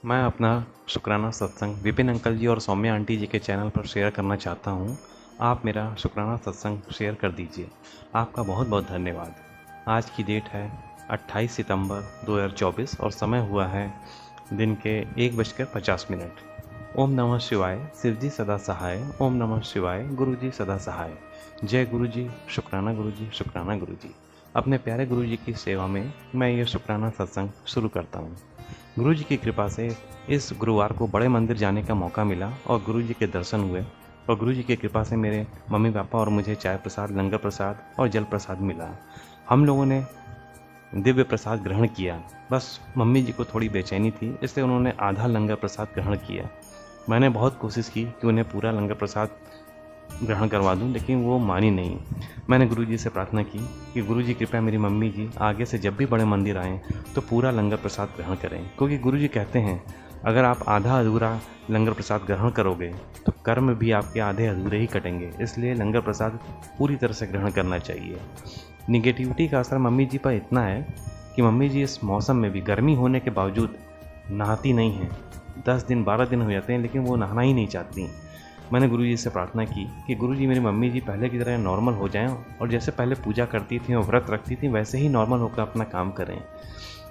मैं अपना शुक्राना सत्संग विपिन अंकल जी और सौम्या आंटी जी के चैनल पर शेयर करना चाहता हूँ। आप मेरा शुक्राना सत्संग शेयर कर दीजिए। आपका बहुत बहुत धन्यवाद। आज की डेट है 28 सितंबर 2024 और समय हुआ है दिन के 1:50। ओम नमः शिवाय, शिव जी सदा सहाय। ओम नमः शिवाय, गुरु जी सदा सहाय। जय गुरु जी, शुक्राना गुरु जी, शुक्राना गुरु जी। अपने प्यारे गुरु जी की सेवा में मैं ये शुक्राना सत्संग शुरू करता हूँ। गुरु जी की कृपा से इस गुरुवार को बड़े मंदिर जाने का मौका मिला और गुरु जी के दर्शन हुए और गुरु जी की कृपा से मेरे मम्मी पापा और मुझे चाय प्रसाद, लंगर प्रसाद और जल प्रसाद मिला। हम लोगों ने दिव्य प्रसाद ग्रहण किया। बस मम्मी जी को थोड़ी बेचैनी थी, इसलिए उन्होंने आधा लंगर प्रसाद ग्रहण किया। मैंने बहुत कोशिश की कि उन्हें पूरा लंगर प्रसाद ग्रहण करवा दूं, लेकिन वो मानी नहीं। मैंने गुरुजी से प्रार्थना की कि गुरुजी कृपया मेरी मम्मी जी आगे से जब भी बड़े मंदिर आएँ तो पूरा लंगर प्रसाद ग्रहण करें, क्योंकि गुरुजी कहते हैं अगर आप आधा अधूरा लंगर प्रसाद ग्रहण करोगे तो कर्म भी आपके आधे अधूरे ही कटेंगे। इसलिए लंगर प्रसाद पूरी तरह से ग्रहण करना चाहिए। निगेटिविटी का असर मम्मी जी पर इतना है कि मम्मी जी इस मौसम में भी गर्मी होने के बावजूद नहाती नहीं हैं। 10 दिन 12 दिन हो जाते हैं लेकिन वो नहाना ही नहीं चाहती। मैंने गुरुजी से प्रार्थना की कि गुरुजी मेरी मम्मी जी पहले की तरह नॉर्मल हो जाएं और जैसे पहले पूजा करती थी और व्रत रखती थी वैसे ही नॉर्मल होकर अपना काम करें।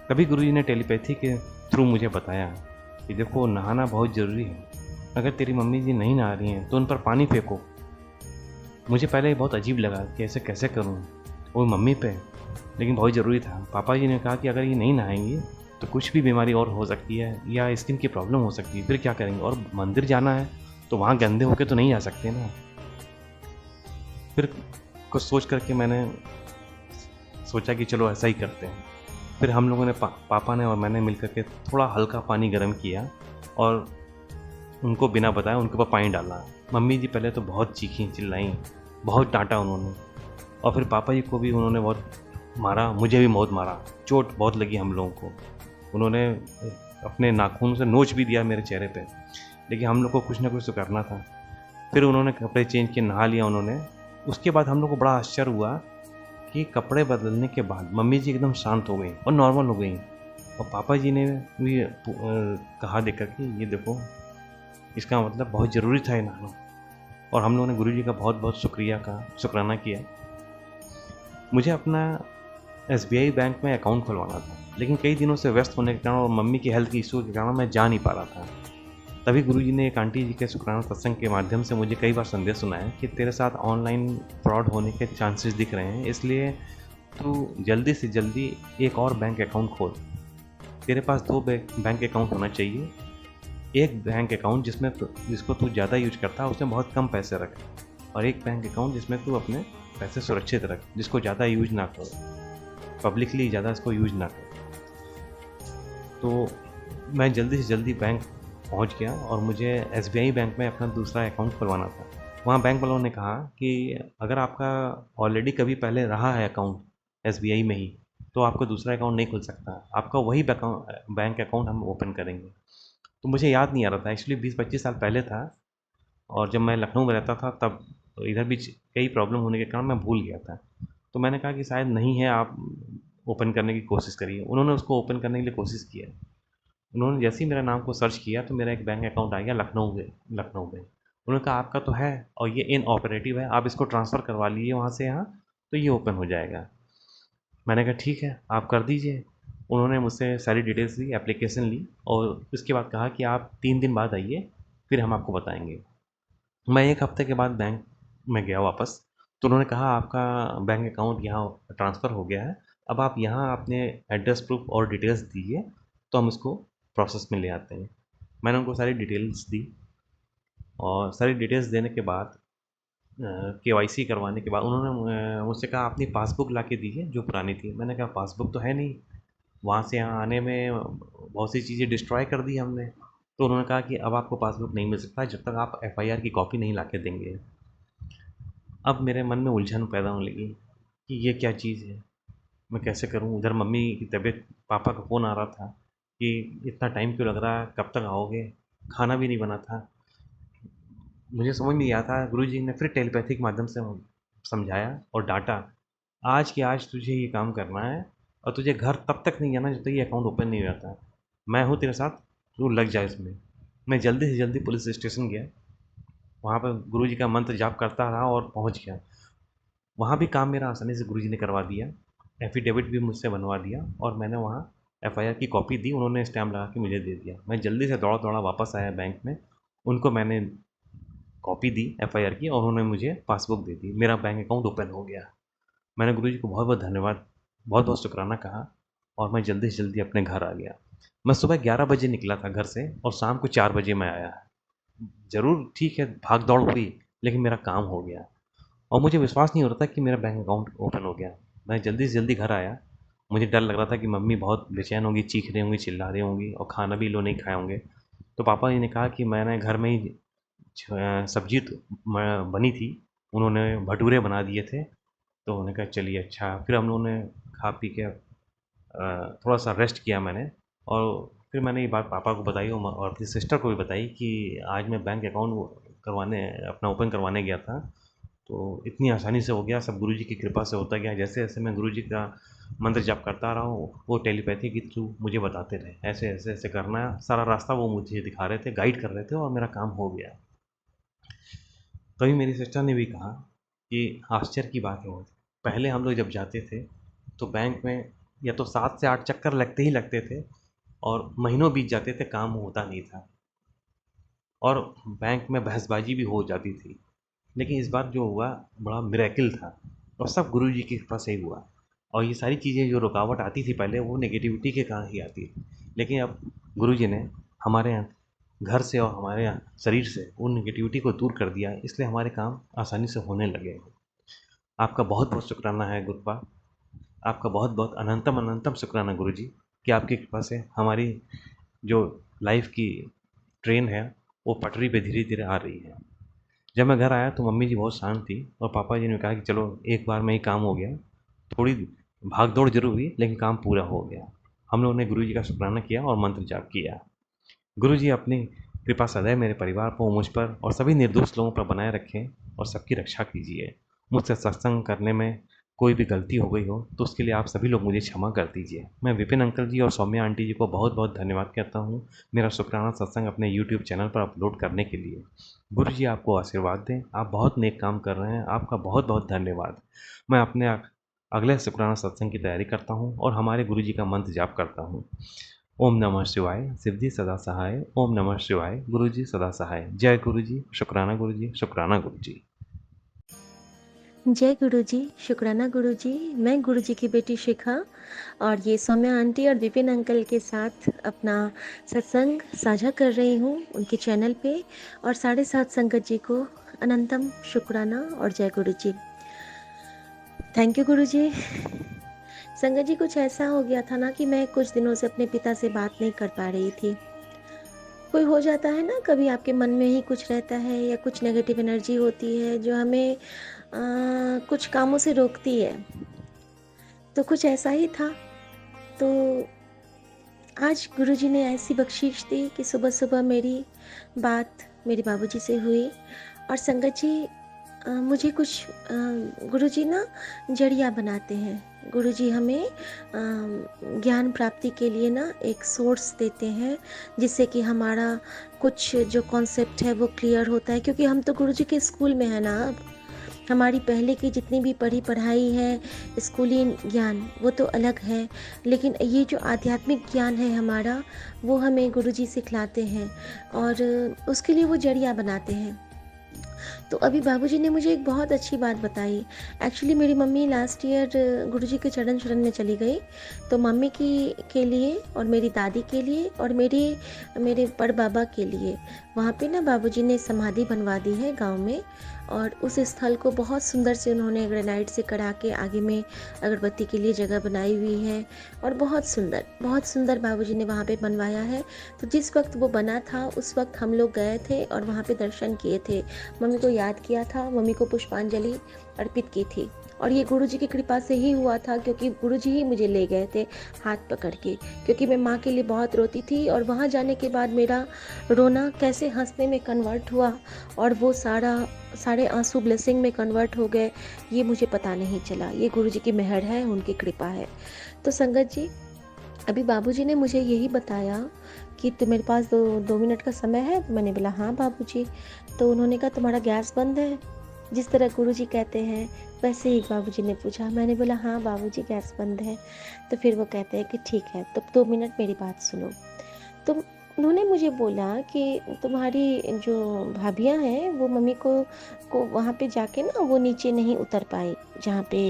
तभी गुरुजी ने टेलीपैथी के थ्रू मुझे बताया कि देखो, नहाना बहुत ज़रूरी है। अगर तेरी मम्मी जी नहीं नहा रही हैं तो उन पर पानी फेंको। मुझे पहले बहुत अजीब लगा कि ऐसे कैसे करूँ, वो मम्मी पे, लेकिन बहुत ज़रूरी था। पापा जी ने कहा कि अगर ये नहीं नहाएंगी तो कुछ भी बीमारी और हो सकती है या स्किन की प्रॉब्लम हो सकती है, फिर क्या करेंगे? और मंदिर जाना है तो वहाँ गंदे होके तो नहीं जा सकते ना। फिर कुछ सोच करके मैंने सोचा कि चलो ऐसा ही करते हैं। फिर हम लोगों ने पापा ने और मैंने मिल के थोड़ा हल्का पानी गर्म किया और उनको बिना बताए उनके ऊपर पानी डाला। मम्मी जी पहले तो बहुत चीखीं, चिल्लाईं, बहुत डाँटा उन्होंने और फिर पापा जी को भी उन्होंने बहुत मारा, मुझे भी बहुत मारा। चोट बहुत लगी हम लोगों को। उन्होंने अपने नाखून से नोच भी दिया मेरे चेहरे पे, लेकिन हम लोग को कुछ ना कुछ तो करना था। फिर उन्होंने कपड़े चेंज किए, नहा लिया उन्होंने। उसके बाद हम लोग को बड़ा आश्चर्य हुआ कि कपड़े बदलने के बाद मम्मी जी एकदम शांत हो गई और नॉर्मल हो गई और पापा जी ने भी कहा देख कर कि ये देखो, इसका मतलब बहुत ज़रूरी था ये नहाना। और हम लोगों ने गुरु जी का बहुत बहुत शुक्राना किया। मुझे अपना एसबीआई बैंक में अकाउंट खुलवाना था, लेकिन कई दिनों से व्यस्त होने के कारण और मम्मी की हेल्थ की इशू के कारण मैं जा नहीं पा रहा था। तभी गुरुजी ने एक आंटी जी के शुक्राना सत्संग के माध्यम से मुझे कई बार संदेश सुनाया कि तेरे साथ ऑनलाइन फ्रॉड होने के चांसेस दिख रहे हैं, इसलिए तू जल्दी से जल्दी एक और बैंक अकाउंट खोल। तेरे पास 2 बैंक अकाउंट होना चाहिए। एक बैंक अकाउंट जिसको तू ज़्यादा यूज करता है उसमें बहुत कम पैसे रख, और एक बैंक अकाउंट जिसमें तू अपने पैसे सुरक्षित रख, जिसको ज़्यादा यूज ना कर, पब्लिकली ज़्यादा इसको यूज ना कर। तो मैं जल्दी से जल्दी बैंक पहुंच गया और मुझे एसबीआई बैंक में अपना दूसरा अकाउंट खुलवाना था। वहाँ बैंक वालों ने कहा कि अगर आपका ऑलरेडी कभी पहले रहा है अकाउंट एसबीआई में ही, तो आपको दूसरा अकाउंट नहीं खुल सकता, आपका वही बैंक अकाउंट हम ओपन करेंगे। तो मुझे याद नहीं आ रहा था, एक्चुअली 20-25 साल पहले था और जब मैं लखनऊ में रहता था तब इधर भी कई प्रॉब्लम होने के कारण मैं भूल गया था। तो मैंने कहा कि शायद नहीं है, आप ओपन करने की कोशिश करिए। उन्होंने उसको ओपन करने के लिए कोशिश किया। उन्होंने जैसे ही मेरा नाम को सर्च किया तो मेरा एक बैंक अकाउंट आ गया लखनऊ में। उन्होंने कहा आपका तो है और ये इनऑपरेटिव है, आप इसको ट्रांसफ़र करवा लीजिए वहाँ से यहाँ, तो ये ओपन हो जाएगा। मैंने कहा ठीक है, आप कर दीजिए। उन्होंने मुझसे सारी डिटेल्स ली, एप्लीकेशन ली और उसके बाद कहा कि आप 3 दिन बाद आइए, फिर हम आपको बताएँगे। मैं 1 हफ़्ते के बाद बैंक में गया वापस, तो उन्होंने कहा आपका बैंक अकाउंट यहाँ ट्रांसफ़र हो गया है, अब आप यहाँ अपने एड्रेस प्रूफ़ और डिटेल्स दीजिए, तो हम इसको प्रोसेस में ले आते हैं। मैंने उनको सारी डिटेल्स दी और सारी डिटेल्स देने के बाद केवाईसी करवाने के बाद उन्होंने मुझसे कहा अपनी पासबुक ला के दीजिए जो पुरानी थी। मैंने कहा पासबुक तो है नहीं, वहाँ से यहाँ आने में बहुत सी चीज़ें डिस्ट्रॉय कर दी हमने। तो उन्होंने कहा कि अब आपको पासबुक नहीं मिल सकता जब तक आप एफआईआर की कॉपी नहीं ला के देंगे। अब मेरे मन में उलझन पैदा होने लगी कि ये क्या चीज़ है, मैं कैसे करूँ? उधर मम्मी की तबीयत, पापा का फ़ोन आ रहा था कि इतना टाइम क्यों लग रहा है, कब तक आओगे? खाना भी नहीं बना था। मुझे समझ नहीं आया था, गुरुजी ने फिर टेलीपैथिक माध्यम से समझाया और डाँटा, आज के आज तुझे ये काम करना है और तुझे घर तब तक नहीं जाना जब तक ये अकाउंट ओपन नहीं हो जाता। मैं हूँ तेरे साथ, रूल लग जाए इसमें। मैं जल्दी से जल्दी पुलिस स्टेशन गया, वहाँ पर गुरुजी का मंत्र जाप करता रहा और पहुँच गया। वहाँ भी काम मेरा आसानी से गुरुजी ने करवा दिया, एफ़िडेविट भी मुझसे बनवा दिया और मैंने वहाँ एफ़आईआर की कॉपी दी, उन्होंने स्टैम्प लगा के मुझे दे दिया। मैं जल्दी से दौड़ा-दौड़ा वापस आया बैंक में, उनको मैंने कॉपी दी एफ़आईआर की और उन्होंने मुझे पासबुक दे दी। मेरा बैंक अकाउंट ओपन हो गया। मैंने गुरुजी को बहुत-बहुत धन्यवाद, बहुत-बहुत शुकराना कहा और मैं जल्दी से जल्दी अपने घर आ गया। मैं सुबह 11 बजे निकला था घर से और शाम को 4 बजे मैं आया। ज़रूर ठीक है, भाग-दौड़ हुई, लेकिन मेरा काम हो गया और मुझे विश्वास नहीं हो रहा था कि मेरा बैंक अकाउंट ओपन हो गया। मैं जल्दी से जल्दी घर आया। मुझे डर लग रहा था कि मम्मी बहुत बेचैन होंगी, चीख रही होंगी, चिल्ला रही होंगी और खाना भी ये लोग नहीं खाए होंगे। तो पापा जी ने कहा कि मैंने घर में ही सब्जी बनी थी, उन्होंने भटूरे बना दिए थे, तो उन्होंने कहा चलिए अच्छा। फिर हम लोगों ने खा पी के थोड़ा सा रेस्ट किया मैंने और फिर मैंने ये बात पापा को बताई और अपनी सिस्टर को भी बताई कि आज मैं बैंक अकाउंट करवाने अपना ओपन करवाने गया था, तो इतनी आसानी से हो गया, सब गुरुजी की कृपा से होता गया। जैसे-जैसे मैं गुरुजी का मंत्र जाप करता रहा हूँ, वो टेलीपैथी के थ्रू मुझे बताते रहे, ऐसे-ऐसे करना है, सारा रास्ता वो मुझे दिखा रहे थे, गाइड कर रहे थे और मेरा काम हो गया। तभी मेरी सिस्टर ने भी कहा कि आश्चर्य की बात है वो, पहले हम लोग जब जाते थे, तो बैंक में या तो 7 से 8 चक्कर लगते ही लगते थे और महीनों बीत जाते थे, काम होता नहीं था और बैंक में बहसबाजी भी हो जाती थी। लेकिन इस बार जो हुआ बड़ा मिरेकल था और सब गुरुजी की कृपा से ही हुआ और ये सारी चीज़ें जो रुकावट आती थी पहले, वो नेगेटिविटी के कारण ही आती थी, लेकिन अब गुरुजी ने हमारे यहाँ घर से और हमारे यहाँ शरीर से उन नेगेटिविटी को दूर कर दिया, इसलिए हमारे काम आसानी से होने लगे। आपका बहुत बहुत शुक्राना है गुरुपा, आपका बहुत बहुत अनंतम अनंतम शुक्राना गुरुजी कि आपकी कृपा से हमारी जो लाइफ की ट्रेन है वो पटरी पे धीरे धीरे आ रही है। जब मैं घर आया तो मम्मी जी बहुत शांत थी और पापा जी ने कहा कि चलो एक बार में ही काम हो गया। थोड़ी भाग दौड़ जरूर हुई, लेकिन काम पूरा हो गया। हम लोगों ने गुरु जी का शुक्राना किया और मंत्र जाप किया। गुरु जी अपनी कृपा सदैव मेरे परिवार पर, मुझ पर और सभी निर्दोष लोगों पर बनाए रखें और सबकी रक्षा कीजिए। मुझसे सत्संग करने में कोई भी गलती हो गई हो तो उसके लिए आप सभी लोग मुझे क्षमा कर दीजिए। मैं विपिन अंकल जी और सौम्या आंटी जी को बहुत बहुत धन्यवाद कहता हूँ मेरा शुक्राना सत्संग अपने यूट्यूब चैनल पर अपलोड करने के लिए। गुरु जी आपको आशीर्वाद दें, आप बहुत नेक काम कर रहे हैं, आपका बहुत बहुत धन्यवाद। मैं अपने अगले शुक्राना सत्संग की तैयारी करता हूँ और हमारे गुरु जी का मंत्र जाप करता हूँ। ओम नमः शिवाय, शिवजी सदा सहाय। ओम नमः शिवाय, गुरु जी सदा सहाय। जय गुरु जी, शुक्राना गुरु जी, शुक्राना गुरु जी। जय गुरुजी, शुक्राना गुरुजी। मैं गुरुजी की बेटी शिखा और ये सौम्या आंटी और विपिन अंकल के साथ अपना सत्संग साझा कर रही हूँ उनके चैनल पे। और 7.5 संगत जी को अनंतम शुक्राना और जय गुरुजी। थैंक यू गुरुजी। संगत जी कुछ ऐसा हो गया था ना कि मैं कुछ दिनों से अपने पिता से बात नहीं कर पा रही थी। कोई हो जाता है ना, कभी आपके मन में ही कुछ रहता है या कुछ नेगेटिव एनर्जी होती है जो हमें कुछ कामों से रोकती है। तो कुछ ऐसा ही था। तो आज गुरुजी ने ऐसी बख्शीश दी कि सुबह सुबह मेरी बात मेरे बाबूजी से हुई। और संगत जी मुझे कुछ गुरुजी ना जड़िया बनाते हैं। गुरुजी हमें ज्ञान प्राप्ति के लिए ना एक सोर्स देते हैं जिससे कि हमारा कुछ जो कॉन्सेप्ट है वो क्लियर होता है। क्योंकि हम तो गुरुजी के स्कूल में है ना, अब हमारी पहले की जितनी भी पढ़ाई है, स्कूली ज्ञान, वो तो अलग है, लेकिन ये जो आध्यात्मिक ज्ञान है हमारा, वो हमें गुरुजी सिखलाते हैं और उसके लिए वो जड़िया बनाते हैं। तो अभी बाबूजी ने मुझे एक बहुत अच्छी बात बताई। एक्चुअली मेरी मम्मी लास्ट ईयर गुरुजी के चरण शरण में चली गई, तो मम्मी के लिए और मेरी दादी के लिए और मेरे बड़ बाबा के लिए वहाँ पे ना बाबूजी ने समाधि बनवा दी है गांव में। और उस स्थल को बहुत सुंदर से उन्होंने ग्रेनाइट से करा के आगे में अगरबत्ती के लिए जगह बनाई हुई है और बहुत सुंदर बाबूजी ने वहाँ पे बनवाया है। तो जिस वक्त वो बना था उस वक्त हम लोग गए थे और वहाँ पे दर्शन किए थे, मम्मी को याद किया था, मम्मी को पुष्पांजलि अर्पित की थी। और ये गुरुजी की कृपा से ही हुआ था, क्योंकि गुरुजी ही मुझे ले गए थे हाथ पकड़ के, क्योंकि मैं माँ के लिए बहुत रोती थी और वहाँ जाने के बाद मेरा रोना कैसे हंसने में कन्वर्ट हुआ और वो सारे आंसू ब्लेसिंग में कन्वर्ट हो गए, ये मुझे पता नहीं चला। ये गुरुजी की मेहर है, उनकी कृपा है। तो संगत जी, अभी बाबूजी ने मुझे यही बताया कि तो मेरे पास 2 मिनट का समय है? मैंने बोला हाँ बाबूजी। तो उन्होंने कहा तुम्हारा गैस बंद है? जिस तरह गुरुजी कहते हैं वैसे ही बाबूजी ने पूछा। मैंने बोला हाँ बाबूजी गैस बंद है। तो फिर वो कहते हैं कि ठीक है, तो 2 मिनट मेरी बात सुनो। तो उन्होंने मुझे बोला कि तुम्हारी जो भाभियाँ हैं वो मम्मी को वहाँ पे जाके ना वो नीचे नहीं उतर पाई, जहाँ पे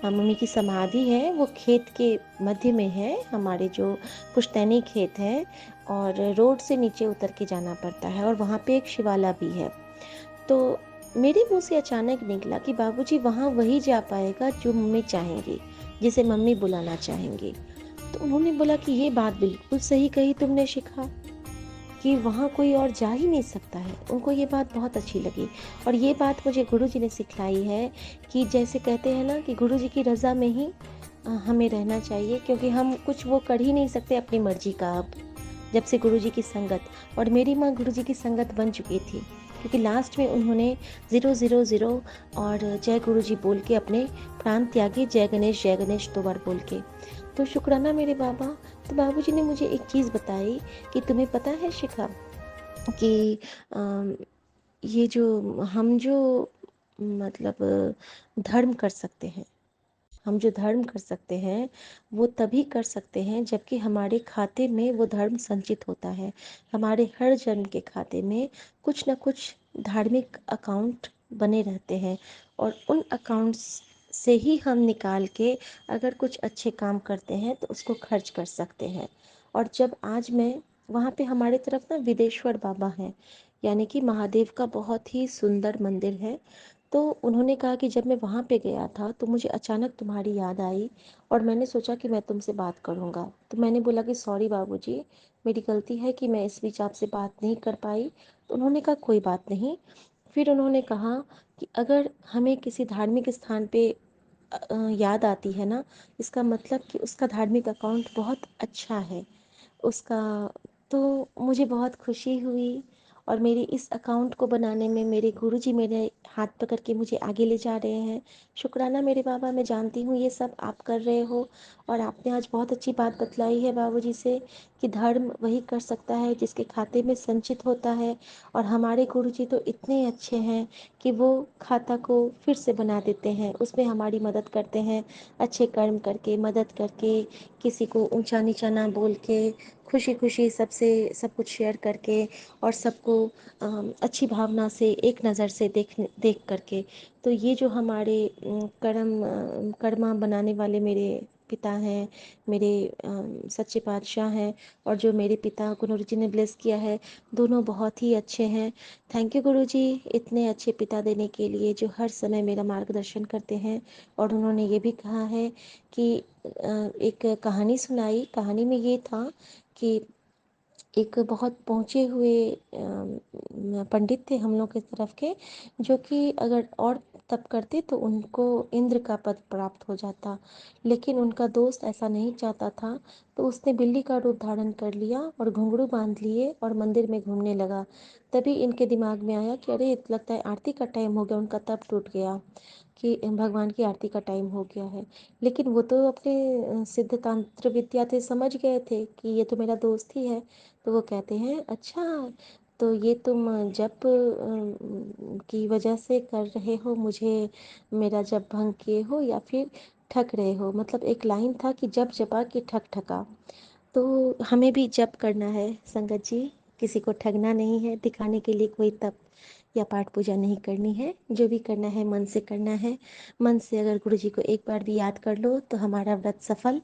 मम्मी की समाधि है वो खेत के मध्य में है, हमारे जो पुश्तैनी खेत है, और रोड से नीचे उतर के जाना पड़ता है, और वहाँ पे एक शिवाला भी है। तो मेरे मुंह से अचानक निकला कि बाबूजी वहाँ वही जा पाएगा जो मम्मी चाहेंगी, जिसे मम्मी बुलाना चाहेंगी। तो उन्होंने बोला कि ये बात बिल्कुल सही कही तुमने शिखा, कि वहाँ कोई और जा ही नहीं सकता है। उनको ये बात बहुत अच्छी लगी, और ये बात मुझे गुरुजी ने सिखलाई है कि जैसे कहते हैं ना कि गुरुजी की रज़ा में ही हमें रहना चाहिए, क्योंकि हम कुछ वो कर ही नहीं सकते अपनी मर्जी का अब, जब से गुरुजी की संगत। और मेरी माँ गुरुजी की संगत बन चुकी थी, क्योंकि लास्ट में उन्होंने 000 और जय गुरुजी बोल के अपने प्राण त्यागे, जय गणेश 2 बार बोल के। तो शुक्राना मेरे बाबा। तो बाबूजी ने मुझे एक चीज़ बताई कि तुम्हें पता है शिखा कि अम, ये जो हम जो मतलब धर्म कर सकते हैं, हम जो धर्म कर सकते हैं वो तभी कर सकते हैं जबकि हमारे खाते में वो धर्म संचित होता है। हमारे हर जन्म के खाते में कुछ ना कुछ धार्मिक अकाउंट बने रहते हैं, और उन अकाउंट्स से ही हम निकाल के अगर कुछ अच्छे काम करते हैं तो उसको खर्च कर सकते हैं। और जब आज मैं वहाँ पे, हमारे तरफ ना विदेश्वर बाबा हैं, यानी कि महादेव का बहुत ही सुंदर मंदिर है। तो उन्होंने कहा कि जब मैं वहाँ पे गया था तो मुझे अचानक तुम्हारी याद आई, और मैंने सोचा कि मैं तुमसे बात करूँगा। तो मैंने बोला कि सॉरी बाबूजी, मेरी गलती है कि मैं इस बीच आपसे बात नहीं कर पाई। तो उन्होंने कहा कोई बात नहीं। फिर उन्होंने कहा कि अगर हमें किसी धार्मिक स्थान पे याद आती है ना, इसका मतलब कि उसका धार्मिक अकाउंट बहुत अच्छा है उसका। तो मुझे बहुत खुशी हुई, और मेरी इस अकाउंट को बनाने में मेरे गुरुजी मेरे हाथ पकड़ के मुझे आगे ले जा रहे हैं। शुक्राना मेरे बाबा, मैं जानती हूँ ये सब आप कर रहे हो, और आपने आज बहुत अच्छी बात बतलाई है बाबूजी से कि धर्म वही कर सकता है जिसके खाते में संचित होता है। और हमारे गुरुजी तो इतने अच्छे हैं कि वो खाता को फिर से बना देते हैं, उसमें हमारी मदद करते हैं, अच्छे कर्म करके, मदद करके, किसी को ऊंचा नीचा ना बोल के, खुशी खुशी सबसे सब कुछ शेयर करके, और सबको अच्छी भावना से एक नज़र से देख करके। तो ये जो हमारे कर्मा बनाने वाले मेरे पिता हैं, मेरे सच्चे पातशाह हैं, और जो मेरे पिता गुरुजी ने ब्लेस किया है, दोनों बहुत ही अच्छे हैं। थैंक यू गुरुजी, इतने अच्छे पिता देने के लिए जो हर समय मेरा मार्गदर्शन करते हैं। और उन्होंने ये भी कहा है कि एक कहानी सुनाई, कहानी में ये था कि एक बहुत पहुँचे हुए पंडित थे हम लोग की तरफ के, जो कि अगर और तप करते तो उनको इंद्र का पद प्राप्त हो जाता, लेकिन उनका दोस्त ऐसा नहीं चाहता था। तो उसने बिल्ली का रूप धारण कर लिया और घुंघरू बांध लिए और मंदिर में घूमने लगा। तभी इनके दिमाग में आया कि अरे लगता है आरती का टाइम हो गया, उनका तप टूट गया कि भगवान की आरती का टाइम हो गया है। लेकिन वो तो अपने सिद्ध तंत्र विद्या थे, समझ गए थे कि ये तो मेरा दोस्त ही है। तो वो कहते हैं अच्छा, तो ये तुम जप की वजह से कर रहे हो, मुझे मेरा जप भंग किए हो, या फिर ठग रहे हो? मतलब एक लाइन था कि जप जपा कि ठग ठगा। तो हमें भी जप करना है संगत जी, किसी को ठगना नहीं है, दिखाने के लिए कोई तप या पाठ पूजा नहीं करनी है। जो भी करना है मन से करना है। मन से अगर गुरु जी को एक बार भी याद कर लो तो हमारा व्रत सफल।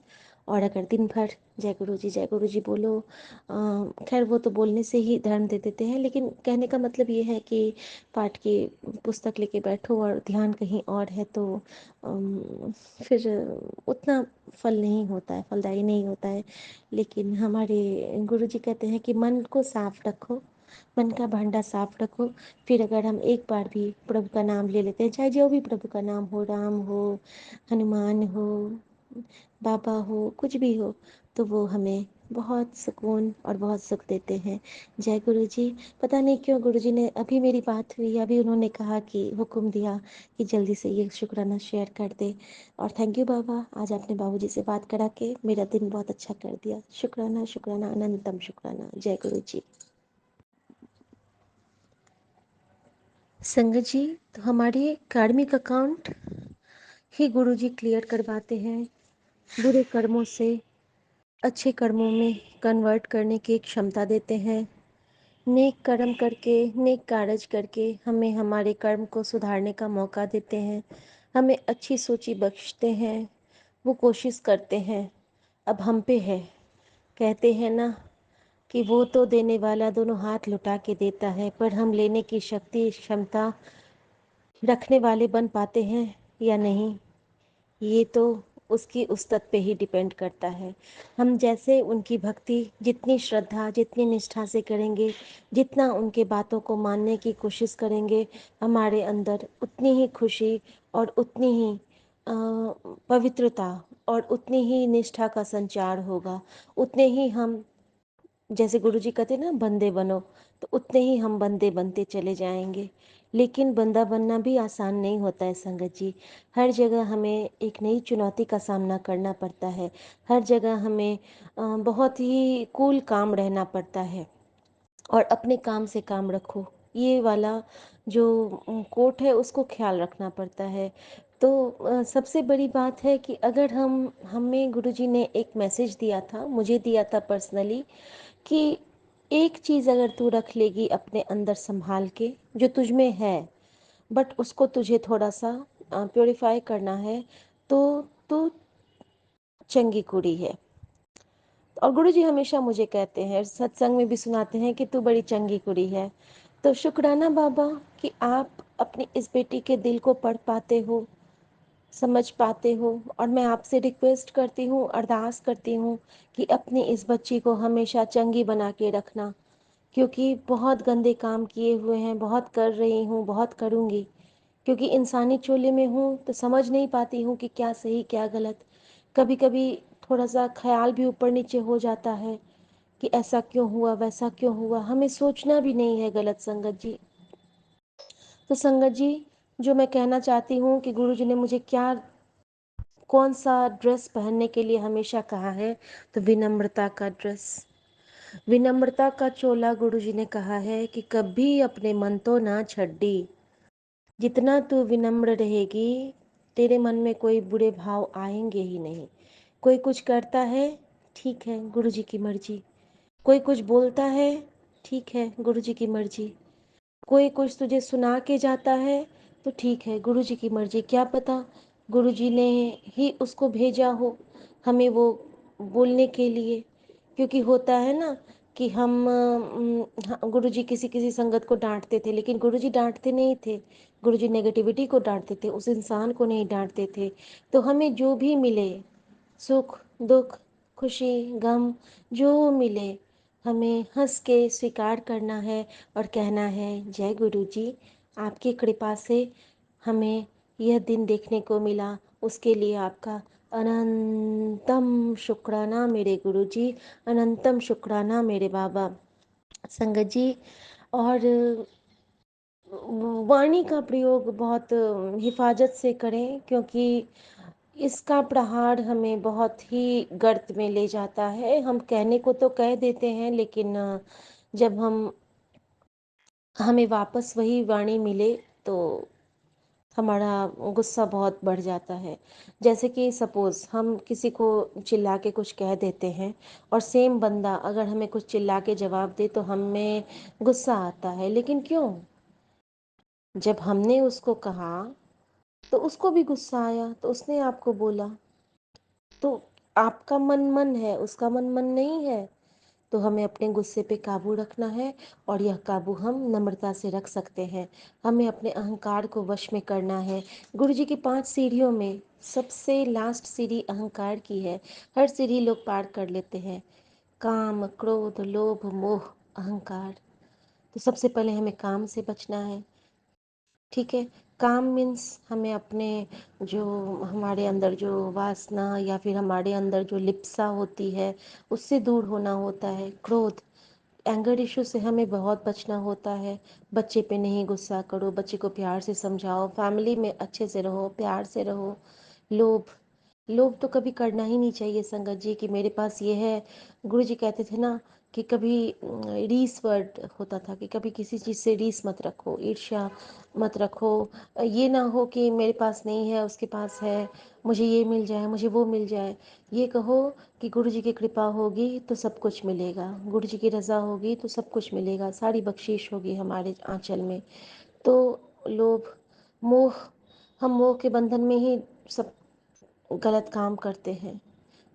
और अगर दिन भर जय गुरु जी बोलो, खैर वो तो बोलने से ही धर्म दे देते हैं, लेकिन कहने का मतलब ये है कि पाठ की पुस्तक लेके बैठो और ध्यान कहीं और है तो फिर उतना फल नहीं होता है, फलदायी नहीं होता है। लेकिन हमारे गुरुजी कहते हैं कि मन को साफ रखो, मन का भांडा साफ रखो। फिर अगर हम एक बार भी प्रभु का नाम ले लेते हैं, चाहे जो भी प्रभु का नाम हो, राम हो, हनुमान हो, बाबा हो, कुछ भी हो, तो वो हमें बहुत सुकून और बहुत सुख देते हैं। जय गुरु जी। पता नहीं क्यों गुरु जी ने अभी मेरी बात हुई, अभी उन्होंने कहा कि हुक्म दिया कि जल्दी से ये शुक्राना शेयर कर दे। और थैंक यू बाबा, आज आपने बाबूजी से बात करा के मेरा दिन बहुत अच्छा कर दिया। शुक्राना, शुक्राना, अनंतम शुक्राना। जय गुरु जी। संगत जी, तो हमारे कार्मिक अकाउंट ही गुरु जी क्लियर करवाते हैं। बुरे कर्मों से अच्छे कर्मों में कन्वर्ट करने की क्षमता देते हैं। नेक कर्म करके, नेक कार्य करके हमें हमारे कर्म को सुधारने का मौका देते हैं। हमें अच्छी सोची बख्शते हैं। वो कोशिश करते हैं, अब हम पे है। कहते हैं ना कि वो तो देने वाला दोनों हाथ लुटा के देता है, पर हम लेने की शक्ति क्षमता रखने वाले बन पाते हैं या नहीं, ये तो उसकी उस्तत पे ही डिपेंड करता है। हम जैसे उनकी भक्ति जितनी श्रद्धा जितनी निष्ठा से करेंगे, जितना उनके बातों को मानने की कोशिश करेंगे, हमारे अंदर उतनी ही खुशी और उतनी ही पवित्रता और उतनी ही निष्ठा का संचार होगा। उतने ही हम, जैसे गुरु जी कहते ना, बंदे बनो, तो उतने ही हम बंदे बनते चले जाएंगे। लेकिन बंदा बनना भी आसान नहीं होता है संगत जी। हर जगह हमें एक नई चुनौती का सामना करना पड़ता है। हर जगह हमें बहुत ही कूल काम रहना पड़ता है। और अपने काम से काम रखो, ये वाला जो कोट है उसको ख्याल रखना पड़ता है। तो सबसे बड़ी बात है कि अगर हमें गुरुजी ने एक मैसेज दिया था, मुझे दिया था पर्सनली, कि एक चीज़ अगर तू रख लेगी अपने अंदर संभाल के, जो तुझ में है, बट उसको तुझे थोड़ा सा प्योरीफाई करना है, तो तू चंगी कुड़ी है। और गुरुजी हमेशा मुझे कहते हैं, सत्संग में भी सुनाते हैं कि तू बड़ी चंगी कुड़ी है। तो शुक्राना बाबा कि आप अपनी इस बेटी के दिल को पढ़ पाते हो, समझ पाते हो। और मैं आपसे रिक्वेस्ट करती हूँ, अरदास करती हूँ कि अपनी इस बच्ची को हमेशा चंगी बना के रखना, क्योंकि बहुत गंदे काम किए हुए हैं, बहुत कर रही हूँ, बहुत करूँगी। क्योंकि इंसानी चोले में हूँ तो समझ नहीं पाती हूँ कि क्या सही क्या गलत। कभी कभी थोड़ा सा ख्याल भी ऊपर नीचे हो जाता है कि ऐसा क्यों हुआ, वैसा क्यों हुआ। हमें सोचना भी नहीं है गलत संगत जी। तो संगत जी, जो मैं कहना चाहती हूँ कि गुरु जी ने मुझे क्या, कौन सा ड्रेस पहनने के लिए हमेशा कहा है, तो विनम्रता का ड्रेस, विनम्रता का चोला। गुरु जी ने कहा है कि कभी अपने मन तो ना छड्डी। जितना तू विनम्र रहेगी, तेरे मन में कोई बुरे भाव आएंगे ही नहीं। कोई कुछ करता है, ठीक है, गुरु जी की मर्जी। कोई कुछ बोलता है, ठीक है, गुरु जी की मर्जी। कोई कुछ तुझे सुना के जाता है, तो ठीक है, गुरु जी की मर्जी। क्या पता गुरु जी ने ही उसको भेजा हो हमें वो बोलने के लिए। क्योंकि होता है ना कि हम गुरु जी किसी किसी संगत को डांटते थे, लेकिन गुरु जी डांटते नहीं थे। गुरु जी नेगेटिविटी को डांटते थे, उस इंसान को नहीं डांटते थे। तो हमें जो भी मिले, सुख दुख खुशी गम, जो मिले, हमें हंस के स्वीकार करना है और कहना है, जय गुरु जी, आपकी कृपा से हमें यह दिन देखने को मिला, उसके लिए आपका अनंतम शुक्राना मेरे गुरु जी, अनंतम शुक्राना मेरे बाबा। संगत जी, और वाणी का प्रयोग बहुत हिफाजत से करें, क्योंकि इसका प्रहार हमें बहुत ही गर्त में ले जाता है। हम कहने को तो कह देते हैं, लेकिन जब हमें वापस वही वाणी मिले तो हमारा गुस्सा बहुत बढ़ जाता है। जैसे कि सपोज़ हम किसी को चिल्ला के कुछ कह देते हैं, और सेम बंदा अगर हमें कुछ चिल्ला के जवाब दे तो हमें गुस्सा आता है। लेकिन क्यों? जब हमने उसको कहा तो उसको भी गुस्सा आया, तो उसने आपको बोला। तो आपका मन मन है, उसका मन मन नहीं है। तो हमें अपने गुस्से पे काबू रखना है, और यह काबू हम नम्रता से रख सकते हैं। हमें अपने अहंकार को वश में करना है। गुरु जी की 5 सीढ़ियों में सबसे लास्ट सीढ़ी अहंकार की है। हर सीढ़ी लोग पार कर लेते हैं, काम क्रोध लोभ मोह अहंकार। तो सबसे पहले हमें काम से बचना है, ठीक है। काम मीन्स हमें अपने जो हमारे अंदर जो वासना या फिर हमारे अंदर जो लिप्सा होती है उससे दूर होना होता है। क्रोध, एंगर इशू से हमें बहुत बचना होता है। बच्चे पे नहीं गुस्सा करो, बच्चे को प्यार से समझाओ, फैमिली में अच्छे से रहो, प्यार से रहो। लोभ, लोभ तो कभी करना ही नहीं चाहिए संगत जी कि मेरे पास ये है। गुरु जी कहते थे ना कि कभी रीस वर्ड होता था कि कभी किसी चीज़ से रीस मत रखो, ईर्ष्या मत रखो। ये ना हो कि मेरे पास नहीं है उसके पास है, मुझे ये मिल जाए, मुझे वो मिल जाए। ये कहो कि गुरु जी की कृपा होगी तो सब कुछ मिलेगा, गुरु जी की रज़ा होगी तो सब कुछ मिलेगा, सारी बख्शीश होगी हमारे आंचल में। तो लोभ, मोह, हम मोह के बंधन में ही सब गलत काम करते हैं,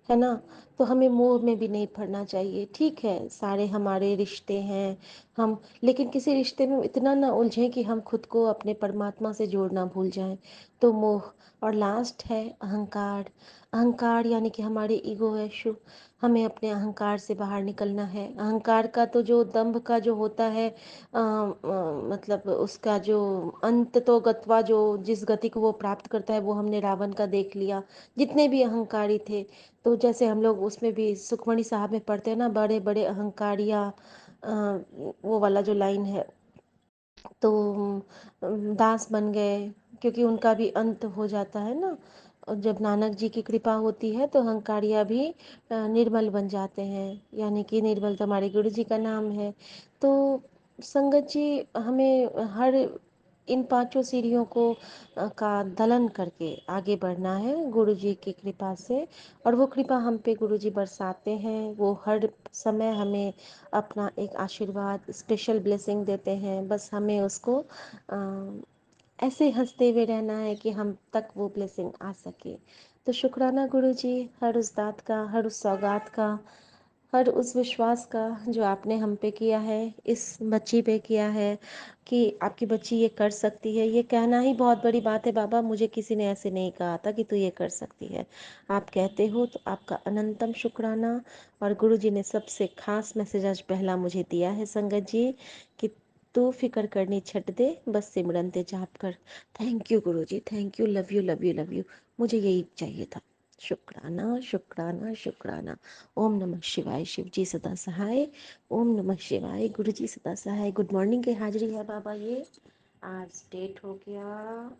है ना। तो हमें मोह में भी नहीं पड़ना चाहिए। ठीक है, सारे हमारे रिश्ते हैं, हम लेकिन किसी रिश्ते में इतना ना उलझें कि हम खुद को अपने परमात्मा से जोड़ना भूल जाएं। तो मोह। और लास्ट है अहंकार। अहंकार यानी कि हमारे ईगो इशू। हमें अपने अहंकार से बाहर निकलना है। अहंकार का तो जो दंभ का जो होता है मतलब उसका जो अंत तो गत्वा, जो जिस गति को वो प्राप्त करता है वो हमने रावण का देख लिया। जितने भी अहंकारी थे, तो जैसे हम लोग उसमें भी सुखमणि साहब में पढ़ते हैं ना, बड़े बड़े अहंकारिया, वो वाला जो लाइन है, तो दास बन गए, क्योंकि उनका भी अंत हो जाता है ना। और जब नानक जी की कृपा होती है तो अहंकारिया भी निर्मल बन जाते हैं, यानी कि निर्मल तो हमारे गुरु जी का नाम है। तो संगत जी, हमें हर इन पांचों सीढ़ियों को का दलन करके आगे बढ़ना है गुरु जी की कृपा से। और वो कृपा हम पे गुरु जी बरसाते हैं, वो हर समय हमें अपना एक आशीर्वाद, स्पेशल ब्लेसिंग देते हैं। बस हमें उसको ऐसे हंसते हुए रहना है कि हम तक वो ब्लेसिंग आ सके। तो शुक्राना गुरु जी, हर उस दात का, हर उस सौगात का, हर उस विश्वास का जो आपने हम पे किया है, इस बच्ची पे किया है कि आपकी बच्ची ये कर सकती है। ये कहना ही बहुत बड़ी बात है बाबा, मुझे किसी ने ऐसे नहीं कहा था कि तू ये कर सकती है। आप कहते हो तो आपका अनंतम शुक्राना। और गुरु जी ने सबसे खास मैसेज आज पहला मुझे दिया है संगत जी कि तू फिक्र करनी छੱਡ दे, बस सिमरन ते जाप कर। Thank you Guru ji, thank you, love you love you love you. मुझे यही चाहिए था। शुक्राना शुक्राना शुक्राना। ओम नमः शिवाय, शिव जी सदा सहाय। ओम नमः शिवाय, गुरु जी सदा सहाय। गुड मॉर्निंग की हाजिरी है बाबा। ये आज डेट हो गया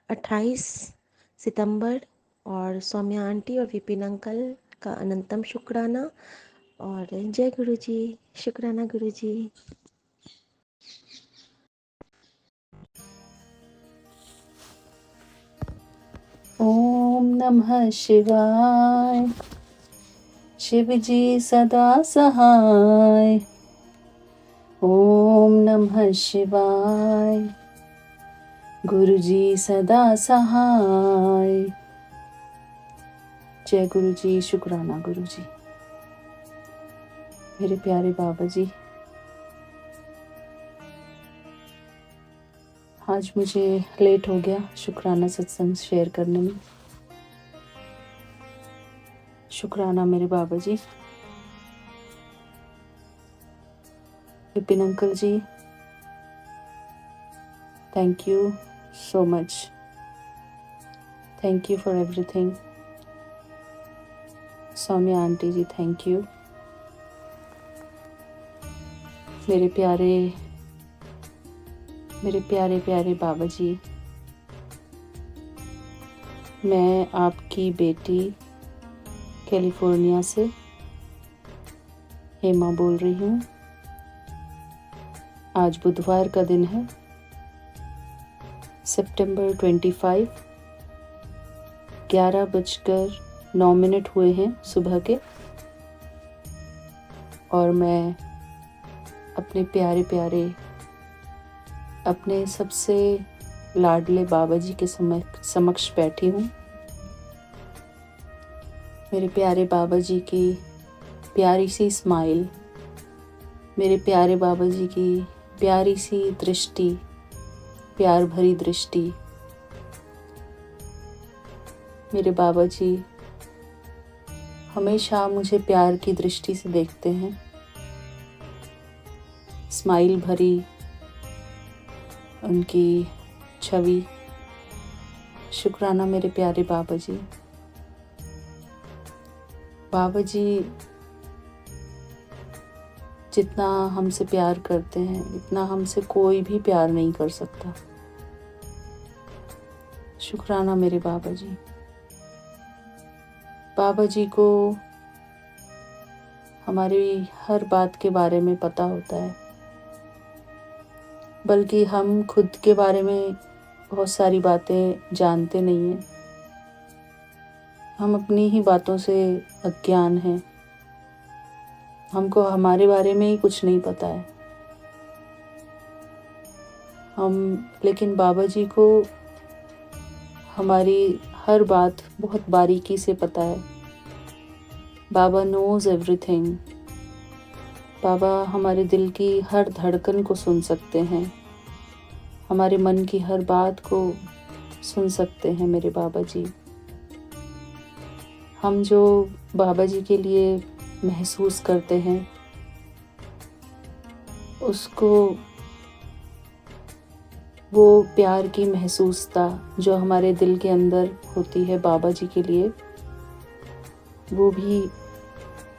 28 सितंबर। और सौम्या आंटी और विपिन अंकल का अनंतम शुक्राना। और जय गुरु जी। शुक्राना गुरु जी। ओम नमः शिवाय। शिव जी सदा सहाय। ओम नमः शिवाय। गुरु जी सदा सहाय। जय गुरु जी। शुक्राना गुरु जी। मेरे प्यारे बाबा जी, आज मुझे लेट हो गया शुक्राना सत्संग शेयर करने में। शुक्राना मेरे Baba ji. Vipin uncle ji, thank you so much. Thank you for everything. Saumya aunty ji, thank you. मेरे प्यारे प्यारे बाबा जी, मैं आपकी बेटी कैलिफोर्निया से हेमा बोल रही हूँ। आज बुधवार का दिन है, सितंबर 25, 11:09 हुए हैं सुबह के। और मैं अपने प्यारे प्यारे, अपने सबसे लाडले बाबा जी के समक्ष बैठी हूँ। मेरे प्यारे बाबा जी की प्यारी सी स्माइल, मेरे प्यारे बाबा जी की प्यारी सी दृष्टि, प्यार भरी दृष्टि। मेरे बाबा जी हमेशा मुझे प्यार की दृष्टि से देखते हैं। स्माइल भरी उनकी छवि। शुक्राना मेरे प्यारे बाबा जी। बाबा जी जितना हमसे प्यार करते हैं इतना हमसे कोई भी प्यार नहीं कर सकता। शुक्राना मेरे बाबा जी। बाबा जी को हमारी हर बात के बारे में पता होता है, बल्कि हम खुद के बारे में बहुत सारी बातें जानते नहीं हैं। हम अपनी ही बातों से अज्ञान हैं। हमको हमारे बारे में ही कुछ नहीं पता है। लेकिन बाबा जी को हमारी हर बात बहुत बारीकी से पता है। बाबा नोज एवरीथिंग। बाबा हमारे दिल की हर धड़कन को सुन सकते हैं, हमारे मन की हर बात को सुन सकते हैं मेरे बाबा जी। हम जो बाबा जी के लिए महसूस करते हैं उसको, वो प्यार की महसूसता जो हमारे दिल के अंदर होती है बाबा जी के लिए, वो भी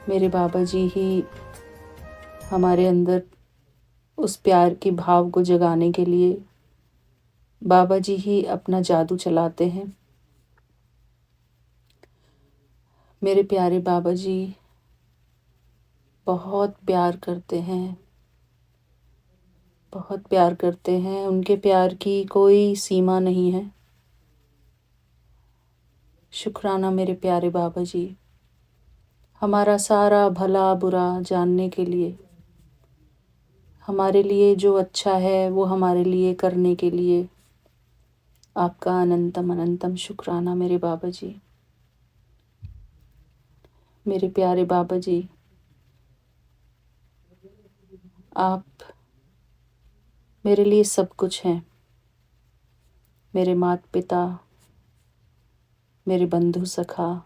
मेरे बाबा जी ही हमारे अंदर उस प्यार की भाव को जगाने के लिए बाबा जी ही अपना जादू चलाते हैं। मेरे प्यारे बाबा जी बहुत प्यार करते हैं, बहुत प्यार करते हैं। उनके प्यार की कोई सीमा नहीं है। शुक्राना मेरे प्यारे बाबा जी, हमारा सारा भला बुरा जानने के लिए, हमारे लिए जो अच्छा है वो हमारे लिए करने के लिए आपका अनंतम अनंतम शुक्राना मेरे बाबा जी। मेरे प्यारे बाबा जी, आप मेरे लिए सब कुछ हैं। मेरे माता पिता, मेरे बंधु सखा,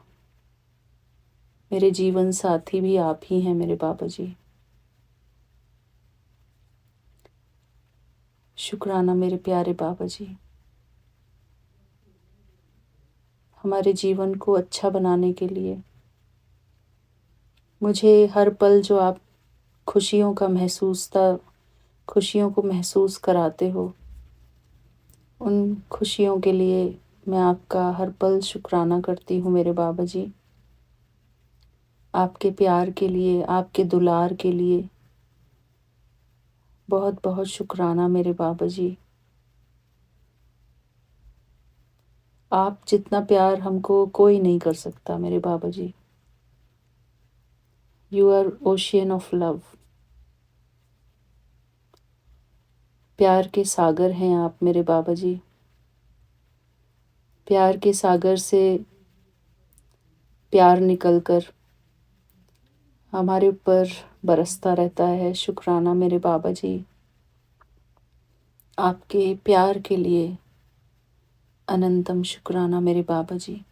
मेरे जीवन साथी भी आप ही हैं मेरे बाबा जी। शुक्राना मेरे प्यारे बाबा जी। हमारे जीवन को अच्छा बनाने के लिए मुझे हर पल जो आप खुशियों को महसूस कराते हो, उन खुशियों के लिए मैं आपका हर पल शुक्राना करती हूँ मेरे बाबा जी। आपके प्यार के लिए, आपके दुलार के लिए बहुत बहुत शुक्राना मेरे बाबा जी। आप जितना प्यार हमको कोई नहीं कर सकता मेरे Baba ji. You are ocean of love. प्यार के सागर हैं आप मेरे बाबा जी। प्यार के सागर से प्यार निकलकर हमारे ऊपर बरसता रहता है। शुक्राना मेरे बाबा जी, आपके प्यार के लिए अनंतम शुक्राना मेरे बाबा जी।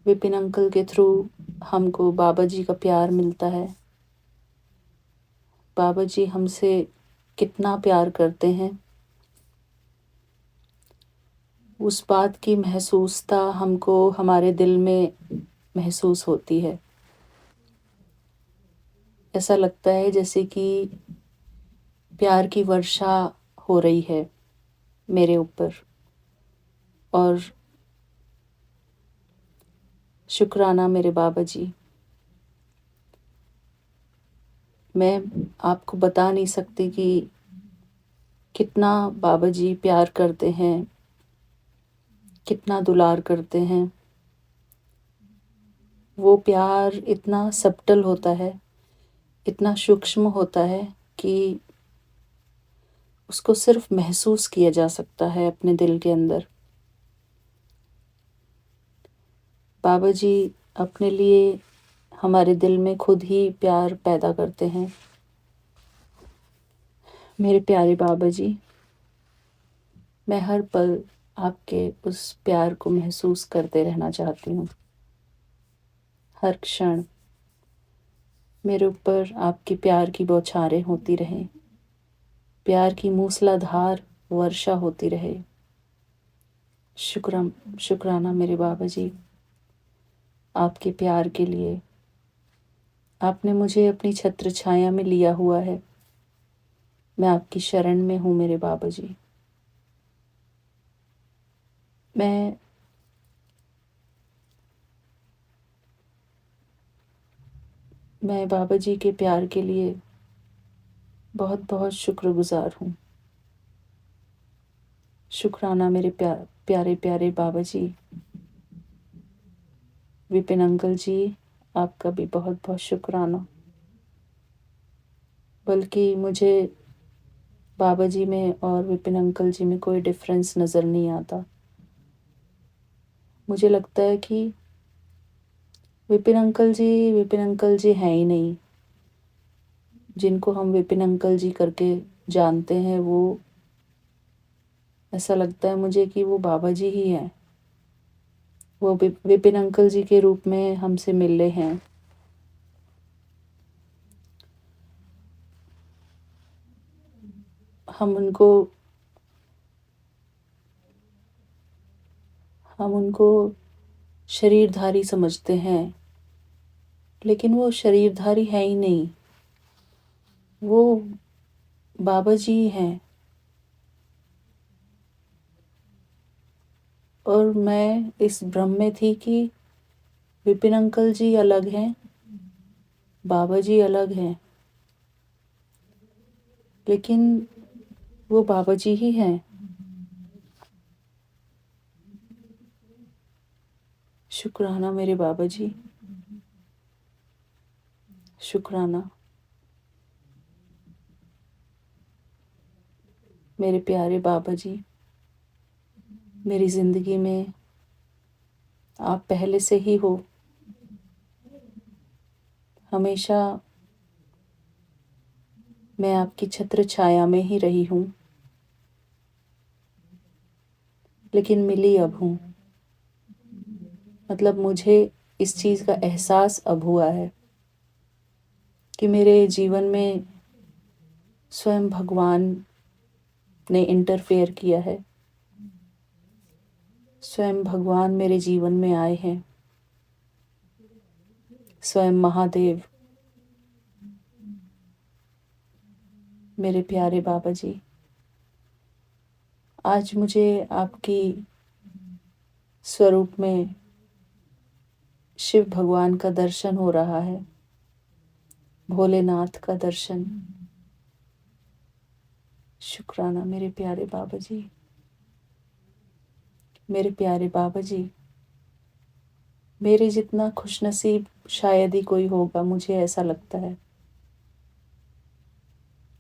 विपिन अंकल के थ्रू हमको बाबा जी का प्यार मिलता है। बाबा जी हमसे कितना प्यार करते हैं उस बात की महसूसता हमको हमारे दिल में महसूस होती है। ऐसा लगता है जैसे कि प्यार की वर्षा हो रही है मेरे ऊपर। और शुक्राना मेरे बाबा जी, मैं आपको बता नहीं सकती कि कितना बाबा जी प्यार करते हैं, कितना दुलार करते हैं। वो प्यार इतना सब्टल होता है, इतना सूक्ष्म होता है कि उसको सिर्फ महसूस किया जा सकता है अपने दिल के अंदर। बाबा जी अपने लिए हमारे दिल में खुद ही प्यार पैदा करते हैं। मेरे प्यारे बाबा जी, मैं हर पल आपके उस प्यार को महसूस करते रहना चाहती हूँ। हर क्षण मेरे ऊपर आपकी प्यार की बौछारें होती रहें। प्यार की मूसलाधार वर्षा होती रहे। शुक्राना मेरे बाबा जी, आपके प्यार के लिए। आपने मुझे अपनी छत्र छाया में लिया हुआ है। मैं आपकी शरण में हूँ मेरे बाबा जी। मैं बाबा जी के प्यार के लिए बहुत बहुत शुक्रगुजार हूँ। शुक्राना मेरे प्यारे प्यारे बाबा जी। विपिन अंकल जी, आपका भी बहुत बहुत शुक्राना। बल्कि मुझे बाबा जी में और विपिन अंकल जी में कोई डिफरेंस नज़र नहीं आता। मुझे लगता है कि विपिन अंकल जी हैं ही नहीं। जिनको हम विपिन अंकल जी करके जानते हैं, वो ऐसा लगता है मुझे कि वो बाबा जी ही हैं। वो विपिन अंकल जी के रूप में हमसे मिले हैं। हम उनको शरीरधारी समझते हैं, लेकिन वो शरीरधारी है ही नहीं। वो बाबा जी हैं। और मैं इस भ्रम में थी कि विपिन अंकल जी अलग हैं, बाबा जी अलग हैं, लेकिन वो बाबा जी ही हैं। शुक्राना मेरे बाबा जी, शुक्राना मेरे प्यारे बाबा जी। मेरी ज़िंदगी में आप पहले से ही हो। हमेशा मैं आपकी छत्र छाया में ही रही हूँ, लेकिन मिली अब हूँ। मतलब मुझे इस चीज़ का एहसास अब हुआ है कि मेरे जीवन में स्वयं भगवान ने इंटरफेयर किया है। स्वयं भगवान मेरे जीवन में आए हैं। स्वयं महादेव। मेरे प्यारे बाबा जी, आज मुझे आपकी स्वरूप में शिव भगवान का दर्शन हो रहा है, भोलेनाथ का दर्शन। शुक्राना मेरे प्यारे बाबा जी। मेरे प्यारे बाबा जी, मेरे जितना खुशनसीब शायद ही कोई होगा, मुझे ऐसा लगता है,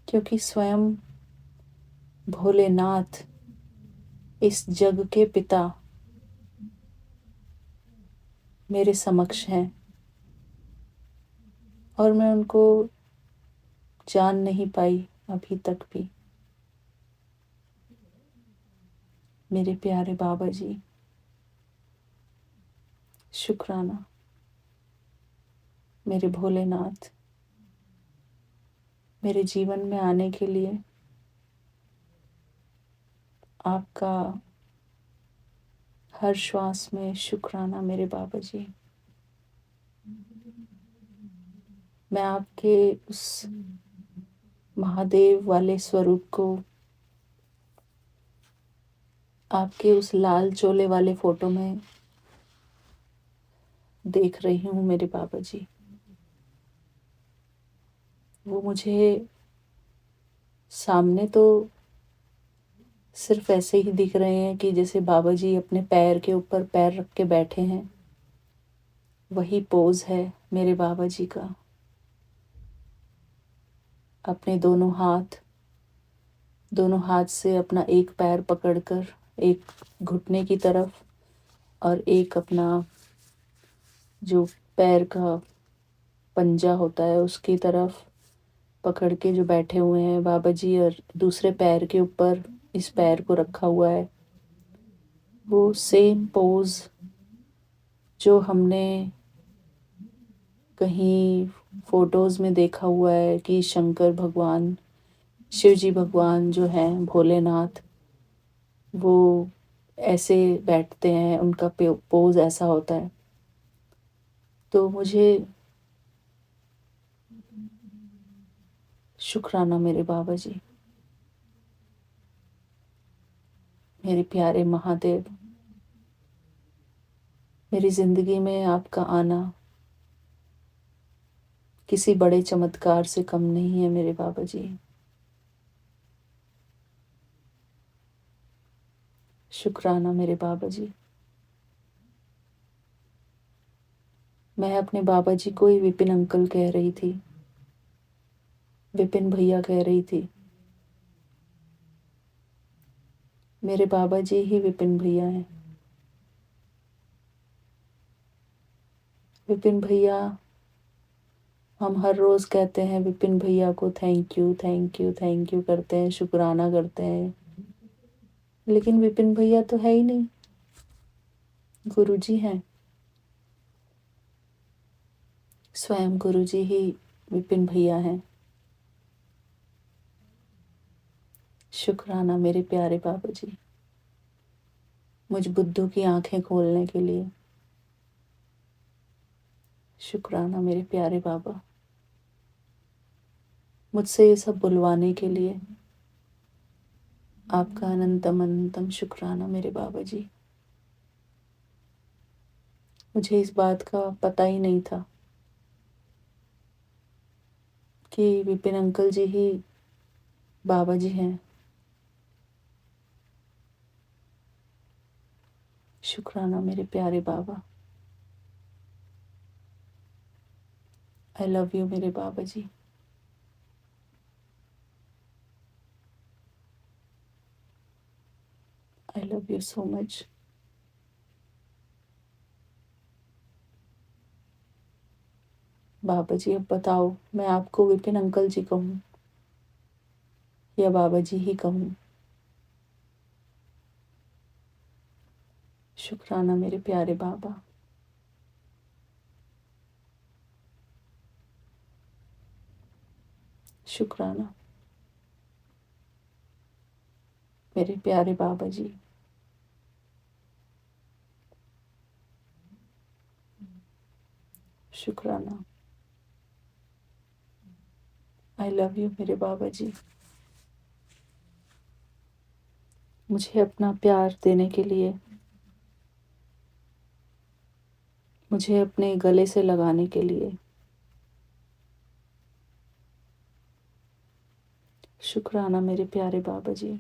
क्योंकि स्वयं भोलेनाथ इस जग के पिता मेरे समक्ष हैं और मैं उनको जान नहीं पाई अभी तक भी। मेरे प्यारे बाबा जी, शुक्राना मेरे भोलेनाथ, मेरे जीवन में आने के लिए आपका हर श्वास में शुक्राना मेरे बाबा जी। मैं आपके उस महादेव वाले स्वरूप को आपके उस लाल चोले वाले फोटो में देख रही हूँ मेरे बाबा जी। वो मुझे सामने तो सिर्फ ऐसे ही दिख रहे हैं कि जैसे बाबा जी अपने पैर के ऊपर पैर रख के बैठे हैं। वही पोज है मेरे बाबा जी का। अपने दोनों हाथ से अपना एक पैर पकड़कर एक घुटने की तरफ और एक अपना जो पैर का पंजा होता है उसकी तरफ पकड़ के जो बैठे हुए हैं बाबा जी, और दूसरे पैर के ऊपर इस पैर को रखा हुआ है। वो सेम पोज जो हमने कहीं फोटोज में देखा हुआ है कि शंकर भगवान, शिव जी भगवान जो हैं, भोलेनाथ, वो ऐसे बैठते हैं, उनका पोज ऐसा होता है। तो मुझे शुक्राना मेरे बाबा जी, मेरे प्यारे महादेव, मेरी ज़िंदगी में आपका आना किसी बड़े चमत्कार से कम नहीं है मेरे बाबा जी। शुक्राना मेरे बाबा जी। मैं अपने बाबा जी को ही विपिन अंकल कह रही थी, विपिन भैया कह रही थी। मेरे बाबा जी ही विपिन भैया हैं। विपिन भैया, हम हर रोज़ कहते हैं विपिन भैया को thank you thank you thank you करते हैं, शुक्राना करते हैं, लेकिन विपिन भैया तो है ही नहीं, गुरुजी हैं। स्वयं गुरुजी ही विपिन भैया हैं। शुक्राना मेरे प्यारे बाबा जी, मुझ बुद्धू की आंखें खोलने के लिए। शुक्राना मेरे प्यारे बाबा, मुझसे ये सब बुलवाने के लिए। आपका अनंतम अनंतम शुक्राना मेरे बाबा जी। मुझे इस बात का पता ही नहीं था कि विपिन अंकल जी ही बाबा जी हैं। शुक्राना मेरे प्यारे बाबा। आई लव यू मेरे Baba ji. I love you so much. Baba ji अब बताओ, मैं आपको विपिन अंकल जी कहूँ या बाबा जी ही कहूँ? शुक्राना मेरे प्यारे बाबा। शुक्राना मेरे प्यारे बाबा जी। शुक्राना। आई लव यू मेरे बाबा जी। मुझे अपना प्यार देने के लिए, मुझे अपने गले से लगाने के लिए। शुक्राना मेरे प्यारे बाबा जी।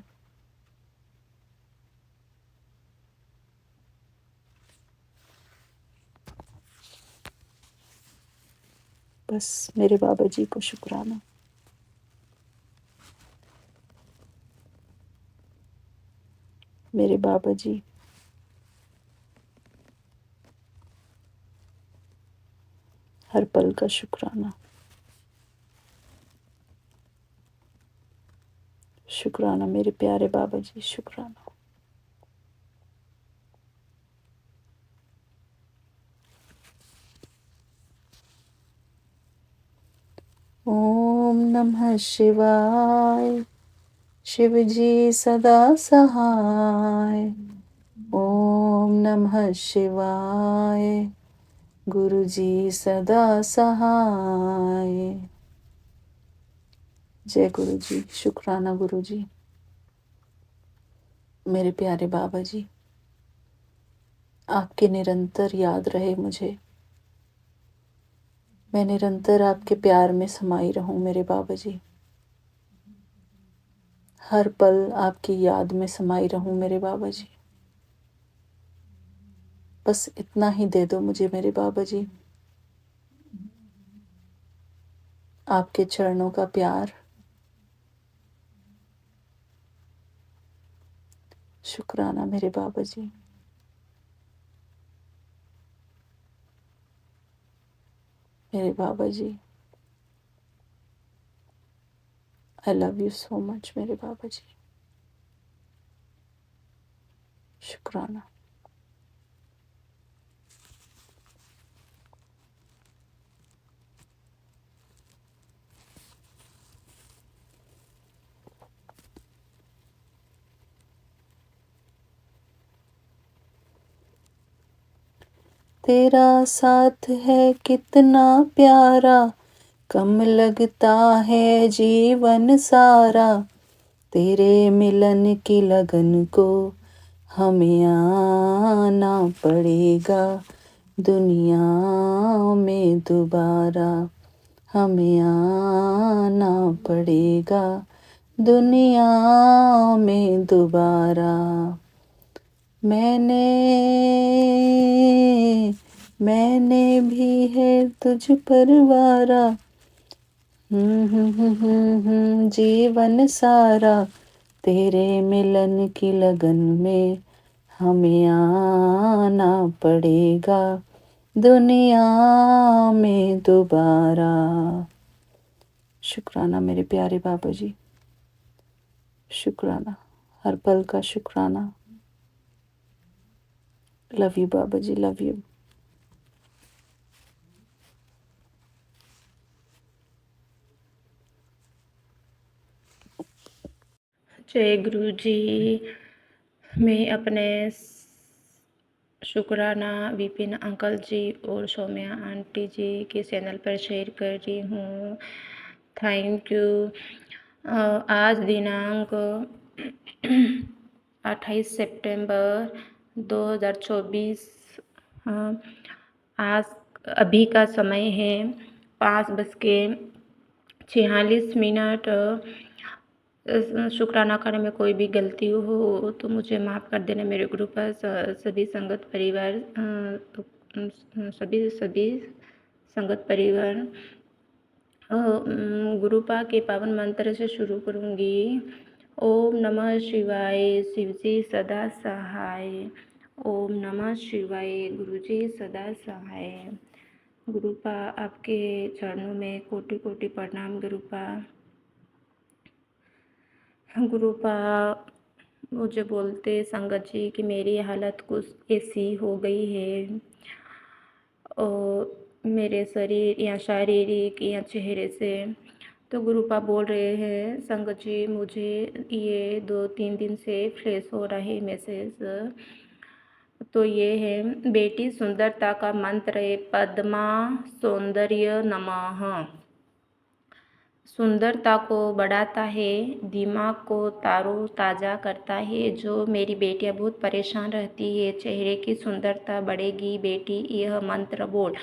बस मेरे बाबा जी को शुक्राना। मेरे बाबा जी, हर पल का शुक्राना। शुक्राना मेरे प्यारे बाबा जी, शुक्राना। ओम नमः शिवाय। शिव जी सदा सहाय। ओम नमः शिवाय। गुरु जी सदा सहाय। जय गुरु जी। शुक्राना गुरु जी। मेरे प्यारे बाबा जी, आपकी निरंतर याद रहे मुझे। मैं निरंतर आपके प्यार में समाई रहूं मेरे बाबा जी। हर पल आपकी याद में समाई रहूं मेरे बाबा जी। बस इतना ही दे दो मुझे मेरे बाबा जी, आपके चरणों का प्यार। शुक्राना मेरे बाबा जी। मेरे Baba ji, I love you so much मेरे बाबा जी। शुक्राना। तेरा साथ है कितना प्यारा, कम लगता है जीवन सारा। तेरे मिलन की लगन को हमें आना पड़ेगा दुनिया में दोबारा। हमें आना पड़ेगा दुनिया में दोबारा। मैंने भी है तुझ पर वारा। जीवन सारा तेरे मिलन की लगन में हमें आना पड़ेगा दुनिया में दोबारा। शुक्राना मेरे प्यारे बाबा जी, शुक्राना, हर पल का शुक्राना। Love you Baba ji, love you. जय गुरु जी। मैं अपने शुक्राना विपिन अंकल जी और सौम्या आंटी जी के चैनल पर शेयर कर रही हूँ। Thank you. आज दिनांक 28 सितंबर 2024। आज अभी का समय है 5:46। शुक्राना करने में कोई भी गलती हो तो मुझे माफ़ कर देना। मेरे ग्रुप पर सभी संगत परिवार सभी संगत परिवार। गुरुपा के पावन मंत्र से शुरू करूँगी। ओम नमः शिवाय, शिवजी सदा सहाय। ओम नमः शिवाय, गुरुजी सदा सहाय। गुरुपा आपके चरणों में कोटि कोटि प्रणाम। गुरुपा मुझे बोलते संगत जी कि मेरी हालत कुछ ऐसी हो गई है और मेरे शरीर या शारीरिक या चेहरे से। तो गुरुपा बोल रहे हैं संगत जी मुझे ये 2-3 दिन से फ्लैश हो रहे मैसेज। तो ये है बेटी सुंदरता का मंत्र है पद्मा सौंदर्य नमः। सुंदरता को बढ़ाता है, दिमाग को ताज़ा करता है। जो मेरी बेटियां बहुत परेशान रहती है चेहरे की सुंदरता बढ़ेगी बेटी यह मंत्र बोल।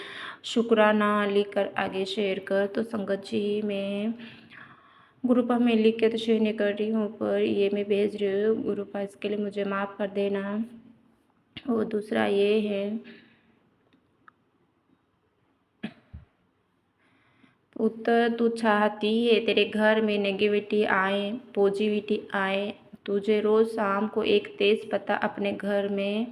शुक्राना लिखकर आगे शेयर कर। तो संगत जी मैं ग्रुपा में लिख के तो शेयर नहीं कर रही हूँ पर ये मैं भेज रही हूँ ग्रुपा, इसके लिए मुझे माफ़ कर देना। और दूसरा ये है उत्तर तू चाहती है तेरे घर में नेगेटिविटी आए पॉजिटिविटी आए। तुझे रोज़ शाम को एक तेज पत्ता अपने घर में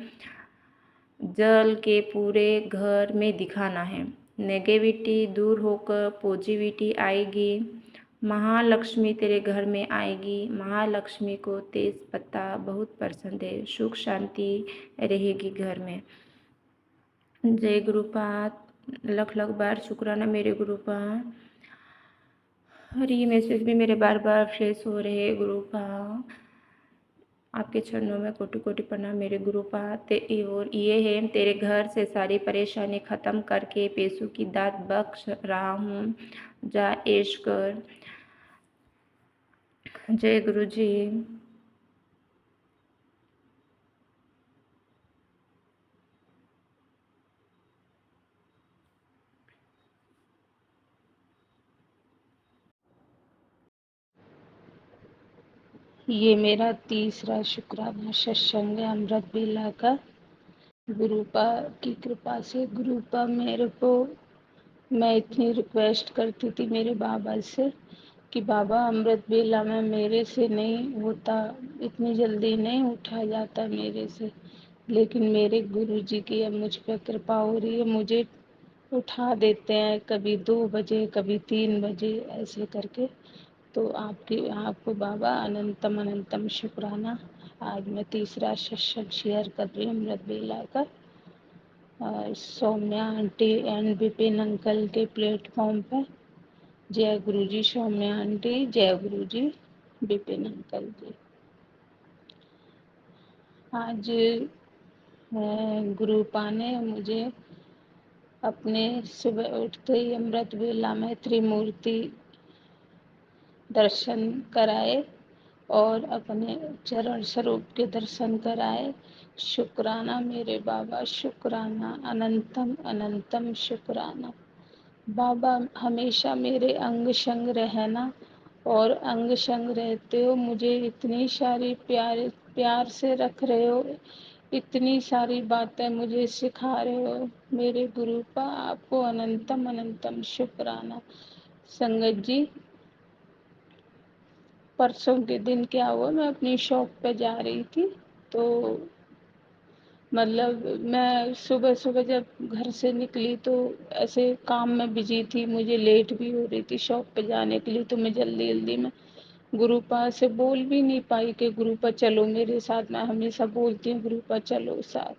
जल के पूरे घर में दिखाना है। नेगेटिविटी दूर होकर पॉजिटिविटी आएगी। महालक्ष्मी तेरे घर में आएगी। महालक्ष्मी को तेज पत्ता बहुत पसंद है। सुख शांति रहेगी घर में। जय गुरुपाद। लख लख बार शुक्राना मेरे गुरुपा। और ये मैसेज भी मेरे बार बार फ्लैश हो रहे गुरुपा। आपके चरणों में कोटि कोटि प्रणाम मेरे गुरुपा। और ये है तेरे घर से सारी परेशानी ख़त्म करके पैसों की दात बख्श रहा हूँ। जा ऐश कर। जय गुरु जी। ये मेरा तीसरा शुक्राना सत्संग है अमृत बेला का। गुरुपा की कृपा से गुरुपा मेरे को, मैं इतनी रिक्वेस्ट करती थी मेरे बाबा से कि बाबा अमृत बेला में मेरे से नहीं होता, इतनी जल्दी नहीं उठा जाता मेरे से, लेकिन मेरे गुरु जी की अब मुझ पर कृपा हो रही है। मुझे उठा देते हैं कभी 2 बजे कभी 3 बजे ऐसे करके। तो आपको बाबा अनंतम अनंतम शुक्राना। आज मैं तीसरा सत्संग शेयर कर रही हूँ अमृत बेला का Saumya aunty and Vipin uncle के प्लेटफॉर्म पर। जय गुरु जी सौम्या आंटी, जय गुरु जी विपिन अंकल जी। आज गुरुपा ने मुझे अपने सुबह उठते ही अमृत वेला में त्रिमूर्ति दर्शन कराए और अपने चरण स्वरूप के दर्शन कराए। शुक्राना मेरे बाबा, शुक्राना, अनंतम अनंतम शुक्राना। बाबा हमेशा मेरे अंग संग रहना और अंग संग रहते हो मुझे इतनी सारी प्यार से रख रहे हो, इतनी सारी बातें मुझे सिखा रहे हो मेरे गुरुपा, आपको अनंतम अनंतम शुक्राना। संगत जी, परसों के दिन क्या हुआ, मैं अपनी शॉप पे जा रही थी तो मतलब मैं सुबह सुबह जब घर से निकली तो ऐसे काम में बिजी थी, मुझे लेट भी हो रही थी शॉप पे जाने के लिए, तो मैं जल्दी जल्दी में गुरुपा से बोल भी नहीं पाई कि गुरुपा चलो मेरे साथ। मैं हमेशा बोलती हूँ गुरुपा चलो साथ।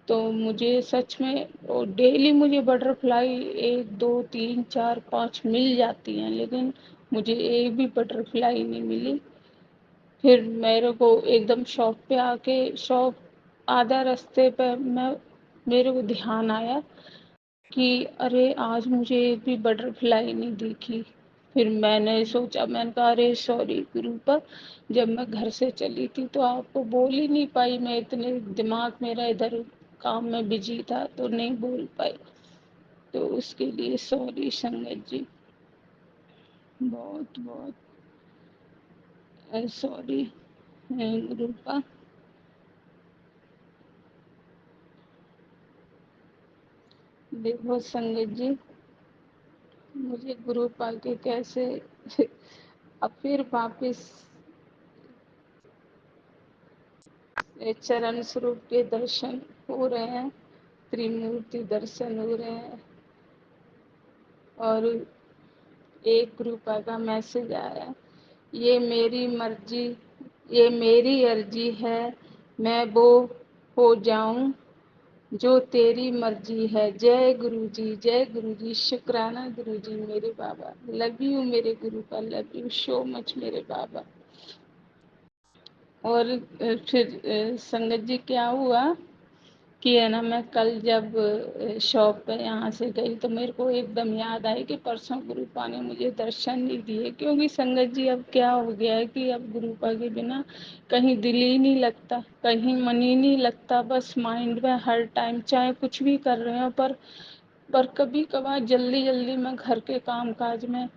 तो मुझे सच में और डेली मुझे बटरफ्लाई 1 2 3 4 5 मिल जाती हैं, लेकिन मुझे एक भी बटरफ्लाई नहीं मिली। फिर मेरे को एकदम शॉप पे आके, शॉप आधा रास्ते पे मैं मेरे को ध्यान आया कि अरे आज मुझे एक भी बटरफ्लाई नहीं दिखी। फिर मैंने सोचा, मैंने कहा अरे सॉरी गुरुपा, जब मैं घर से चली थी तो आपको बोल ही नहीं पाई, मैं इतने दिमाग मेरा इधर काम में बिजी था तो नहीं बोल पाई, तो उसके लिए सॉरी संगत जी, बहुत बहुत सॉरी गुरुपा। देखो संगत जी, मुझे गुरुपा के कैसे अब फिर वापस चरण स्वरूप के दर्शन हो रहे हैं, त्रिमूर्ति दर्शन हो रहे हैं और एक कृपा का मैसेज आया, ये मेरी मर्जी, ये मेरी अर्जी है, मैं वो हो जाऊं जो तेरी मर्जी है। जय गुरु जी, जय गुरु जी, शुक्राना गुरु जी मेरे बाबा, लव यू मेरे गुरु का, लव यू सो मच मेरे बाबा। और फिर संगत जी क्या हुआ कि है ना, मैं कल जब शॉप पे यहाँ से गई तो मेरे को एकदम याद आई कि परसों गुरुपा ने मुझे दर्शन नहीं दिए, क्योंकि संगत जी अब क्या हो गया है कि अब गुरुपा के बिना कहीं दिल ही नहीं लगता, कहीं मन ही नहीं लगता, बस माइंड में हर टाइम चाहे कुछ भी कर रहे हो, पर कभी कभार जल्दी जल्दी में घर के काम काज में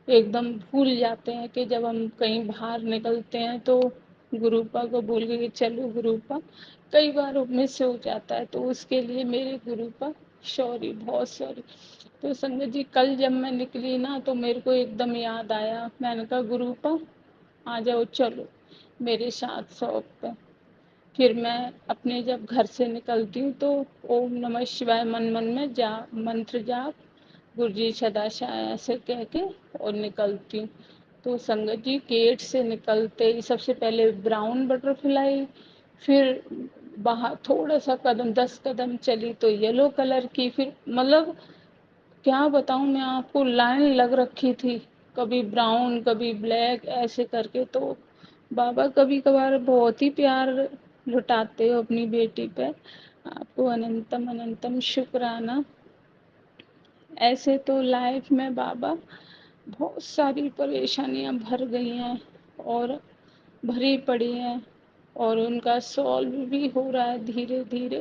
एकदम भूल जाते हैं कि जब हम कहीं बाहर निकलते हैं तो गुरुपा को भूल गए कि चलो गुरुपा, कई बार मिस हो जाता है, तो उसके लिए मेरे गुरुपा सॉरी, बहुत सॉरी। तो संगत जी कल जब मैं निकली ना तो मेरे को एकदम याद आया, मैंने कहा गुरुपा आ जाओ चलो मेरे साथ शॉप पे। फिर मैं अपने जब घर से निकलती हूँ तो ओम नमः शिवाय मन मन में जा मंत्र जाप, गुरुजी सदाशय ऐसे कह के और निकलती हूँ। तो संगत जी गेट से निकलते ही सबसे पहले ब्राउन बटरफ्लाई, फिर बाहर थोड़ा सा कदम 10 कदम चली तो येलो कलर की, फिर मतलब क्या बताऊँ मैं आपको, लाइन लग रखी थी, कभी ब्राउन कभी ब्लैक ऐसे करके। तो बाबा कभी कभार बहुत ही प्यार लुटाते हो अपनी बेटी पे, आपको अनंतम अनंतम शुक्राना। ऐसे तो लाइफ में बाबा बहुत सारी परेशानियां भर गई हैं और भरी पड़ी हैं और उनका सॉल्व भी हो रहा है धीरे धीरे,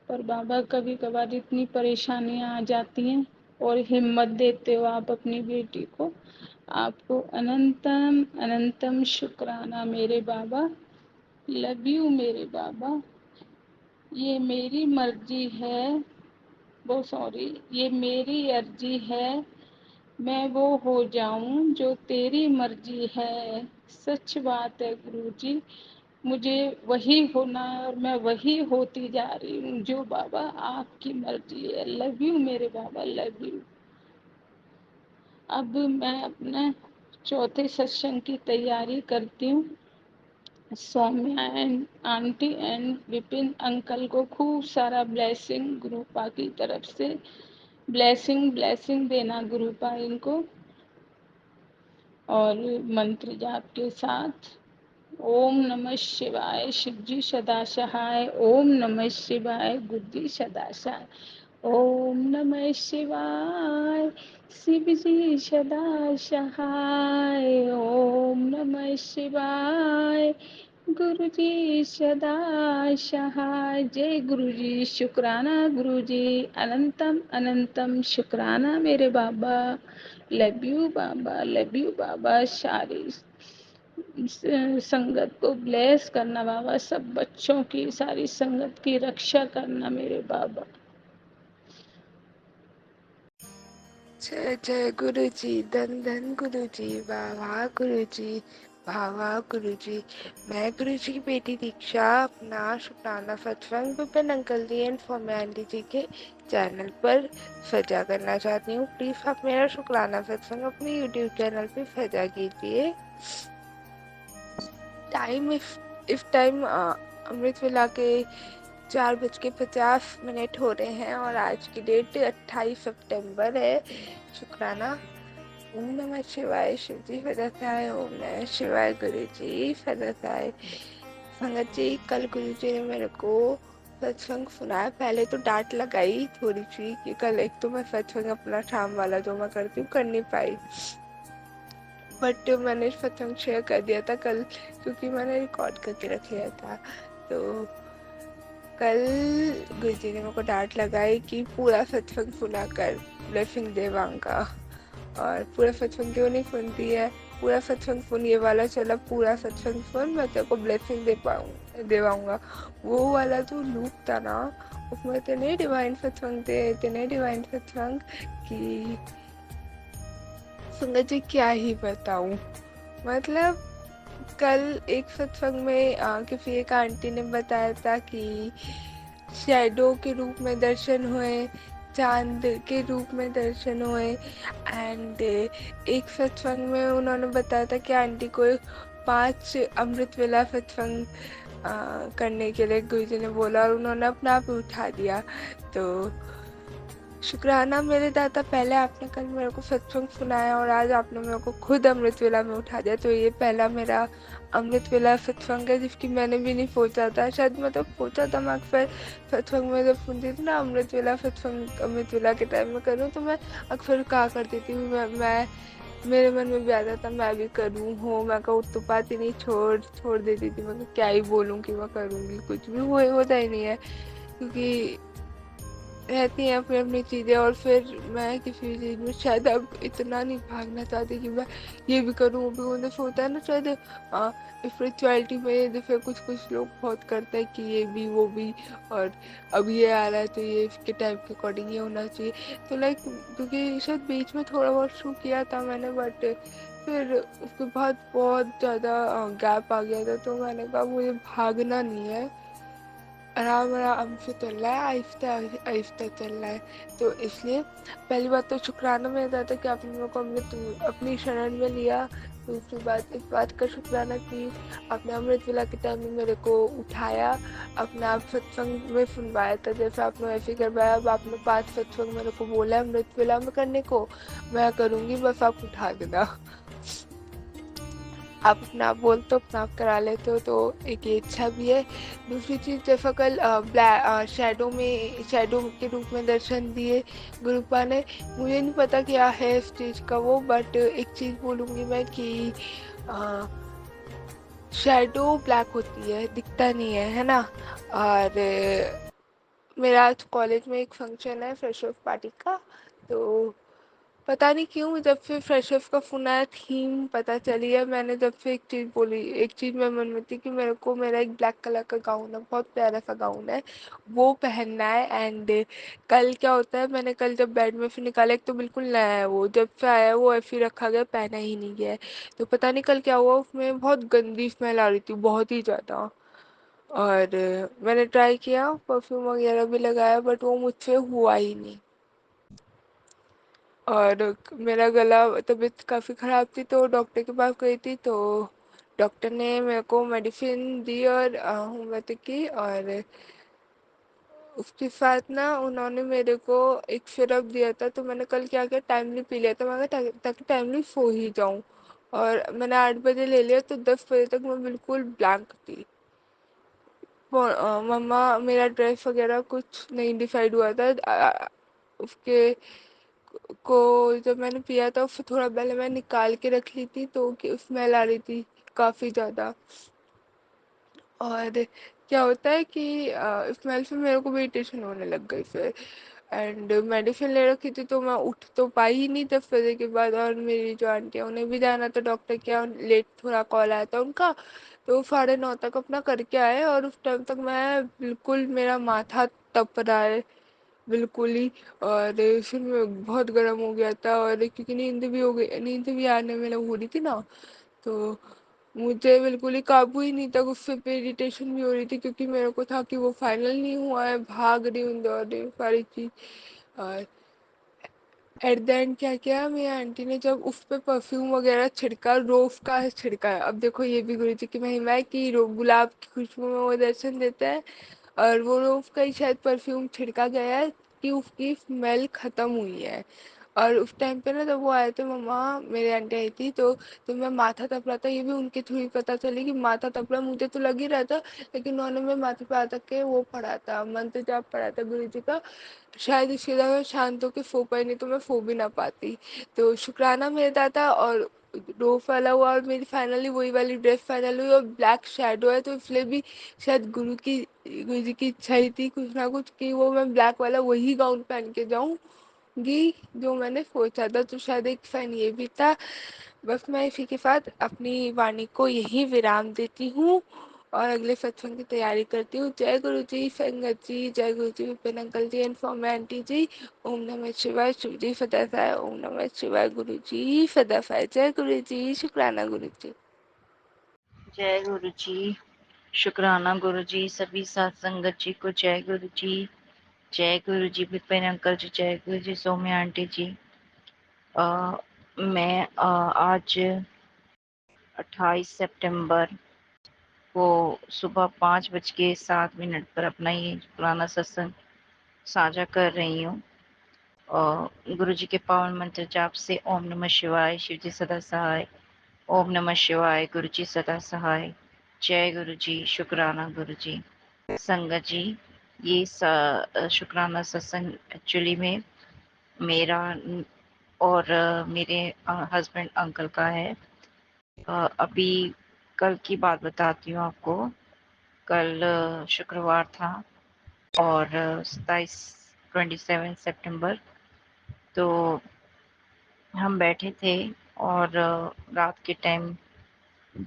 पर बाबा कभी कभार इतनी परेशानियां आ जाती हैं और हिम्मत देते हो आप अपनी बेटी को, आपको अनंतम अनंतम शुक्राना मेरे बाबा, लव यू मेरे बाबा। ये मेरी मर्जी है, वो सॉरी, ये मेरी अर्जी है, मैं वो हो जाऊं जो तेरी मर्जी है। सच बात है गुरुजी, मुझे वही होना है और मैं वही होती जा रही हूँ जो बाबा आपकी मर्जी है। लव यू मेरे बाबा, लव यू। अब मैं अपने चौथे सत्संग की तैयारी करती हूँ। Saumya and aunty and Vipin uncle को खूब सारा ब्लेसिंग गुरुपा की तरफ से, ब्लेसिंग ब्लेसिंग देना गुरुपा इनको, और मंत्र जाप के साथ ओम नमः शिवाय शिवजी सदा सहाय, ओम नमः शिवाय गुरुजी सदा सहाय, ओम नमः शिवाय। शिव जी सदा सहाय। ओम नमः शिवाय। गुरु जी सदा सहाय। जय गुरु जी। शुक्राना गुरु जी। अनंतम अनंतम शुक्राना मेरे Baba. Love you Baba, love you Baba. सारी संगत को ब्लेस करना बाबा, सब बच्चों की सारी संगत की रक्षा करना मेरे बाबा। जय जय गुरु जी। धन धन गुरु जी। वाह वाह गुरु जी। वाह वाह गुरु जी। मैं गुरु जी की बेटी दीक्षा अपना शुक्राना सत्संग Vipin uncle ji and Saumya aunty ji के चैनल पर सजा करना चाहती हूँ। प्लीज आप मेरा शुक्राना सत्संग अपने यूट्यूब चैनल पे सजा कीजिए। टाइम इस टाइम अमृत वेला के 4:50 हो रहे हैं और आज की डेट 28 सितंबर है। शुक्राना। ओम नमः शिवाय। शिव जी फरसाय। ओम नमः शिवाय। गुरु जी फरसाय। संगत जी, कल गुरु जी ने मेरे को सत्संग सुनाया। पहले तो डांट लगाई थोड़ी सी कि कल एक तो मैं सत्संग अपना शाम वाला जो मैं करती हूँ कर नहीं पाई, बट मैंने सत्संग शेयर कर दिया था कल, क्योंकि मैंने रिकॉर्ड करके रख लिया था। तो कल गुरुजी ने मेरे को डांट लगाई कि पूरा सत्संग सुना कर ब्लेसिंग देवांगा। और पूरा सत्संग क्यों नहीं सुनती है? पूरा सत्संग सुन, ये वाला चला पूरा सत्संग सुन, मैं तेरे को ब्लेसिंग देवाऊंगा। वो वाला जो लूप था ना, उसमें इतने डिवाइन सत्संग थे, इतने डिवाइन सत्संग कि संगत जी क्या ही बताऊं। मतलब कल एक सत्संग में किसी एक आंटी ने बताया था कि शैडो के रूप में दर्शन हुए, चांद के रूप में दर्शन हुए। एंड एक सत्संग में उन्होंने बताया था कि आंटी को 5 अमृत वेला सत्संग करने के लिए गुरुजी ने बोला और उन्होंने अपने आप ही उठा दिया। तो शुक्राना मेरे दादा, पहले आपने कल मेरे को सत्संग सुनाया और आज आपने मेरे को खुद अमृत वेला में उठा दिया। तो ये पहला मेरा अमृत वेला सत्संग है जिसकी मैंने भी नहीं सोचा था। शायद मतलब सोचा था, मैं अक्सर सत्संग में जब सुनती थी ना अमृत वेला सत्संग, अमृत वेला के टाइम में करूँ, तो मैं अक्सर कहा करती थी मैं मेरे मन में भी आता था मैं भी करूँ हो। मैं का उठ तो पाती नहीं, छोड़ देती थी। मैं क्या ही बोलूँ कि मैं करूँगी, कुछ भी होता ही नहीं है, क्योंकि रहती हैं अपनी अपनी चीज़ें। और फिर मैं किसी भी चीज़ में शायद अब इतना नहीं भागना चाहती कि मैं ये भी करूँ वो भी। जैसे होता है ना शायद स्पिरिचुअलिटी में, जैसे कुछ कुछ लोग बहुत करते हैं कि ये भी वो भी, और अब ये आ रहा है तो ये इसके टाइप के अकॉर्डिंग ये होना चाहिए। तो लाइक, क्योंकि शायद बीच में थोड़ा बहुत शुरू किया था मैंने, बट फिर उसके बाद बहुत ज़्यादा गैप आ गया था। तो मैंने कहा मुझे भागना नहीं है, आराम आराम से चल रहा है, आहिस्ता आहिस्ता चल रहा है। तो इसलिए पहली बात तो शुक्राना मेरा था कि आपने मेरे को अपनी शरण में लिया। दूसरी बात, इस बात का शुक्राना कि आपने अमृत वेला के टाइम में मेरे को उठाया, अपने आप सत्संग में सुनवाया था जैसे आपने वैसे ही करवाया। अब आपने 5 सत्संग मेरे को बोला है अमृत वेला में करने को, मैं करूँगी, बस आप उठा देना। आप अपना आप बोलते हो, अपना आप करा लेते हो, तो एक ये इच्छा भी है। दूसरी चीज़, जैसा कल शैडो के रूप में दर्शन दिए गुरुपा ने, मुझे नहीं पता क्या है इस चीज़ का वो, बट एक चीज़ बोलूँगी मैं कि शैडो ब्लैक होती है, दिखता नहीं है ना। और मेरा आज कॉलेज में एक फंक्शन है फ्रेशर्स पार्टी का, तो पता नहीं क्यों जब से फ्रेशर्स का फोन आया थीम पता चली है, मैंने जब से एक चीज़ बोली, एक चीज़ मेरे मन में थी कि मेरे को मेरा एक ब्लैक कलर का गाउन है, बहुत प्यारा सा गाउन है, वो पहनना है। एंड कल क्या होता है, मैंने कल जब बेड में फिर निकाला, एक तो बिल्कुल नया है वो, जब से आया है वो ऐसे ही रखा गया, पहना ही नहीं गया है। तो पता नहीं कल क्या हुआ, उसमें बहुत गंदी स्मेल आ रही थी, बहुत ही ज़्यादा। और मैंने ट्राई किया, परफ्यूम वगैरह भी लगाया, बट वो मुझसे हुआ ही नहीं। और मेरा गला, तबीयत काफ़ी ख़राब थी, तो डॉक्टर के पास गई थी। तो डॉक्टर ने मेरे को मेडिसिन दी और होम्योपैथिक की, और उसके साथ ना उन्होंने मेरे को एक सिरप दिया था। तो मैंने कल क्या किया, टाइमली पी लिया था, मैं ताकि टाइमली सो ही जाऊँ। और मैंने 8 बजे ले लिया, तो 10 बजे तक मैं बिल्कुल ब्लैंक थी। मम्मा, मेरा ड्रेस वगैरह कुछ नहीं डिसाइड हुआ था। उसके को जब मैंने पिया था फिर थोड़ा पहले मैं निकाल के रख ली थी तो स्मेल आ रही थी काफ़ी ज़्यादा। और क्या होता है कि स्मेल से मेरे को भी इरिटेशन होने लग गई फिर। एंड मेडिसिन ले रखी थी तो मैं उठ तो पाई ही नहीं 10 बजे के बाद। और मेरी जो आंटी है उन्हें भी जाना था डॉक्टर के यहाँ, लेट थोड़ा कॉल आया था उनका, तो 9:30 तक अपना करके आए। और उस टाइम तक मैं बिल्कुल, मेरा माथा तप रहा है बिल्कुल ही। और फिर मैं बहुत गर्म हो गया था, और क्योंकि नींद भी हो गई, नींद भी आने में हो रही थी ना, तो मुझे बिल्कुल ही काबू ही नहीं था। गुस्से पे इरिटेशन भी हो रही थी क्योंकि मेरे को था कि वो फाइनल नहीं हुआ है, भाग रही हूँ दौड़ रही हूँ सारी चीज़। और एट द एंड क्या किया, मेरी आंटी ने जब उस पे परफ्यूम वगैरह छिड़का, रोज़ का छिड़का है। अब देखो ये भी गुरु जी की महिमा है कि गुलाब की खुशबू में वो दर्शन देता है। और वो रोज़ का ही शायद परफ्यूम छिड़का गया है कि उसकी स्मेल ख़त्म हुई है। और उस टाइम पे ना जब वो आए थे मम्मा, मेरी आंटी आई थी, तो मैं माथा तप रहा था। ये भी उनके थ्रू ही पता चली कि माथा तप रहा, मुझे तो लग ही रहा था, लेकिन उन्होंने मेरे माथे पे आ तक के वो पढ़ा था, मंत्र जाप पढ़ा था गुरु जी का। शायद इसके अलावा शांत होके सो पाई, नहीं तो मैं सो भी ना पाती। तो शुक्राना मेरे दादा। और रोफ वाला हुआ और मेरी फाइनली वही वाली ड्रेस फाइनल हुई। और ब्लैक शेडो है तो इसलिए भी शायद गुरु जी की इच्छा ही थी कुछ ना कुछ कि वो मैं ब्लैक वाला वही गाउन पहन के जाऊंगी जो मैंने सोचा था। तो शायद एक साइन ये भी था। बस मैं इसी के साथ अपनी वाणी को यही विराम देती हूँ और अगले सत्संग की तैयारी करती हूँ। जय गुरु जी, संगत जी, जय गुरु जी, विपिन अंकल जी एंड फॉर्म आंटी जी। ओम नमः शिवाय, शिव जी सदा सहाय। ओम नमः शिवाय, गुरु जी सदा सहाय। जय गुरु जी, शुक्राना गुरु जी। जय गुरु जी, शुक्राना गुरु जी, सभी साथ संगत जी को जय गुरु जी। जय गुरु जी, विपिन अंकल जी, जय गुरु जी, सौम्या आंटी जी। मैं आज 28 सितंबर को सुबह 5:07 पर अपना ये पुराना सत्संग साझा कर रही हूँ। गुरु जी के पावन मंत्र जाप से ओम नमः शिवाय, शिव जी सदा सहाय। ओम नमः शिवाय, गुरु जी सदा सहाय। जय गुरु जी, शुक्राना गुरु जी। संगत जी, ये शुक्राना सत्संग एक्चुअली में मेरा और मेरे हस्बैंड अंकल का है। अभी कल की बात बताती हूँ आपको। कल शुक्रवार था और 27 सितंबर, तो हम बैठे थे और रात के टाइम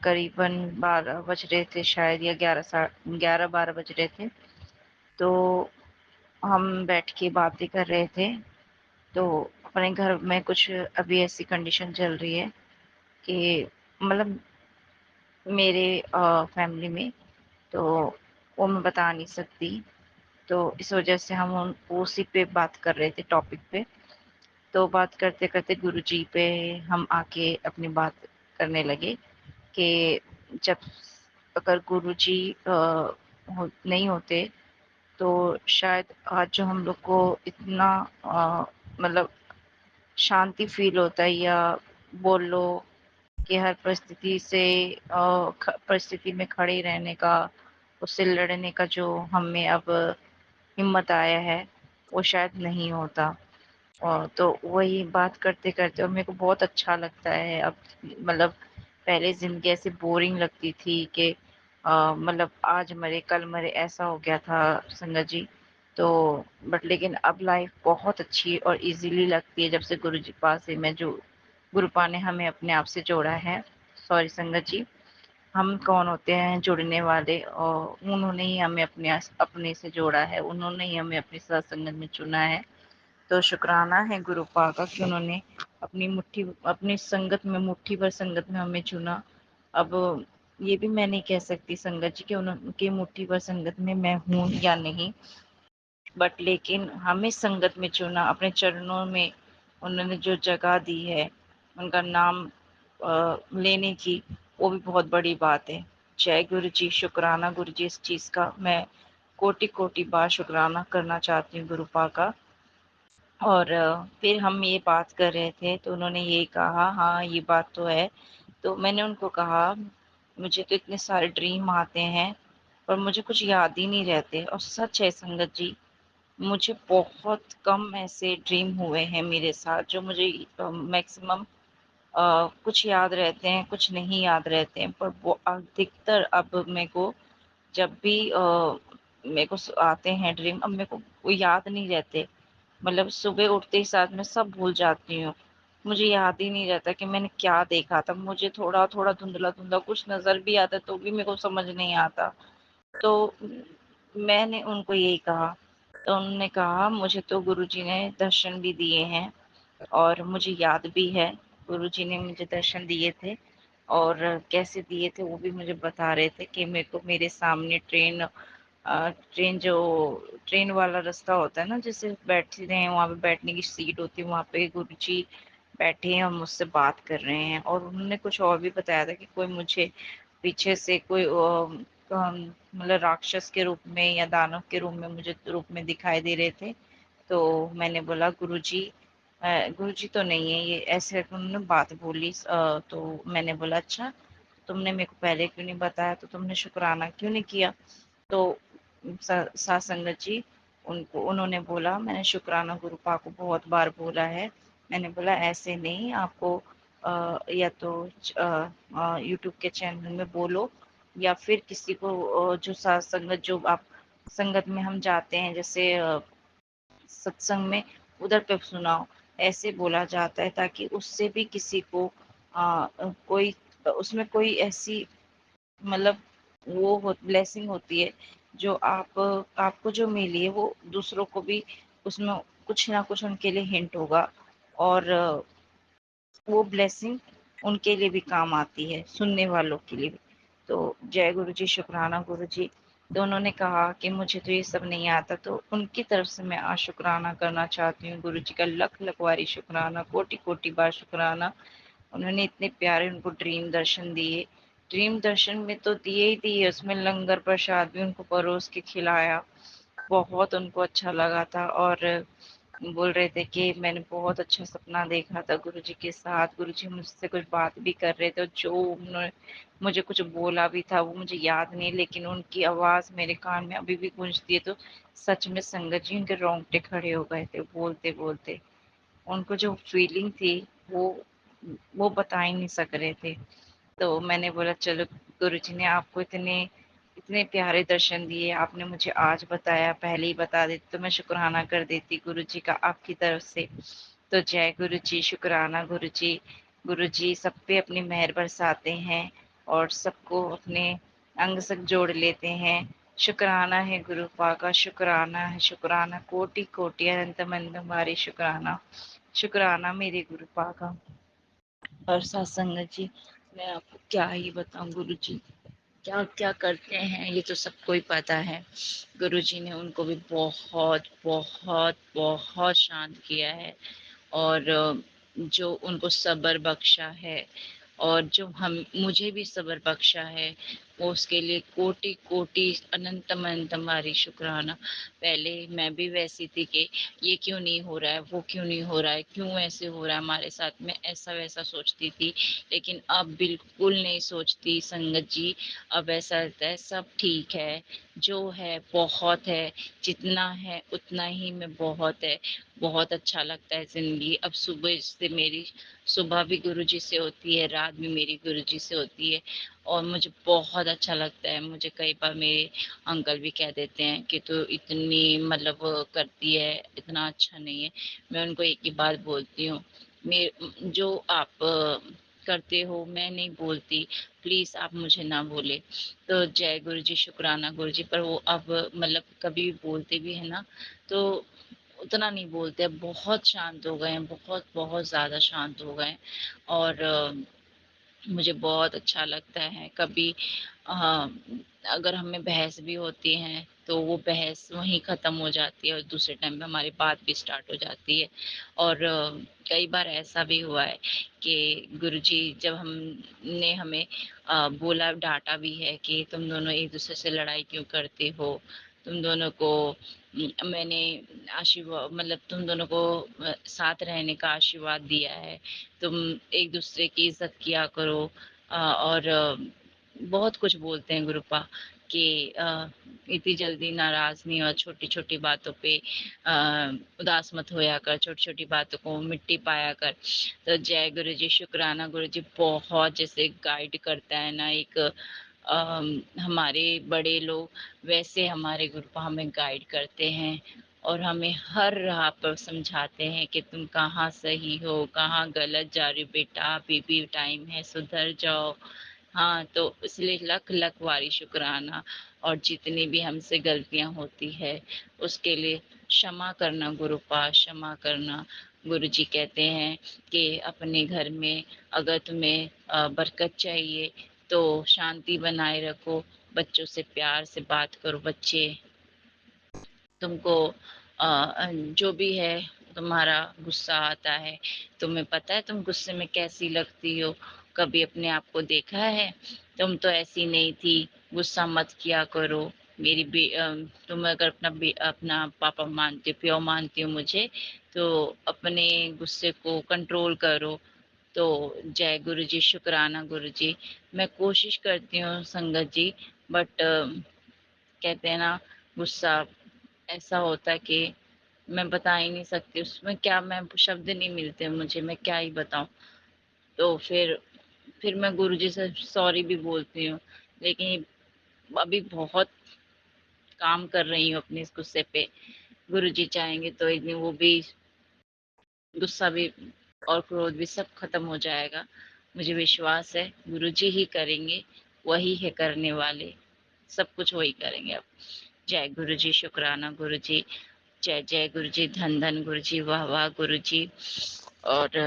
करीबन 12 बज रहे थे शायद, या 11-12 बज रहे थे। तो हम बैठ के बातें कर रहे थे। तो अपने घर में कुछ अभी ऐसी कंडीशन चल रही है कि मतलब मेरे फैमिली में, तो वो मैं बता नहीं सकती। तो इस वजह से हम उसी पे बात कर रहे थे, टॉपिक पे। तो बात करते करते गुरुजी पे हम आके अपनी बात करने लगे कि जब अगर गुरुजी नहीं होते तो शायद आज जो हम लोग को इतना मतलब शांति फील होता है, या बोल लो कि हर परिस्थिति से परिस्थिति में खड़े रहने का, उससे लड़ने का जो हमें अब हिम्मत आया है, वो शायद नहीं होता। और तो वही बात करते करते, और मेरे को बहुत अच्छा लगता है अब। मतलब पहले जिंदगी ऐसे बोरिंग लगती थी कि मतलब आज मरे कल मरे ऐसा हो गया था संगत जी। तो बट लेकिन अब लाइफ बहुत अच्छी और इजीली लगती है जब से गुरु जी पास है। मैं जो गुरुपा ने हमें अपने आप से जोड़ा है, सॉरी संगत जी, हम कौन होते हैं जुड़ने वाले, और उन्होंने ही हमें अपने से जोड़ा है, उन्होंने ही हमें अपनी सत्संगत में चुना है। तो शुक्राना है गुरुपा का कि उन्होंने अपनी संगत में, मुट्ठी भर संगत में हमें चुना। अब ये भी मैं नहीं कह सकती संगत जी कि उनकी मुट्ठी भर संगत में मैं हूँ या नहीं, बट लेकिन हमें संगत में चुना, अपने चरणों में उन्होंने जो जगह दी है, उनका नाम लेने की, वो भी बहुत बड़ी बात है। जय गुरु जी, शुक्राना गुरु जी। इस चीज का मैं कोटि कोटि बार शुक्राना करना चाहती हूँ गुरुपा का। और फिर हम ये बात कर रहे थे तो उन्होंने ये कहा, हाँ ये बात तो है। तो मैंने उनको कहा, मुझे तो इतने सारे ड्रीम आते हैं पर मुझे कुछ याद ही नहीं रहते। और सच है संगत जी, मुझे बहुत कम ऐसे ड्रीम हुए हैं मेरे साथ जो मुझे मैक्सिमम कुछ याद रहते हैं, कुछ नहीं याद रहते हैं, पर वो अधिकतर अब मेरे को जब भी मेरे को आते हैं ड्रीम, अब मेरे को वो याद नहीं रहते। मतलब सुबह उठते ही साथ में सब भूल जाती हूँ। मुझे याद ही नहीं रहता कि मैंने क्या देखा था। मुझे थोड़ा-थोड़ा धुंधला-धुंधला कुछ नज़र भी आता है तो भी मेरे को समझ नहीं आता। तो मैंने उनको यही कहा, तो उन्होंने कहा मुझे तो गुरुजी ने दर्शन भी दिए हैं और मुझे याद भी है, गुरुजी ने मुझे दर्शन दिए थे और कैसे दिए थे वो भी मुझे बता रहे थे कि मेरे को मेरे सामने ट्रेन जो ट्रेन वाला रास्ता होता है ना, जैसे बैठते हैं वहाँ पे बैठने की सीट होती है, वहाँ पे गुरुजी बैठे हैं और मुझसे बात कर रहे हैं। और उन्होंने कुछ और भी बताया था कि कोई मुझे पीछे से कोई मतलब राक्षस के रूप में या दानव के रूप में दिखाई दे रहे थे। तो मैंने बोला गुरुजी गुरुजी तो नहीं है ये, ऐसे उन्होंने बात बोली। तो मैंने बोला अच्छा, तुमने मेरे को पहले क्यों नहीं बताया, तो तुमने शुक्राना क्यों नहीं किया? तो सात संगत जी उन्होंने बोला मैंने शुक्राना गुरुपा को बहुत बार बोला है। मैंने बोला ऐसे नहीं, आपको या तो यूट्यूब के चैनल में बोलो या फिर किसी को जो सात संगत जो आप संगत में हम जाते हैं जैसे सत्संग में उधर पे सुनाओ, ऐसे बोला जाता है ताकि उससे भी किसी को कोई उसमें कोई ऐसी मतलब वो हो ब्लेसिंग होती है जो आपको जो मिली है वो दूसरों को भी उसमें कुछ ना कुछ उनके लिए हिंट होगा और वो ब्लेसिंग उनके लिए भी काम आती है, सुनने वालों के लिए भी। तो जय गुरु जी, शुक्राना गुरु जी। तो उन्होंने कहा कि मुझे तो ये सब नहीं आता, तो उनकी तरफ से मैं आज शुक्राना करना चाहती हूँ। गुरु जी का लख लख बारी शुक्राना, कोटि कोटि बार शुक्राना। उन्होंने इतने प्यारे उनको ड्रीम दर्शन दिए। ड्रीम दर्शन में तो दिए ही दिए, उसमें लंगर प्रसाद भी उनको परोस के खिलाया। बहुत उनको अच्छा लगा था और बोल रहे थे कि मैंने बहुत अच्छा सपना देखा था गुरुजी के साथ। गुरुजी मुझसे कुछ बात भी कर रहे थे और जो उन्होंने मुझे कुछ बोला भी था वो मुझे याद नहीं, लेकिन उनकी आवाज़ मेरे कान में अभी भी गूंजती है। तो सच में संगत जी उनके रोंगटे खड़े हो गए थे बोलते-बोलते। उनको जो फीलिंग थी वो वो बता ही नहीं सक रहे थे। तो मैंने बोला चलो गुरुजी ने आपको इतने इतने प्यारे दर्शन दिए, आपने मुझे आज बताया, पहले ही बता देते तो मैं शुक्राना कर देती गुरुजी का आपकी तरफ से। तो जय गुरुजी, शुक्राना गुरुजी। गुरुजी सब पे अपनी मेहर बरसाते हैं और सबको अपने अंग संग जोड़ लेते हैं। शुक्राना है गुरुपा का, शुक्राना है, शुक्राना कोटि कोटि अनंत मंद हमारी शुक्राना। शुक्राना मेरे गुरुपा का। और सत्संग जी, मैं आपको क्या ही बताऊं गुरुजी क्या क्या करते हैं ये तो सबको ही पता है। गुरुजी ने उनको भी बहुत बहुत बहुत शांत किया है और जो उनको सब्र बख्शा है और जो हम मुझे भी सब्र बख्शा है वो उसके लिए कोटि कोटि अनंत अनंत हमारी शुक्राना। पहले मैं भी वैसी थी कि ये क्यों नहीं हो रहा है, वो क्यों नहीं हो रहा है, क्यों ऐसे हो रहा है हमारे साथ में, ऐसा वैसा सोचती थी। लेकिन अब बिल्कुल नहीं सोचती संगत जी। अब ऐसा लगता है सब ठीक है, जो है बहुत है, जितना है उतना ही में बहुत है। बहुत अच्छा लगता है ज़िंदगी। अब सुबह भी गुरुजी से होती है, रात भी मेरी गुरुजी से होती है और मुझे बहुत अच्छा लगता है। मुझे कई बार मेरे अंकल भी कह देते हैं कि तू इतनी मतलब करती है, इतना अच्छा नहीं है। मैं उनको एक ही बात बोलती हूँ, जो आप करते हो मैं नहीं बोलती, प्लीज़ आप मुझे ना बोले। तो जय गुरु जी, शुक्राना गुरु जी। पर वो अब मतलब कभी भी बोलते भी है ना तो उतना नहीं बोलते, अब बहुत शांत हो गए हैं, बहुत बहुत ज़्यादा शांत हो गए हैं। और मुझे बहुत अच्छा लगता है। कभी अ, अगर हमें बहस भी होती है तो वो बहस वहीं ख़त्म हो जाती है और दूसरे टाइम पे हमारी बात भी स्टार्ट हो जाती है। और कई बार ऐसा भी हुआ है कि गुरुजी जब हमने हमें बोला डाँटा भी है कि तुम दोनों एक-दूसरे से लड़ाई क्यों करते हो? तुम दोनों को मैंने मतलब तुम दोनों को साथ रहने का आशीर्वाद दिया है। तुम एक-दूसरे की इज़्ज़त किया करो। और बहुत कुछ बोलते हैं गुरुपा। कि इतनी जल्दी नाराज़ नहीं हो, छोटी-छोटी बातों पे उदास मत होया कर, छोटी-छोटी बातों को मिट्टी पाया कर। तो जय गुरुजी, शुक्राना गुरुजी बहुत जैसे गाइड करता है ना एक हमारे बड़े लोग, वैसे हमारे गुरु हमें गाइड करते हैं और हमें हर राह पर समझाते हैं कि तुम कहाँ सही हो, कहाँ गलत जा रही हो बेटा, अभी भी टाइम है, सुधर जाओ। हाँ, तो इसलिए लख-लख वारी शुक्राना और जितनी भी हमसे गलतियाँ होती है, उसके लिए क्षमा करना गुरुपास, क्षमा करना। गुरुजी कहते हैं कि अपने घर में अगर तुम्हें बरकत चाहिए, तो शांति बनाए रखो, बच्चों से प्यार से बात करो। बच्चे तुमको जो भी है तुम्हारा गुस्सा आता है, तुम्हें पता है तुम गुस्से में कैसी लगती हो, कभी अपने आप को देखा है? तुम तो ऐसी नहीं थी, गुस्सा मत किया करो। तुम अगर अपना पापा मानती हो, प्यो मानती हो मुझे, तो अपने गुस्से को कंट्रोल करो। तो जय गुरुजी, शुक्राना गुरुजी। मैं कोशिश करती हूँ संगत जी, बट कहते हैं ना, गुस्सा ऐसा होता है कि मैं बता ही नहीं सकती, उसमें क्या, मैं शब्द नहीं मिलते मुझे, मैं क्या ही बताऊँ। तो फिर मैं गुरुजी से सॉरी भी बोलती हूँ, लेकिन अभी बहुत काम कर रही हूँ अपने इस गुस्से पे। गुरुजी चाहेंगे तो एक दिन वो भी गुस्सा भी और क्रोध भी सब खत्म हो जाएगा। मुझे विश्वास है गुरुजी ही करेंगे, वही है करने वाले, सब कुछ वही करेंगे अब। जय गुरुजी, शुक्राना गुरुजी, जय जय गुरुजी, धन धन गुरुजी, वाह वाह गुरुजी। और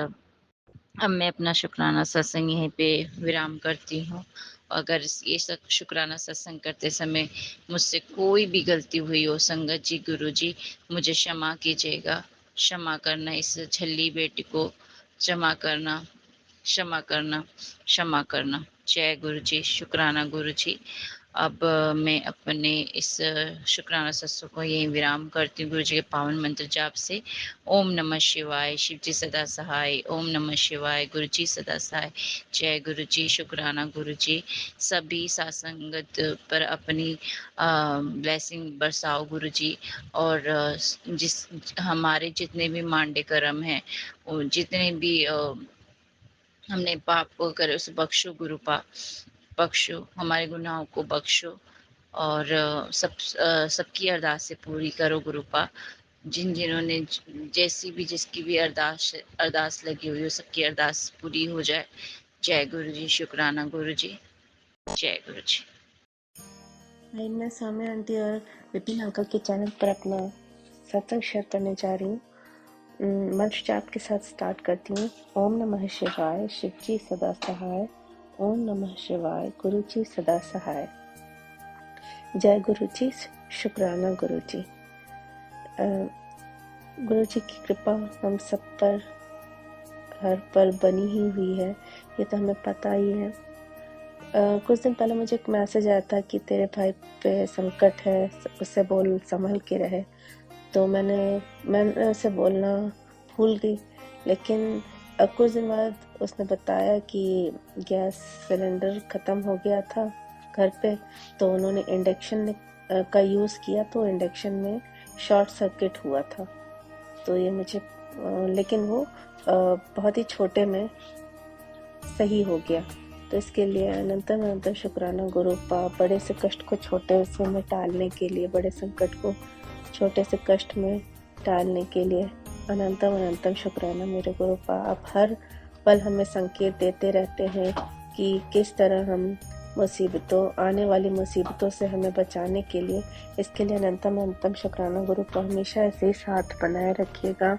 अब मैं अपना शुक्राना सत्संग यहीं पे विराम करती हूँ। अगर ये सब शुक्राना सत्संग करते समय मुझसे कोई भी गलती हुई हो संगत जी, गुरु जी, मुझे क्षमा कीजिएगा। क्षमा करना, इस झल्ली बेटी को क्षमा करना, क्षमा करना, क्षमा करना। जय गुरु जी, शुक्राना गुरु जी। अब मैं अपने इस शुक्राना सत्संग को यहीं विराम करती हूँ गुरु जी के पावन मंत्र जाप से। ओम नमः शिवाय, शिव जी सदा सहाय। ओम नमः शिवाय, गुरु जी सदा सहाय। जय गुरु जी, शुक्राना गुरु जी। सभी सासंगत पर अपनी ब्लेसिंग बरसाओ गुरु जी। और जिस हमारे जितने भी मांडे कर्म हैं, जितने भी हमने पाप को करे उसे बख्शो गुरु बख्शो, हमारे गुनाहों को बख्शो और सबकी अरदासें पूरी करो गुरुपा। जिन्होंने जैसी भी जिसकी भी अरदास लगी हुई हो, सबकी अरदास पूरी हो जाए। जय गुरु जी, शुक्राना गुरु जी, जय गुरु जी। मैं सौम्या आंटी और विपिन अंकल के चैनल पर अपना सत्संग शेयर करने जा रही हूँ। मंत्र जाप के साथ स्टार्ट करती हूँ। ओम नमः शिवाय, शिव जी सदा सहाय। ओम नमः शिवाय, गुरु जी सदा सहाय। जय गुरु जी, शुक्राना गुरु जी। गुरु जी की कृपा हम सब पर हर पल बनी ही हुई है, ये तो हमें पता ही है। कुछ दिन पहले मुझे एक मैसेज आया था कि तेरे भाई पे संकट है, उससे बोल, संभल के रहे। तो मैंने उसे बोलना भूल गई, लेकिन कुछ दिन बाद उसने बताया कि गैस सिलेंडर ख़त्म हो गया था घर पे, तो उन्होंने इंडक्शन का यूज़ किया, तो इंडक्शन में शॉर्ट सर्किट हुआ था। तो ये मुझे लेकिन वो बहुत ही छोटे में सही हो गया। तो इसके लिए अनंतम शुक्राना गुरु पा। बड़े से कष्ट को छोटे से में टालने के लिए, बड़े संकट को छोटे से कष्ट में टालने के लिए अनंतम शुक्राना मेरे गुरु पा। आप हर पल हमें संकेत देते रहते हैं कि किस तरह हम आने वाली मुसीबतों से हमें बचाने के लिए, इसके लिए अनंतम शुक्राना गुरु पा। हमेशा ऐसे ही साथ बनाए रखिएगा।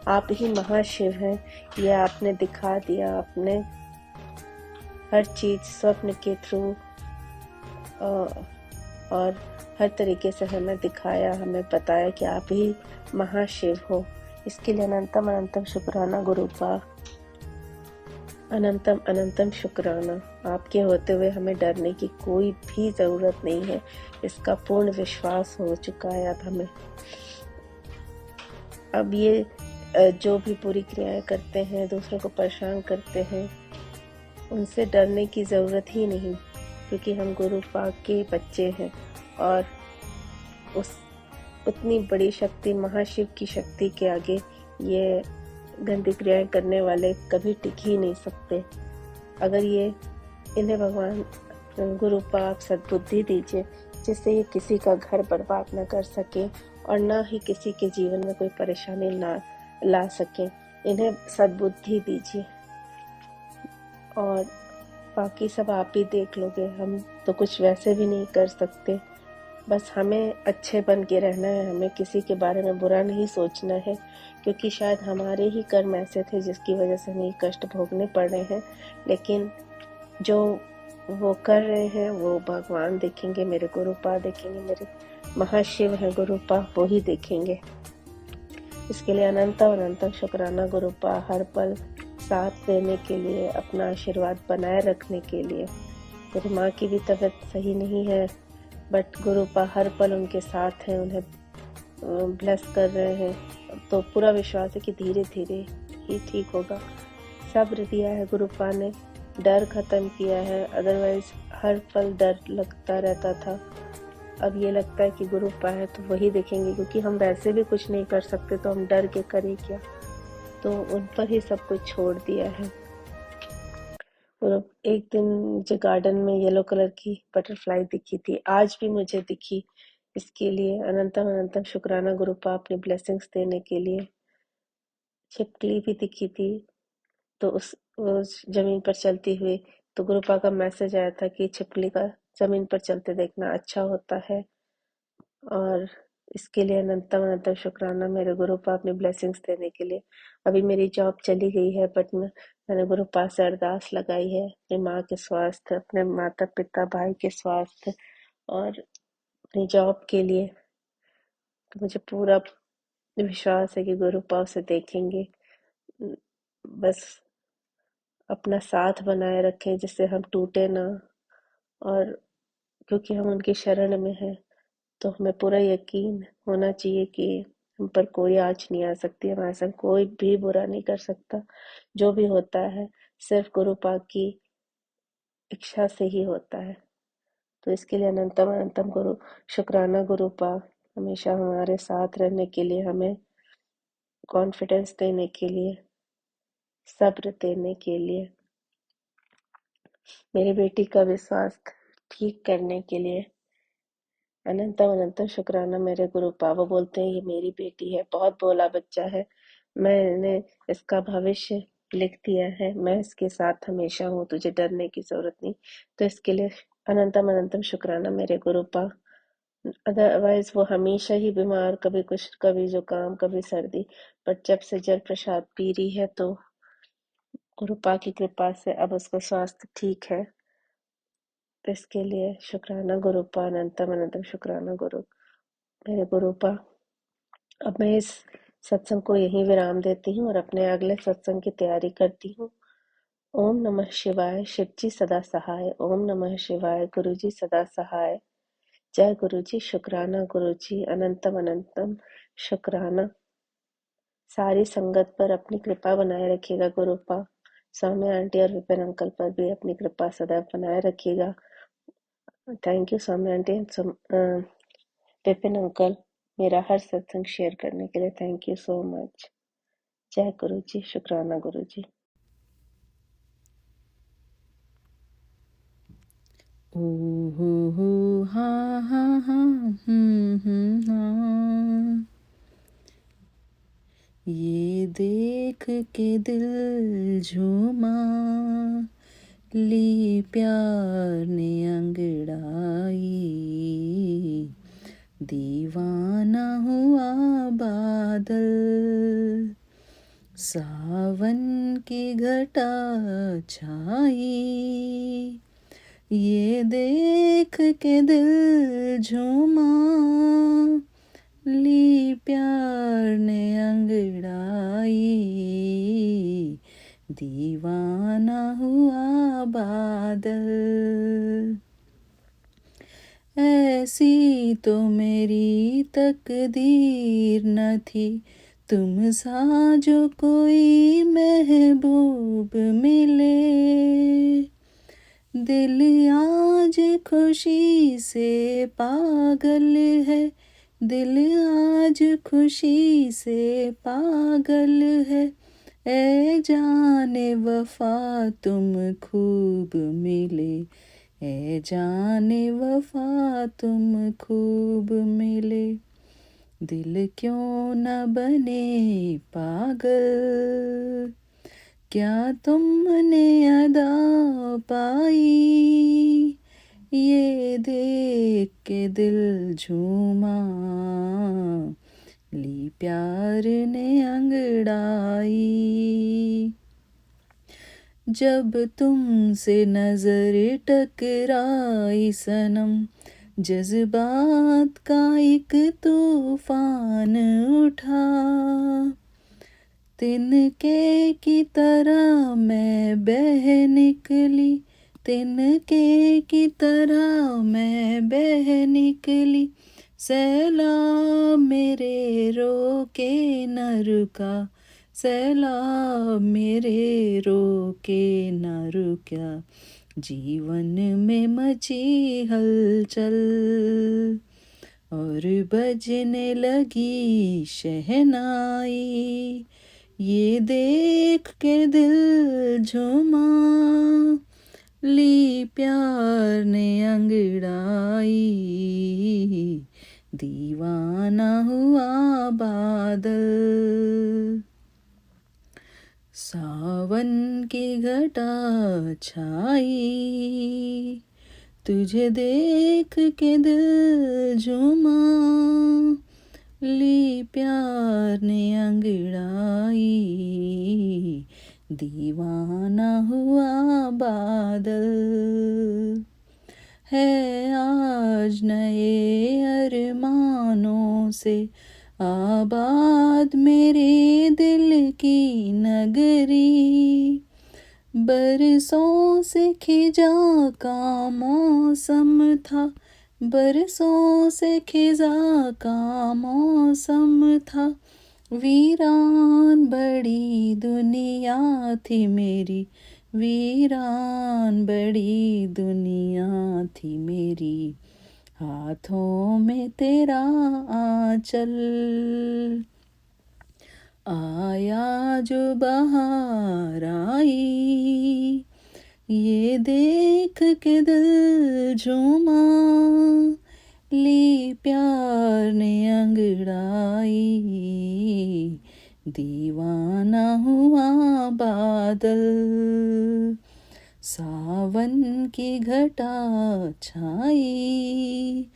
आप ही महाशिव हैं, ये आपने दिखा दिया। आपने हर चीज़ स्वप्न के थ्रू और हर तरीके से हमें दिखाया, हमें बताया कि आप ही महाशिव हो। इसके लिए अनंतम शुक्राना गुरुपा। अनंतम शुक्राना। आपके होते हुए हमें डरने की कोई भी ज़रूरत नहीं है, इसका पूर्ण विश्वास हो चुका है अब हमें। अब ये जो भी बुरी क्रियाएं करते हैं, दूसरों को परेशान करते हैं, उनसे डरने की ज़रूरत ही नहीं। क्योंकि हम गुरुपा के बच्चे हैं और उस उतनी बड़ी शक्ति महाशिव की शक्ति के आगे ये गंदी क्रियाएं करने वाले कभी टिक ही नहीं सकते। अगर इन्हें भगवान गुरुपा आप सद्बुद्धि दीजिए जिससे ये किसी का घर बर्बाद न कर सके और ना ही किसी के जीवन में कोई परेशानी ना ला सके। इन्हें सद्बुद्धि दीजिए और बाकी सब आप ही देख लोगे। हम तो कुछ वैसे भी नहीं कर सकते, बस हमें अच्छे बन के रहना है, हमें किसी के बारे में बुरा नहीं सोचना है, क्योंकि शायद हमारे ही कर्म ऐसे थे जिसकी वजह से हमें कष्ट भोगने पड़ रहे हैं। लेकिन जो वो कर रहे हैं वो भगवान देखेंगे, मेरे गुरुपा देखेंगे, मेरे महाशिव है गुरुपा, वो ही देखेंगे। इसके लिए अनंत अनंत शुक्राना गुरुपा, हर पल साथ देने के लिए, अपना आशीर्वाद बनाए रखने के लिए। मेरी माँ की भी तबीयत सही नहीं है, बट गुरुपा हर पल उनके साथ हैं, उन्हें ब्लेस कर रहे हैं। तो पूरा विश्वास है कि धीरे धीरे ही ठीक होगा। सब्र दिया है गुरुपा ने, डर खत्म किया है। अदरवाइज हर पल डर लगता रहता था, अब ये लगता है कि गुरुपा है तो वही देखेंगे, क्योंकि हम वैसे भी कुछ नहीं कर सकते तो हम डर के करें क्या। तो उन पर ही सब कुछ छोड़ दिया है। और एक दिन मुझे गार्डन में येलो कलर की बटरफ्लाई दिखी थी, आज भी मुझे दिखी। इसके लिए अनंतम अनंतम शुक्राना गुरुपा अपनी ब्लेसिंग्स देने के लिए। छिपकली भी दिखी थी, तो उस जमीन पर चलती हुई, तो गुरुपा का मैसेज आया था कि छिपकली का जमीन पर चलते देखना अच्छा होता है। और इसके लिए अनंतम अनंतम शुक्राना मेरे गुरुपा अपनी ब्लेसिंग्स देने के लिए। अभी मेरी जॉब चली गई है, बट मैंने गुरुपा से अरदास लगाई है अपनी माँ के स्वास्थ्य, अपने माता पिता भाई के स्वास्थ्य और अपनी जॉब के लिए। तो मुझे पूरा विश्वास है कि गुरुपा उसे देखेंगे। बस अपना साथ बनाए रखें जिससे हम टूटे ना, और क्योंकि हम उनकी शरण में हैं तो हमें पूरा यकीन होना चाहिए कि हम पर कोई आँच नहीं आ सकती, हमारे संग कोई भी बुरा नहीं कर सकता। जो भी होता है सिर्फ गुरुपा की इच्छा से ही होता है। तो इसके लिए अनंतम अनंतम शुक्राना गुरुपा, हमेशा हमारे साथ रहने के लिए, हमें कॉन्फिडेंस देने के लिए, सब्र देने के लिए, मेरी बेटी का भी स्वास्थ्य ठीक करने के लिए। अनंतम अनंतम शुक्राना मेरे गुरुपा। वो बोलते हैं ये मेरी बेटी है, बहुत भोला बच्चा है, मैंने इसका भविष्य लिख दिया है, मैं इसके साथ हमेशा हूँ, तुझे डरने की जरूरत नहीं। तो इसके लिए अनंतम अनंतम शुक्राना मेरे गुरुपा। अदरवाइज वो हमेशा ही बीमार, कभी कुछ, कभी जुकाम, कभी सर्दी, बट जब से जल प्रसाद पी रही है तो गुरुपा की कृपा से अब उसका स्वास्थ्य ठीक है। तो इसके लिए शुक्राना गुरुपा, अनंतम अनंतम शुक्राना मेरे गुरुपा। अब मैं इस सत्संग को यहीं विराम देती हूँ और अपने अगले सत्संग की तैयारी करती हूँ। ओम नमः शिवाय, शिवजी सदा सहाय। ओम नमः शिवाय, गुरुजी सदा सहाय। जय गुरुजी, शुक्राना गुरुजी, अनंतम अनंतम शुक्राना। सारी संगत पर अपनी कृपा बनाए रखिएगा गुरुपा। सौम्या आंटी और विपिन अंकल पर भी अपनी कृपा सदैव बनाए रखिएगा। Thank you Saumya aunty, Vipin uncle, मेरा हर सत्संग शेयर करने के लिए थैंक यू सो मच। जय गुरुजी, शुक्राना गुरुजी। ओ हो हा हा हा हा। ये देख के दिल झूमा, ली प्यार ने अंगड़ाई, दीवाना हुआ बादल, सावन की घटा छाई। ये देख के दिल झूमा, ली प्यार ने अंगड़ाई, दीवाना हुआ बादल। ऐसी तो मेरी तकदीर न थी, तुम सा जो कोई महबूब मिले। दिल आज खुशी से पागल है, दिल आज खुशी से पागल है। ए जाने वफा तुम खूब मिले, ए जाने वफा तुम खूब मिले। दिल क्यों न बने पागल, क्या तुमने अदा पाई, ये देख के दिल झूमा, ली प्यार ने अंगड़ाई। जब तुमसे नजर टकराई सनम, जज्बात का एक तूफान उठा। तिनके की तरह मैं बह निकली, तिनके की तरह मैं बह निकली। सैलाब मेरे रोके न रुका, सैलाब मेरे रोके न रुका। जीवन में मची हलचल और बजने लगी शहनाई, ये देख के दिल झूमा, ली प्यार ने अंगड़ाई। दीवाना हुआ बादल, सावन की घटा छाई, तुझे देख के दिल झूमा, ली प्यार ने अंगड़ाई। दीवाना हुआ बादल है आज नए अरमानों से आबाद मेरे दिल की नगरी। बरसों से खिजा का मौसम था, बरसों से खिजा का मौसम था। वीरान बड़ी दुनिया थी मेरी, वीरान बड़ी दुनिया थी मेरी। हाथों में तेरा आंचल, आया जो बहार आई, ये देख के दिल झूमा, ली प्यार ने अंगड़ाई। दीवाना हुआ बादल, सावन की घटा छाई,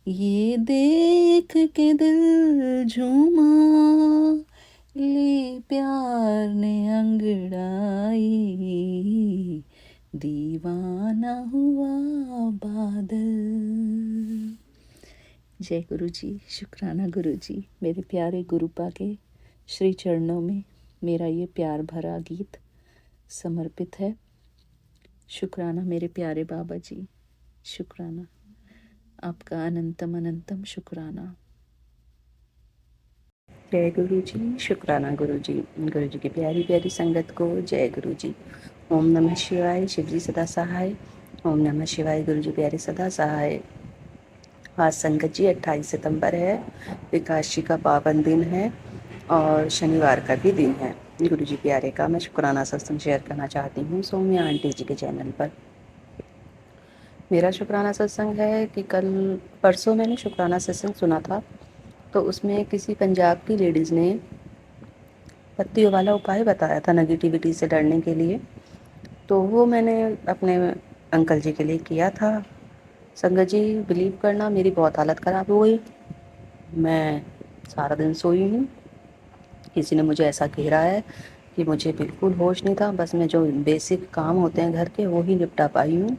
ये देख के दिल झूमा, ली प्यार ने अंगड़ाई। दीवाना हुआ बादल। जय गुरु जी, शुक्राना गुरु जी। मेरे प्यारे गुरुपा के श्री चरणों में मेरा ये प्यार भरा गीत समर्पित है। शुक्राना मेरे प्यारे बाबा जी, शुक्राना, आपका अनंतम अनंतम शुक्राना। जय गुरु जी, शुक्राना गुरु जी। गुरु जी की प्यारी प्यारी संगत को जय गुरु जी। ओम नमः शिवाय, शिव जी सदा सहाय। ओम नमः शिवाय, गुरु जी प्यारे सदा सहाय। आज संगत जी 28 सितंबर है, विकास जी का पावन दिन है और शनिवार का भी दिन है। गुरु जी प्यारे का मैं शुक्राना सत्संग शेयर करना चाहती हूँ सौम्या आंटी जी के चैनल पर। मेरा शुक्राना सत्संग है कि कल परसों मैंने शुक्राना सत्संग सुना था, तो उसमें किसी पंजाब की लेडीज़ ने पत्तियों वाला उपाय बताया था नेगेटिविटी से डरने के लिए, तो वो मैंने अपने अंकल जी के लिए किया था। संगत जी बिलीव करना, मेरी बहुत हालत ख़राब हो गई। मैं सारा दिन सोई हूँ, किसी ने मुझे ऐसा घेरा है कि मुझे बिल्कुल होश नहीं था। बस मैं जो बेसिक काम होते हैं घर के वो ही निपटा पाई हूँ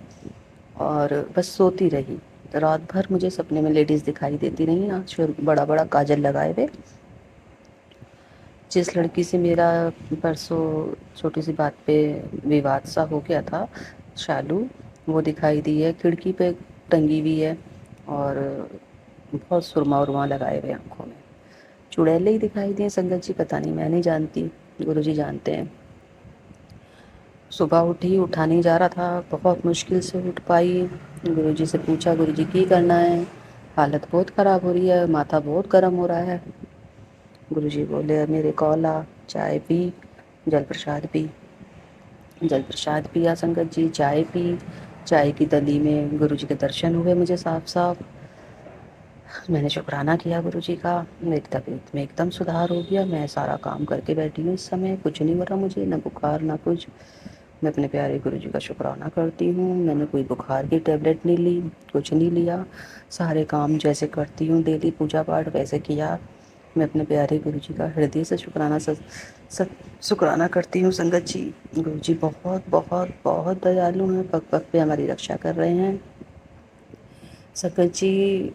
और बस सोती रही। रात भर मुझे सपने में लेडीज़ दिखाई देती रही, आँख से बड़ा बड़ा काजल लगाए हुए। जिस लड़की से मेरा परसों छोटी सी बात पे विवाद सा हो गया था, शालू, वो दिखाई दी है, खिड़की पे टंगी हुई है और बहुत सुरमा उरमा लगाए हुए आँखों में। चुड़ैले ही दिखाई दिए संगत जी, पता नहीं, मैं नहीं जानती, गुरु जी जानते हैं। सुबह उठी, उठा नहीं जा रहा था, बहुत मुश्किल से उठ पाई। गुरुजी से पूछा, गुरुजी की करना है, हालत बहुत ख़राब हो रही है, माथा बहुत गर्म हो रहा है। गुरुजी बोले, मेरे कॉल आ, चाय पी, जल प्रसाद पी। जल प्रसाद पिया संगत जी, चाय पी। चाय की तली में गुरुजी के दर्शन हुए मुझे साफ साफ। मैंने शुक्राना किया गुरुजी का, मेरी तबीयत में एकदम सुधार हो गया। मैं सारा काम करके बैठी हूँ इस समय, कुछ नहीं हो रहा मुझे, ना बुखार ना कुछ। मैं अपने प्यारे गुरुजी का शुक्राना करती हूँ। मैंने कोई बुखार की टैबलेट नहीं ली, कुछ नहीं लिया, सारे काम जैसे करती हूँ डेली पूजा पाठ वैसे किया। मैं अपने प्यारे गुरुजी का हृदय से शुक्राना करती हूँ संगत जी। गुरुजी बहुत बहुत बहुत दयालु हैं, पग पग पे हमारी रक्षा कर रहे हैं संगत जी।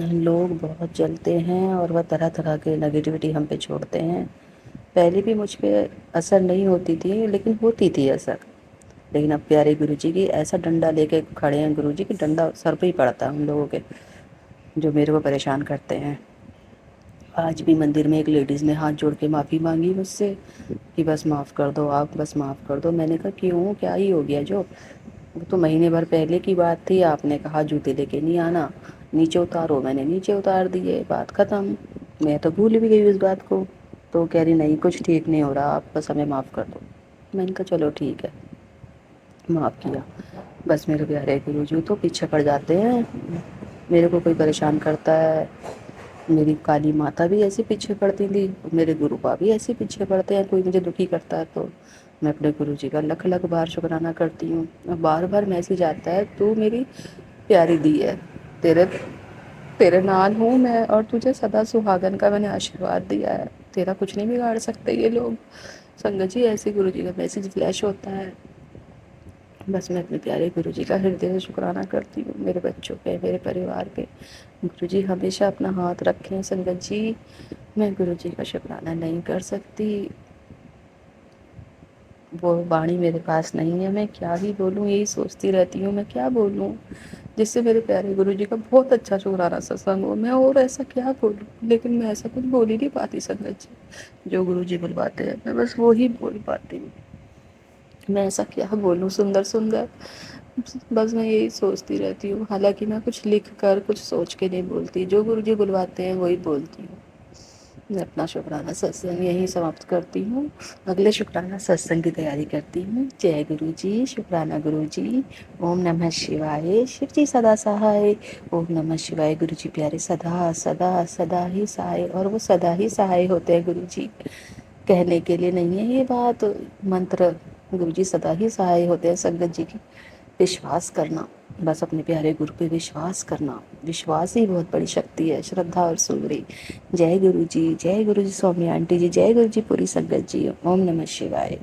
लोग बहुत जलते हैं और वह तरह तरह के नेगेटिविटी हम पे छोड़ते हैं। पहले भी मुझ पे असर नहीं होती थी, लेकिन होती थी असर। लेकिन अब प्यारे गुरुजी की ऐसा डंडा लेके खड़े हैं गुरुजी कि डंडा सर पे ही पड़ता है उन लोगों के जो मेरे को परेशान करते हैं। आज भी मंदिर में एक लेडीज़ ने हाथ जोड़ के माफ़ी मांगी मुझसे कि बस माफ़ कर दो आप, बस माफ़ कर दो। मैंने कहा क्यों, क्या ही हो गया जो, वो तो महीने भर पहले की बात थी। आपने कहा जूते लेके नहीं आना, नीचे उतारो, मैंने नीचे उतार दिए, बात ख़त्म। मैं तो भूल भी गई उस बात को। तो कह रही नहीं कुछ ठीक नहीं हो रहा, आप बस हमें माफ़ कर दो। मैंने कहा चलो ठीक है, माफ़ किया। बस मेरे प्यारे गुरुजी तो पीछे पड़ जाते हैं। मेरे को कोई परेशान करता है, मेरी काली माता भी ऐसे पीछे पड़ती थी, मेरे गुरुपा भी ऐसे पीछे पड़ते हैं। कोई मुझे दुखी करता है तो मैं अपने गुरुजी का लख लख बार शुक्राना करती हूँ। बार बार मैसेज आता है, तू मेरी प्यारी दी है, तेरे तेरे नाल हूँ मैं, और तुझे सदा सुहागन का मैंने आशीर्वाद दिया है, तेरा कुछ नहीं बिगाड़ सकते ये लोग। संगत जी ऐसे गुरुजी का मैसेज फ्लैश होता है। बस मैं अपने प्यारे गुरुजी का हृदय से शुक्राना करती हूँ, मेरे बच्चों पे, मेरे परिवार पे। गुरुजी हमेशा अपना हाथ रखें संगत जी। मैं गुरुजी का शुक्राना नहीं कर सकती, वो वाणी मेरे पास नहीं है। मैं क्या ही बोलूँ, यही सोचती रहती हूँ मैं क्या बोलूँ जिससे मेरे प्यारे गुरुजी का बहुत अच्छा शुक्राना सत्संग हो। मैं और ऐसा क्या बोलूँ, लेकिन मैं ऐसा कुछ बोल ही नहीं पाती संगत जी। जो गुरुजी बुलवाते हैं मैं बस वो ही बोल पाती हूँ। मैं ऐसा क्या बोलूँ सुंदर सुंदर, बस मैं यही सोचती रहती हूँ। हालांकि मैं कुछ लिख कर कुछ सोच के नहीं बोलती, जो गुरुजी बुलवाते हैं वही बोलती हूँ। मैं अपना शुक्राना सत्संग यहीं समाप्त करती हूँ, अगले शुक्राना सत्संग की तैयारी करती हूँ। जय गुरु जी, शुक्राना गुरु जी। ओम नमः शिवाय, शिव जी सदा सहाय। ओम नमः शिवाय। गुरु जी प्यारे सदा सदा सदा ही सहाय, और वो सदा ही सहाय होते हैं गुरु जी, कहने के लिए नहीं है ये बात, मंत्र। गुरु जी सदा ही सहाय होते हैं संगत जी की। विश्वास करना, बस अपने प्यारे गुरु पे विश्वास करना, विश्वास ही बहुत बड़ी शक्ति है, श्रद्धा और सूरी। जय गुरु जी, जय गुरु जी सौम्या आंटी जी, जय गुरु जी पूरी संगत जी। ओम नमः शिवाय।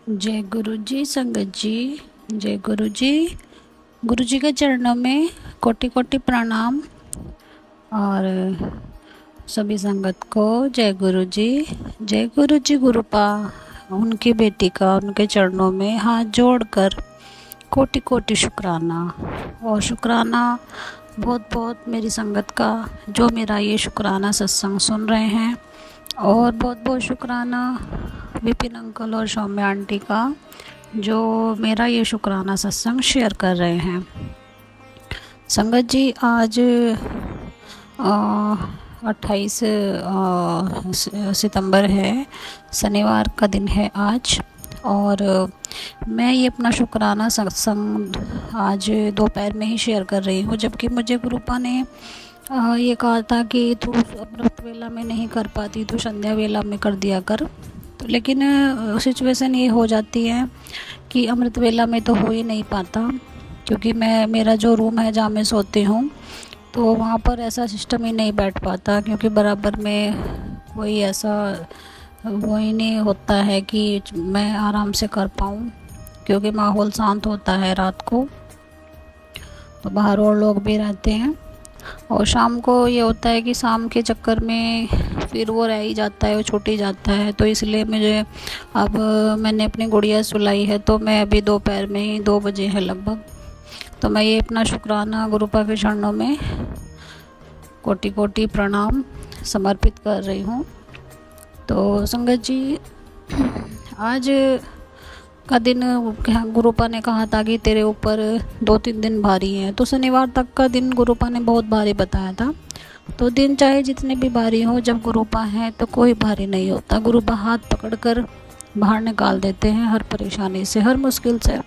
जय गुरु जी संगत जी, जय गुरु जी। गुरु जी के चरणों में कोटि कोटि प्रणाम, और सभी संगत को जय गुरु जी। जय गुरु जी। गुरुपा उनकी बेटी का उनके चरणों में हाथ जोड़कर कोटि कोटि शुक्राना, और शुक्राना बहुत बहुत मेरी संगत का जो मेरा ये शुक्राना सत्संग सुन रहे हैं, और बहुत बहुत शुक्राना विपिन अंकल और सौम्या आंटी का जो मेरा ये शुक्राना सत्संग शेयर कर रहे हैं। संगत जी आज 28 सितंबर है, शनिवार का दिन है आज, और मैं ये अपना शुक्राना सत्संग आज दोपहर में ही शेयर कर रही हूँ, जबकि मुझे गुरुपा ने ये कहा था कि तू अमृत वेला में नहीं कर पाती तो संध्या वेला में कर दिया कर। तो लेकिन सिचुएशन ये हो जाती है कि अमृत वेला में तो हो ही नहीं पाता, क्योंकि मेरा जो रूम है जहाँ मैं सोती हूँ तो वहाँ पर ऐसा सिस्टम ही नहीं बैठ पाता, क्योंकि बराबर में कोई ऐसा वो ही नहीं होता है कि मैं आराम से कर पाऊँ, क्योंकि माहौल शांत होता है रात को, तो बाहर और लोग भी रहते हैं। और शाम को ये होता है कि शाम के चक्कर में फिर वो रह ही जाता है, वो छूट ही जाता है। तो इसलिए मुझे अब मैंने अपनी गुड़िया सुलाई है, तो मैं अभी दोपहर में ही 2 बजे है लगभग, तो मैं ये अपना शुक्राना गुरुपा के चरणों में कोटि कोटि प्रणाम समर्पित कर रही हूँ। तो संगत जी, आज का दिन गुरुपा ने कहा था कि तेरे ऊपर 2-3 दिन भारी हैं, तो शनिवार तक का दिन गुरुपा ने बहुत भारी बताया था। तो दिन चाहे जितने भी भारी हो, जब गुरुपा है तो कोई भारी नहीं होता। गुरुपा हाथ पकड़कर बाहर निकाल देते हैं हर परेशानी से, हर मुश्किल से।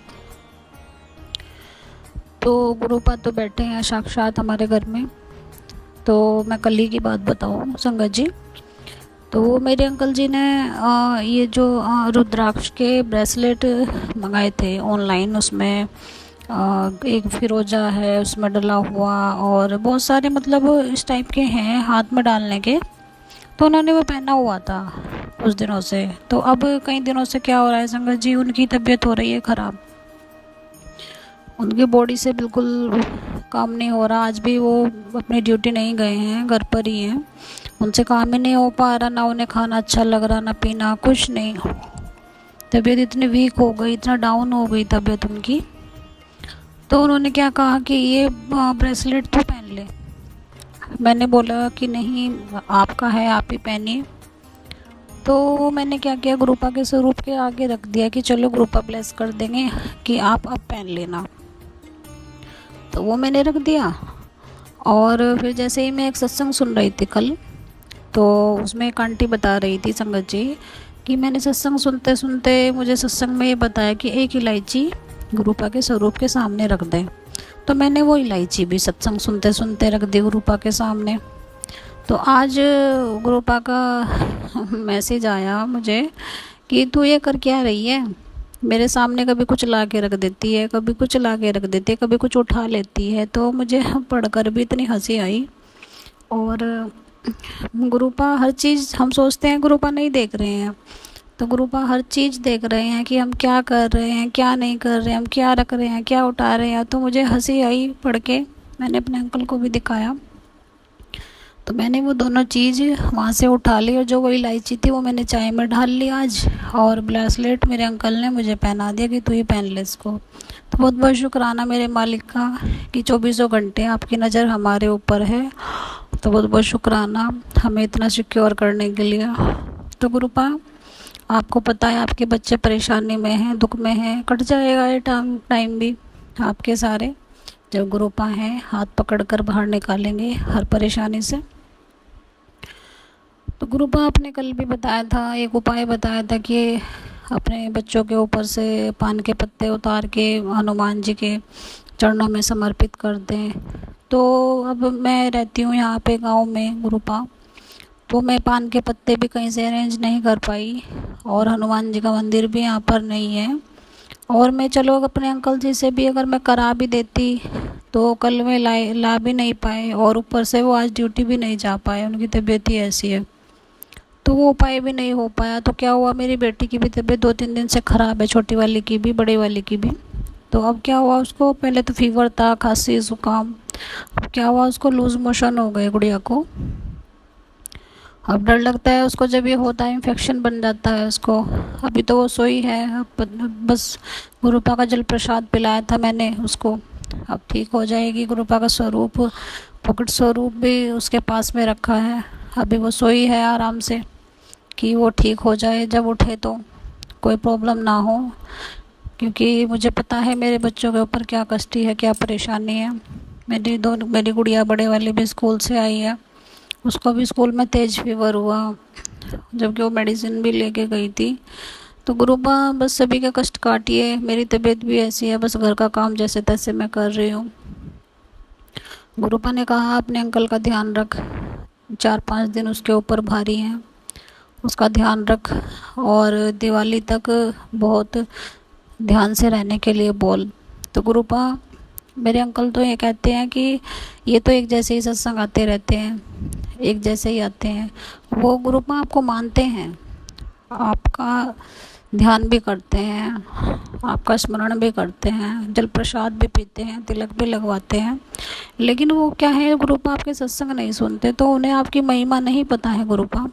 तो गुरुपा तो बैठे हैं साक्षात हमारे घर में। तो मैं कल ही की बात बताऊँ संगत जी, तो मेरे अंकल जी ने ये जो रुद्राक्ष के ब्रेसलेट मंगाए थे ऑनलाइन, उसमें एक फिरोजा है उसमें डला हुआ, और बहुत सारे मतलब इस टाइप के हैं हाथ में डालने के। तो उन्होंने वो पहना हुआ था कुछ दिनों से। तो अब कई दिनों से क्या हो रहा है संगत जी, उनकी तबीयत हो रही है ख़राब, उनकी बॉडी से बिल्कुल काम नहीं हो रहा। आज भी वो अपनी ड्यूटी नहीं गए हैं, घर पर ही हैं, उनसे काम ही नहीं हो पा रहा, ना उन्हें खाना अच्छा लग रहा, ना पीना, कुछ नहीं। तबीयत इतनी वीक हो गई, इतना डाउन हो गई तबीयत उनकी। तो उन्होंने क्या कहा कि ये ब्रेसलेट तो पहन ले। मैंने बोला कि नहीं, आपका है, आप ही पहनिए। तो मैंने क्या किया, गुरुपा के स्वरूप के आगे रख दिया कि चलो गुरुपा ब्लेस कर देंगे कि आप अब पहन लेना। तो वो मैंने रख दिया। और फिर जैसे ही मैं एक सत्संग सुन रही थी कल, तो उसमें एक आंटी बता रही थी संगत जी कि मैंने सत्संग सुनते सुनते मुझे सत्संग में ये बताया कि एक इलायची गुरुपा के स्वरूप के सामने रख दें। तो मैंने वो इलायची भी सत्संग सुनते सुनते रख दी गुरुपा के सामने। तो आज गुरुपा का मैसेज आया मुझे कि तू ये कर क्या रही है, मेरे सामने कभी कुछ ला के रख देती है, कभी कुछ ला के रख देती है, कभी कुछ उठा लेती है। तो मुझे पढ़कर भी इतनी हंसी आई। और गुरुपा हर चीज़, हम सोचते हैं गुरुपा नहीं देख रहे हैं, तो गुरुपा हर चीज़ देख रहे हैं कि हम क्या कर रहे हैं, क्या नहीं कर रहे हैं, हम क्या रख रहे हैं, क्या उठा रहे हैं। तो मुझे हंसी आई पढ़ के, मैंने अपने अंकल को भी दिखाया। तो मैंने वो दोनों चीज़ वहाँ से उठा ली, और जो वो इलायची थी वो मैंने चाय में डाल ली आज, और ब्रेसलेट मेरे अंकल ने मुझे पहना दिया कि तू ही पहन ले इसको। तो बहुत बहुत शुक्राना मेरे मालिक का कि 24 घंटे आपकी नज़र हमारे ऊपर है। तो बहुत बहुत शुक्राना हमें इतना सिक्योर करने के लिए। तो गुरुपा, आपको पता है आपके बच्चे परेशानी में हैं, दुख में हैं, कट जाएगा ये टाइम भी आपके सारे, जब गुरुपा हैं हाथ पकड़कर बाहर निकालेंगे हर परेशानी से। तो गुरुपा आपने कल भी बताया था, एक उपाय बताया था कि अपने बच्चों के ऊपर से पान के पत्ते उतार के हनुमान जी के चरणों में समर्पित कर दें। तो अब मैं रहती हूँ यहाँ पे गांव में गुरुपा, तो मैं पान के पत्ते भी कहीं से अरेंज नहीं कर पाई, और हनुमान जी का मंदिर भी यहाँ पर नहीं है। और मैं चलो अपने अंकल जी से भी अगर मैं करा भी देती तो कल में ला भी नहीं पाए, और ऊपर से वो आज ड्यूटी भी नहीं जा पाए, उनकी तबीयत ही ऐसी है। तो वो उपाय भी नहीं हो पाया। तो क्या हुआ, मेरी बेटी की भी तबीयत 2-3 दिन से ख़राब है, छोटी वाली की भी, बड़े वाली की भी। तो अब क्या हुआ उसको, पहले तो फीवर था, खांसी जुकाम, अब क्या हुआ उसको लूज़ मोशन हो गए गुड़िया को। अब डर लगता है उसको, जब ये होता है इन्फेक्शन बन जाता है उसको। अभी तो वो सोई है, अब बस गुरुपा का जल प्रसाद पिलाया था मैंने उसको, अब ठीक हो जाएगी। गुरुपा का स्वरूप, प्रकट स्वरूप भी उसके पास में रखा है, अभी वो सोई है आराम से कि वो ठीक हो जाए, जब उठे तो कोई प्रॉब्लम ना हो। क्योंकि मुझे पता है मेरे बच्चों के ऊपर क्या कष्टी है, क्या परेशानी है। मेरी गुड़िया बड़े वाली भी स्कूल से आई है, उसको भी स्कूल में तेज फीवर हुआ, जबकि वो मेडिसिन भी लेके गई थी। तो गुरुपा बस सभी का कष्ट काटिए, मेरी तबीयत भी ऐसी है, बस घर का काम जैसे तैसे मैं कर रही हूँ। गुरुपा ने कहा अपने अंकल का ध्यान रख, 4-5 दिन उसके ऊपर भारी हैं, उसका ध्यान रख, और दिवाली तक बहुत ध्यान से रहने के लिए बोल। तो गुरुपा, मेरे अंकल तो ये कहते हैं कि ये तो एक जैसे ही सत्संग आते रहते हैं, एक जैसे ही आते हैं। वो गुरुपा आपको मानते हैं, आपका ध्यान भी करते हैं, आपका स्मरण भी करते हैं, जल प्रसाद भी पीते हैं, तिलक भी लगवाते हैं, लेकिन वो क्या है, गुरुपा आपके सत्संग नहीं सुनते, तो उन्हें आपकी महिमा नहीं पता है गुरुपा।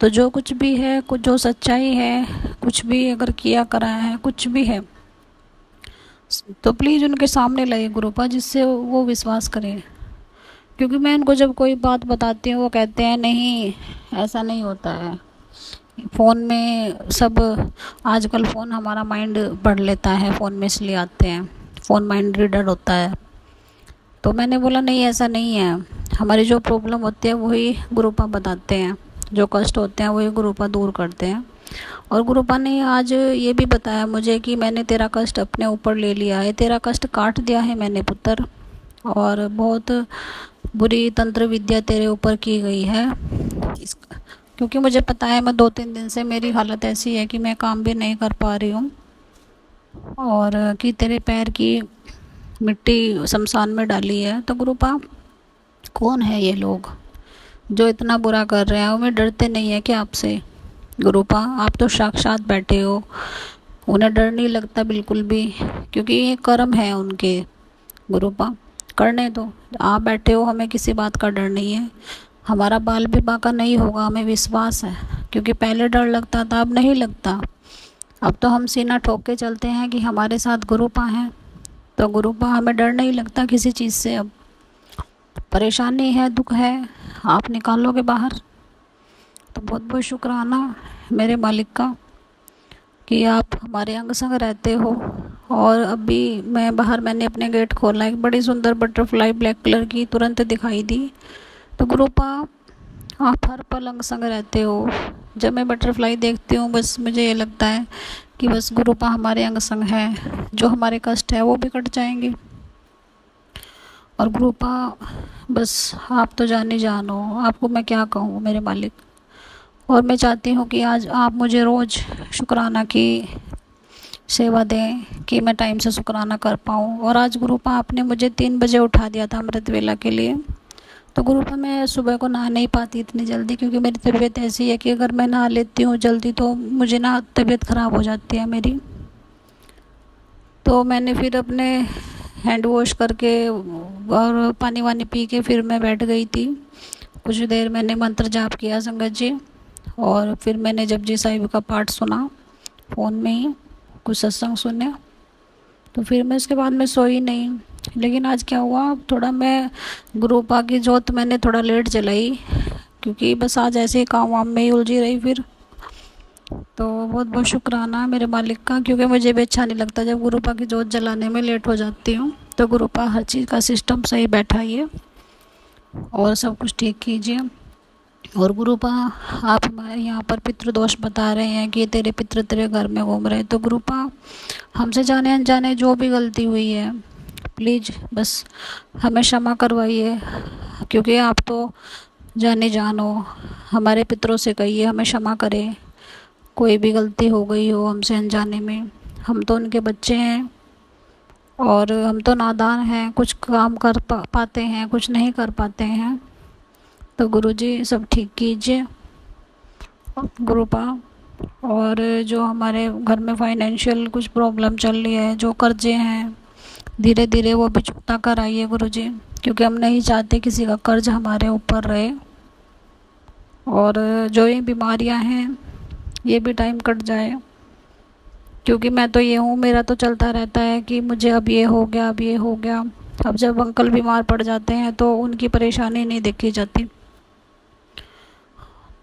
तो जो कुछ भी है, कुछ जो सच्चाई है, कुछ भी अगर किया कराया है, कुछ भी है, तो प्लीज़ उनके सामने लाइए गुरुपा, जिससे वो विश्वास करें। क्योंकि मैं उनको जब कोई बात बताती हूँ, वो कहते हैं नहीं ऐसा नहीं होता है, फ़ोन में सब, आजकल फ़ोन हमारा माइंड पढ़ लेता है, फ़ोन में इसलिए आते हैं, फ़ोन माइंड रीडर होता है। तो मैंने बोला नहीं ऐसा नहीं है, हमारी जो प्रॉब्लम होती है वही गुरुपा बताते हैं, जो कष्ट होते हैं वही गुरुपा दूर करते हैं। और गुरुपा ने आज ये भी बताया मुझे कि मैंने तेरा कष्ट अपने ऊपर ले लिया है, तेरा कष्ट काट दिया है मैंने पुत्र, और बहुत बुरी तंत्र विद्या तेरे ऊपर की गई है। क्योंकि मुझे पता है, मैं 2-3 दिन से मेरी हालत ऐसी है कि मैं काम भी नहीं कर पा रही हूँ, और कि तेरे पैर की मिट्टी शमशान में डाली है। तो गुरुपा कौन है ये लोग जो इतना बुरा कर रहे हैं, उन्हें डरते नहीं है कि आपसे? गुरुपा आप तो साक्षात बैठे हो, उन्हें डर नहीं लगता बिल्कुल भी, क्योंकि ये कर्म है उनके। गुरुपा करने दो, आप बैठे हो, हमें किसी बात का डर नहीं है, हमारा बाल विवाह का नहीं होगा, हमें विश्वास है। क्योंकि पहले डर लगता था, अब नहीं लगता, अब तो हम सीना ठोक के चलते हैं कि हमारे साथ गुरुपा हैं। तो गुरुपा हमें डर नहीं लगता किसी चीज़ से। अब परेशानी है, दुख है, आप निकालोगे बाहर। तो बहुत बहुत शुक्राना मेरे मालिक का कि आप हमारे अंग संग रहते हो। और अभी मैं बाहर, मैंने अपने गेट खोला, एक बड़ी सुंदर बटरफ्लाई ब्लैक कलर की तुरंत दिखाई दी। तो गुरुपा आप हर पल अंग संग रहते हो। जब मैं बटरफ्लाई देखती हूँ, बस मुझे ये लगता है कि बस गुरुपा हमारे अंग संग है, जो हमारे कष्ट है वो भी कट जाएंगे। और गुरुपा बस आप तो जान ही जानो, आपको मैं क्या कहूँ मेरे मालिक। और मैं चाहती हूँ कि आज आप मुझे रोज़ शुक्राना की सेवा दें कि मैं टाइम से शुक्राना कर पाऊँ। और आज गुरुपा आपने मुझे 3 बजे उठा दिया था अमृत वेला के लिए। तो गुरुपा मैं सुबह को नहा नहीं पाती इतनी जल्दी, क्योंकि मेरी तबीयत ऐसी है कि अगर मैं नहा लेती हूँ जल्दी तो मुझे ना तबीयत ख़राब हो जाती है मेरी। तो मैंने फिर अपने हैंड वॉश करके और पानी वानी पी के फिर मैं बैठ गई थी। कुछ देर मैंने मंत्र जाप किया संगत जी, और फिर मैंने जपजी साहिब का पाठ सुना फ़ोन में ही, कुछ सत्संग सुने। तो फिर मैं उसके बाद में सोई नहीं। लेकिन आज क्या हुआ, थोड़ा मैं गुरुपा की जोत मैंने थोड़ा लेट जलाई, क्योंकि बस आज ऐसे ही काम वाम में ही उलझी रही फिर। तो बहुत बहुत शुक्राना मेरे मालिक का, क्योंकि मुझे भी अच्छा नहीं लगता जब गुरुपा की जोत जलाने में लेट हो जाती हूँ। तो गुरुपा हर चीज़ का सिस्टम सही बैठाइए और सब कुछ ठीक कीजिए। और गुरुपा आप हमारे यहाँ पर पितृदोष बता रहे हैं कि तेरे पितृ तेरे घर में घूम रहे हैं। तो गुरुपा हमसे जाने अनजाने जो भी गलती हुई है, प्लीज़ बस हमें क्षमा करवाइए, क्योंकि आप तो जाने जानो, हमारे पितरों से कहिए हमें क्षमा करें, कोई भी गलती हो गई हो हमसे अनजाने में। हम तो उनके बच्चे हैं और हम तो नादान हैं, कुछ काम कर पाते हैं, कुछ नहीं कर पाते हैं। तो गुरुजी सब ठीक कीजिए गुरुपा। और जो हमारे घर में फाइनेंशियल कुछ प्रॉब्लम चल रही है, जो कर्जे हैं, धीरे धीरे वो भी चुकता कराइए गुरुजी, क्योंकि हम नहीं चाहते किसी का कर्ज हमारे ऊपर रहे। और जो ये बीमारियां हैं ये भी टाइम कट जाए, क्योंकि मैं तो ये हूँ, मेरा तो चलता रहता है कि मुझे अब ये हो गया, अब ये हो गया। अब जब अंकल बीमार पड़ जाते हैं तो उनकी परेशानी नहीं देखी जाती।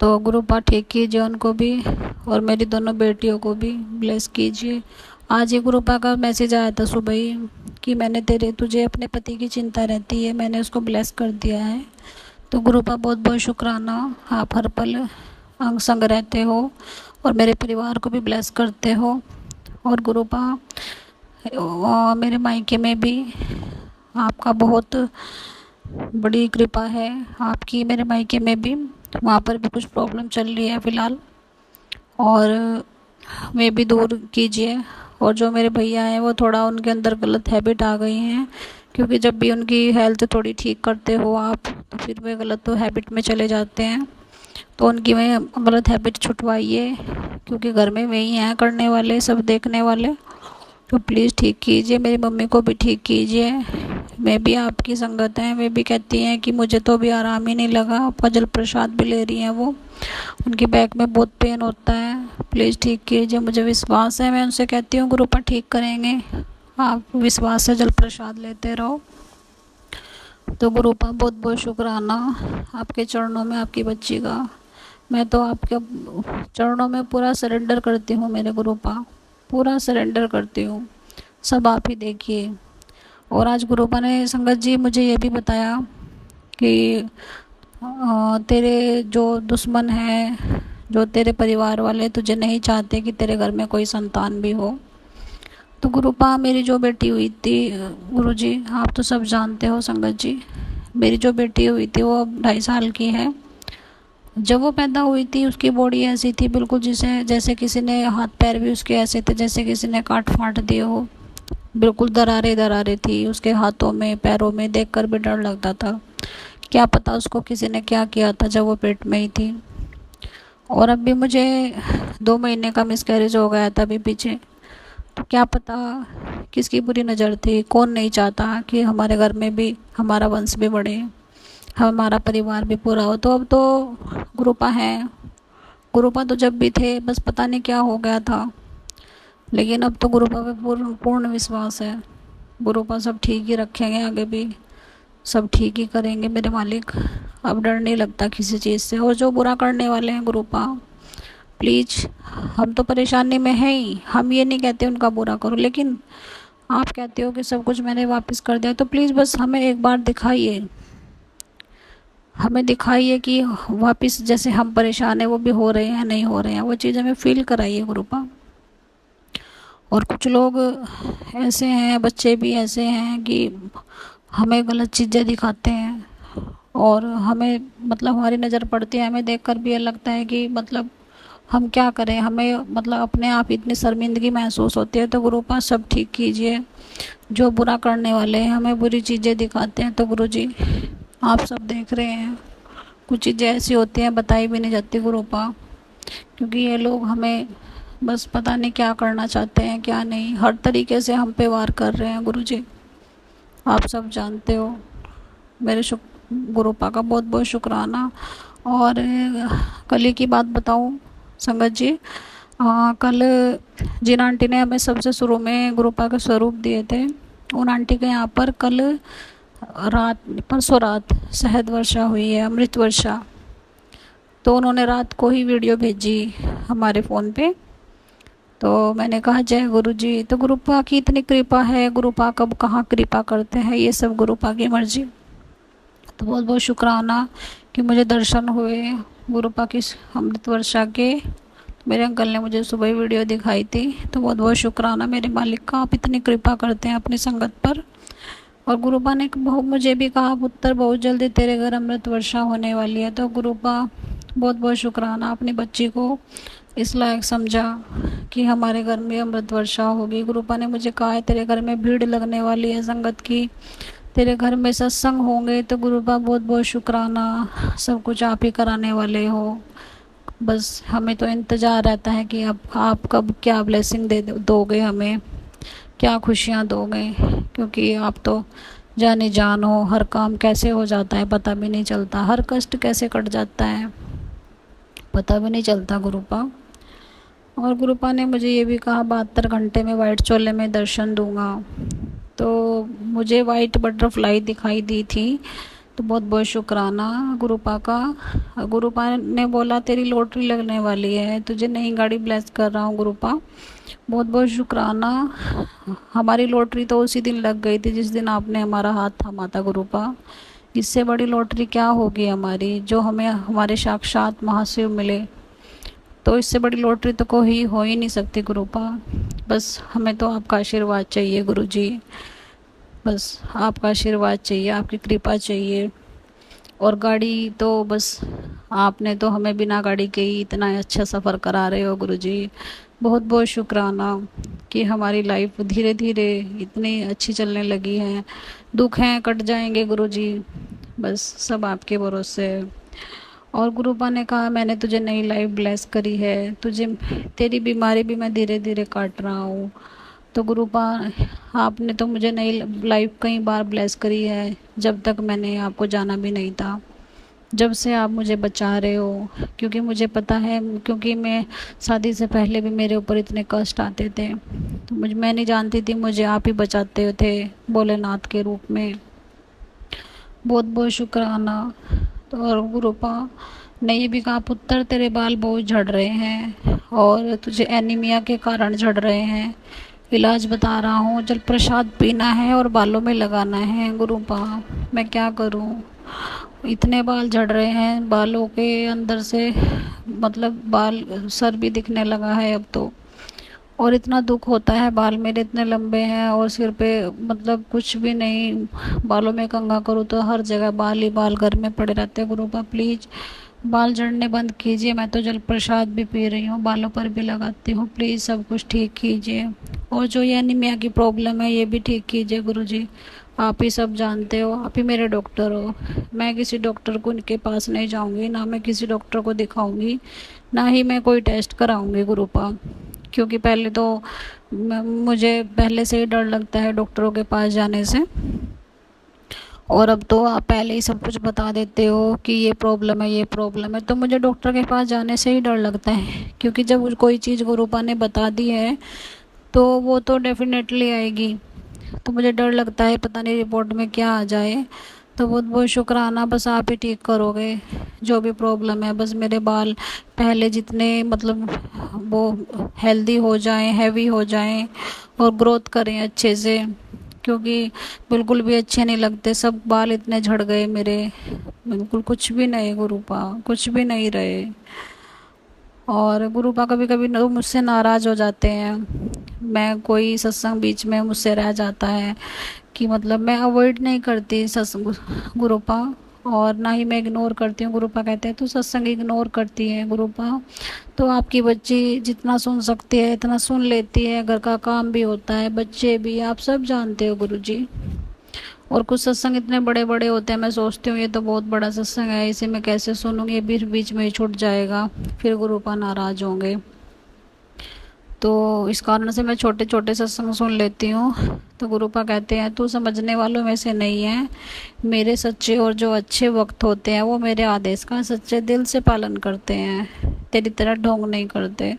तो गुरुपा ठीक कीजिए उनको भी, और मेरी दोनों बेटियों को भी ब्लेस कीजिए। आज ही गुरुपा का मैसेज आया था सुबह ही कि तुझे अपने पति की चिंता रहती है, मैंने उसको ब्लेस कर दिया है। तो गुरुपा बहुत बहुत शुक्राना, आप हर पल अंग संग रहते हो और मेरे परिवार को भी ब्लेस करते हो। और गुरुपा मेरे मायके में भी आपका बहुत बड़ी कृपा है आपकी, मेरे मायके में भी, वहाँ पर भी कुछ प्रॉब्लम चल रही है फ़िलहाल, और वे भी दूर कीजिए। और जो मेरे भैया हैं वो थोड़ा उनके अंदर गलत हैबिट आ गई हैं, क्योंकि जब भी उनकी हेल्थ थोड़ी ठीक करते हो आप तो फिर वे गलत हैबिट में चले जाते हैं। तो उनकी मैं गलत हैबिट छुटवाइए, क्योंकि घर में वही हैं करने वाले, सब देखने वाले। तो प्लीज़ ठीक कीजिए, मेरी मम्मी को भी ठीक कीजिए। मैं भी आपकी संगत है, वे भी कहती हैं कि मुझे तो अभी आराम ही नहीं लगा। आपका जल प्रसाद भी ले रही हैं वो, उनकी बैक में बहुत पेन होता है। प्लीज़ ठीक कीजिए, मुझे विश्वास है। मैं उनसे कहती हूँ गुरुपा ठीक करेंगे, आप विश्वास से जल प्रसाद लेते रहो। तो गुरुपा बहुत बहुत शुक्राना आपके चरणों में, आपकी बच्ची का। मैं तो आपके चरणों में पूरा सरेंडर करती हूँ मेरे गुरुपा, पूरा सरेंडर करती हूँ। सब आप ही देखिए। और आज गुरुपा ने संगत जी मुझे ये भी बताया कि तेरे जो दुश्मन हैं, जो तेरे परिवार वाले तुझे नहीं चाहते कि तेरे घर में कोई संतान भी हो। तो गुरुपा मेरी जो बेटी हुई थी, गुरुजी आप तो सब जानते हो संगत जी, मेरी जो बेटी हुई थी वो अब 2.5 साल की है। जब वो पैदा हुई थी उसकी बॉडी ऐसी थी बिल्कुल जैसे किसी ने, हाथ पैर भी उसके ऐसे थे जैसे किसी ने काट फाट दिए हो। बिल्कुल दरारें थी उसके हाथों में पैरों में, देखकर भी डर लगता था। क्या पता उसको किसी ने क्या किया था जब वो पेट में ही थी। और अब भी मुझे 2 महीने का मिसकैरेज हो गया था अभी पीछे। तो क्या पता किसकी बुरी नज़र थी, कौन नहीं चाहता कि हमारे घर में भी हमारा वंश भी बढ़े, हमारा परिवार भी पूरा हो। तो अब तो गुरुपा हैं, गुरुपा तो जब भी थे, बस पता नहीं क्या हो गया था। लेकिन अब तो गुरुपा पे पूर्ण विश्वास है। गुरुपा सब ठीक ही रखेंगे, आगे भी सब ठीक ही करेंगे मेरे मालिक। अब डर नहीं लगता किसी चीज़ से। और जो बुरा करने वाले हैं गुरुपा, प्लीज़, हम तो परेशानी में हैं ही, हम ये नहीं कहते उनका बुरा करो, लेकिन आप कहते हो कि सब कुछ मैंने वापस कर दिया। तो प्लीज़ बस हमें एक बार दिखाइए, हमें दिखाइए कि वापस जैसे हम परेशान हैं वो भी हो रहे हैं, नहीं हो रहे हैं, वो चीज़ हमें फील कराइए गुरुपा। और कुछ लोग ऐसे हैं, बच्चे भी ऐसे हैं कि हमें गलत चीज़ें दिखाते हैं और हमें मतलब हमारी नज़र पड़ती है, हमें देखकर भी ये लगता है कि मतलब हम क्या करें, हमें मतलब अपने आप इतनी शर्मिंदगी महसूस होती है। तो गुरुपा सब ठीक कीजिए। जो बुरा करने वाले हैं, हमें बुरी चीज़ें दिखाते हैं, तो गुरुजी आप सब देख रहे हैं, कुछ चीज़ें ऐसी होती हैं बताई भी नहीं जाती गुरुपा, क्योंकि ये लोग हमें बस पता नहीं क्या करना चाहते हैं क्या नहीं, हर तरीके से हम पे वार कर रहे हैं गुरुजी, आप सब जानते हो। मेरे गुरुपा का बहुत बहुत शुक्राना। और कल ही की बात बताऊं संगत जी, कल जिन आंटी ने हमें सबसे शुरू में गुरुपा के स्वरूप दिए थे, उन आंटी के यहाँ पर कल परसों रात शहद वर्षा हुई है, अमृत वर्षा। तो उन्होंने रात को ही वीडियो भेजी हमारे फ़ोन पे। तो मैंने कहा जय गुरु जी। तो गुरुपा की इतनी कृपा है, गुरुपा कब कहाँ कृपा करते हैं, ये सब गुरुपा की मर्जी। तो बहुत बहुत शुक्राना कि मुझे दर्शन हुए गुरुपा की अमृत वर्षा के। मेरे अंकल ने मुझे सुबह वीडियो दिखाई थी। तो बहुत बहुत शुक्राना मेरे मालिक का, आप इतनी कृपा करते हैं अपनी संगत पर। और गुरुपा ने मुझे भी कहा पुत्र बहुत जल्दी तेरे घर अमृत वर्षा होने वाली है। तो गुरुपा बहुत बहुत शुक्राना, अपनी बच्ची को इस लायक समझा कि हमारे घर में अमृत वर्षा होगी। गुरुपा ने मुझे कहा है तेरे घर में भीड़ लगने वाली है संगत की, तेरे घर में सत्संग होंगे। तो गुरुपा बहुत बहुत शुक्राना, सब कुछ आप ही कराने वाले हो। बस हमें तो इंतज़ार रहता है कि अब आप कब क्या ब्लेसिंग दोगे हमें, क्या खुशियाँ दोगे, क्योंकि आप तो जाने जान हो। हर काम कैसे हो जाता है पता भी नहीं चलता, हर कष्ट कैसे कट जाता है पता भी नहीं चलता गुरुपा। और गुरुपा ने मुझे ये भी कहा 72 घंटे में वाइट चोले में दर्शन दूंगा। तो मुझे वाइट बटरफ्लाई दिखाई दी थी। तो बहुत बहुत शुक्राना गुरुपा का। गुरुपा ने बोला तेरी लॉटरी लगने वाली है, तुझे नई गाड़ी ब्लेस कर रहा हूँ गुरुपा। बहुत बहुत शुक्राना। हमारी लॉटरी तो उसी दिन लग गई थी जिस दिन आपने हमारा हाथ थामा था गुरुपा। इससे बड़ी लॉटरी क्या होगी हमारी, जो हमें हमारे साक्षात महाशिव मिले। तो इससे बड़ी लॉटरी तो कोई हो ही नहीं सकती गुरुपा। बस हमें तो आपका आशीर्वाद चाहिए गुरुजी, बस आपका आशीर्वाद चाहिए, आपकी कृपा चाहिए। और गाड़ी तो बस आपने तो हमें बिना गाड़ी के ही इतना अच्छा सफ़र करा रहे हो गुरुजी। बहुत बहुत शुक्राना कि हमारी लाइफ धीरे धीरे इतनी अच्छी चलने लगी है। दुख हैं कट जाएंगे गुरुजी, बस सब आपके भरोसे है। और गुरुपा ने कहा मैंने तुझे नई लाइफ ब्लेस करी है, तुझे तेरी बीमारी भी मैं धीरे धीरे काट रहा हूँ। तो गुरुपा, आपने तो मुझे नई लाइफ कई बार ब्लेस करी है, जब तक मैंने आपको जाना भी नहीं था। जब से आप मुझे बचा रहे हो, क्योंकि मुझे पता है, क्योंकि मैं शादी से पहले भी मेरे ऊपर इतने कष्ट आते थे, तो मैं नहीं जानती थी, मुझे आप ही बचाते थे भोलेनाथ के रूप में। बहुत बहुत शुक्राना। तो और गुरुपा ने ये भी कहा, पुत्र तेरे बाल बहुत झड़ रहे हैं और तुझे एनीमिया के कारण झड़ रहे हैं। इलाज बता रहा हूँ, जल प्रसाद पीना है और बालों में लगाना है। गुरुपा, मैं क्या करूँ, इतने बाल झड़ रहे हैं, बालों के अंदर से मतलब बाल, सर भी दिखने लगा है अब तो, और इतना दुख होता है, बाल मेरे इतने लंबे हैं और सिर पे मतलब कुछ भी नहीं, बालों में कंघा करूँ तो हर जगह बाल ही बाल घर में पड़े रहते हैं। गुरुपा प्लीज़ बाल झड़ने बंद कीजिए, मैं तो जल प्रसाद भी पी रही हूँ, बालों पर भी लगाती हूँ, प्लीज़ सब कुछ ठीक कीजिए। और जो ये एनीमिया की प्रॉब्लम है ये भी ठीक कीजिए गुरुजी, आप ही सब जानते हो, आप ही मेरे डॉक्टर हो। मैं किसी डॉक्टर को इनके पास नहीं जाऊंगी, ना मैं किसी डॉक्टर को दिखाऊंगी, ना ही मैं कोई टेस्ट कराऊंगी गुरुपा, क्योंकि पहले तो मुझे पहले से ही डर लगता है डॉक्टरों के पास जाने से, और अब तो आप पहले ही सब कुछ बता देते हो कि ये प्रॉब्लम है, ये प्रॉब्लम है, तो मुझे डॉक्टर के पास जाने से ही डर लगता है, क्योंकि जब कोई चीज़ गुरुपा ने बता दी है तो वो तो डेफिनेटली आएगी, तो मुझे डर लगता है पता नहीं रिपोर्ट में क्या आ जाए। तो बहुत बहुत शुक्राना, बस आप ही ठीक करोगे जो भी प्रॉब्लम है, बस मेरे बाल पहले जितने मतलब वो हेल्दी हो जाएं, हैवी हो जाएं और ग्रोथ करें अच्छे से, क्योंकि बिल्कुल भी अच्छे नहीं लगते, सब बाल इतने झड़ गए मेरे, बिल्कुल कुछ भी नहीं गुरुपा, कुछ भी नहीं रहे। और गुरुपा कभी कभी लोग मुझसे नाराज़ हो जाते हैं, मैं कोई सत्संग बीच में मुझसे रह जाता है कि मतलब मैं अवॉइड नहीं करती सत्संग गुरुपा, और ना ही मैं इग्नोर करती हूँ। गुरुपा कहते हैं तू सत्संग इग्नोर करती है गुरुपा, तो आपकी बच्ची जितना सुन सकती है इतना सुन लेती है, घर का काम भी होता है, बच्चे भी, आप सब जानते हो गुरुजी। और कुछ सत्संग इतने बड़े बड़े होते हैं, मैं सोचती हूँ ये तो बहुत बड़ा सत्संग है, इसे मैं कैसे सुनूंगी, ये बीच बीच में ही छूट जाएगा, फिर गुरुपा नाराज़ होंगे, तो इस कारण से मैं छोटे छोटे सत्संग सुन लेती हूँ। तो गुरुपा कहते हैं तू समझने वालों में से नहीं है, मेरे सच्चे और जो अच्छे वक्त होते हैं वो मेरे आदेश का सच्चे दिल से पालन करते हैं, तेरी तरह ढोंग नहीं करते।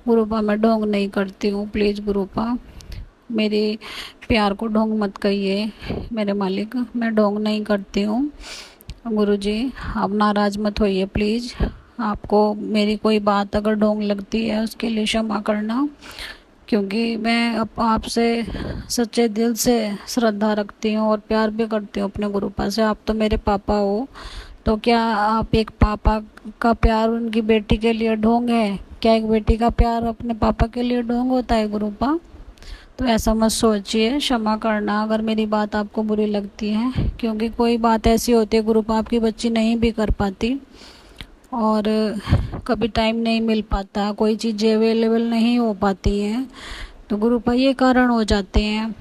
गुरुपा मैं ढोंग नहीं करती हूँ, प्लीज़ गुरुपा मेरे प्यार को ढोंग मत कहिए मेरे मालिक, मैं ढोंग नहीं करती हूँ। गुरुजी आप नाराज़ मत होइए प्लीज़, आपको मेरी कोई बात अगर ढोंग लगती है उसके लिए क्षमा करना, क्योंकि मैं आपसे सच्चे दिल से श्रद्धा रखती हूँ और प्यार भी करती हूँ अपने गुरुपा से, आप तो मेरे पापा हो, तो क्या आप एक पापा का प्यार उनकी बेटी के लिए ढोंग है? क्या एक बेटी का प्यार अपने पापा के लिए ढोंग होता है गुरुपा? तो ऐसा मत सोचिए, क्षमा करना अगर मेरी बात आपको बुरी लगती है, क्योंकि कोई बात ऐसी होती है गुरुपा आपकी बच्ची नहीं भी कर पाती, और कभी टाइम नहीं मिल पाता, कोई चीज़ें अवेलेबल नहीं हो पाती हैं, तो गुरुपा ये कारण हो जाते हैं।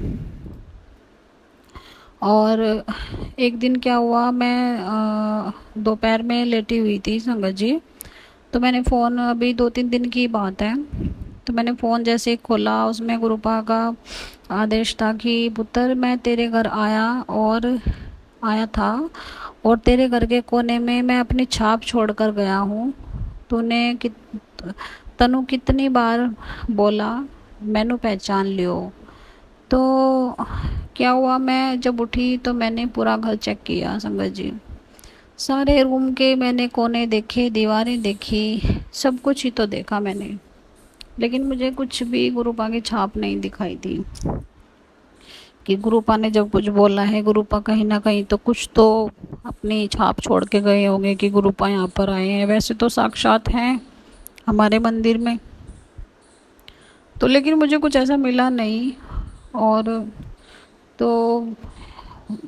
और एक दिन क्या हुआ, मैं दोपहर में लेटी हुई थी संगत जी, तो मैंने फ़ोन, अभी 2-3 दिन की बात है, तो मैंने फ़ोन जैसे खोला, उसमें गुरुपा का आदेश था कि पुत्र मैं तेरे घर आया था और तेरे घर के कोने में मैं अपनी छाप छोड़ कर गया हूँ, तनु कितनी बार बोला मैनू पहचान लियो। तो क्या हुआ, मैं जब उठी तो मैंने पूरा घर चेक किया संगत जी, सारे रूम के मैंने कोने देखे, दीवारें देखी, सब कुछ ही तो देखा मैंने, लेकिन मुझे कुछ भी गुरुपा की छाप नहीं दिखाई दी, कि गुरुपा ने जब कुछ बोला है, गुरुपा कहीं ना कहीं तो कुछ तो अपनी छाप छोड़ के गए होंगे कि गुरुपा यहाँ पर आए हैं, वैसे तो साक्षात हैं हमारे मंदिर में, तो लेकिन मुझे कुछ ऐसा मिला नहीं, और तो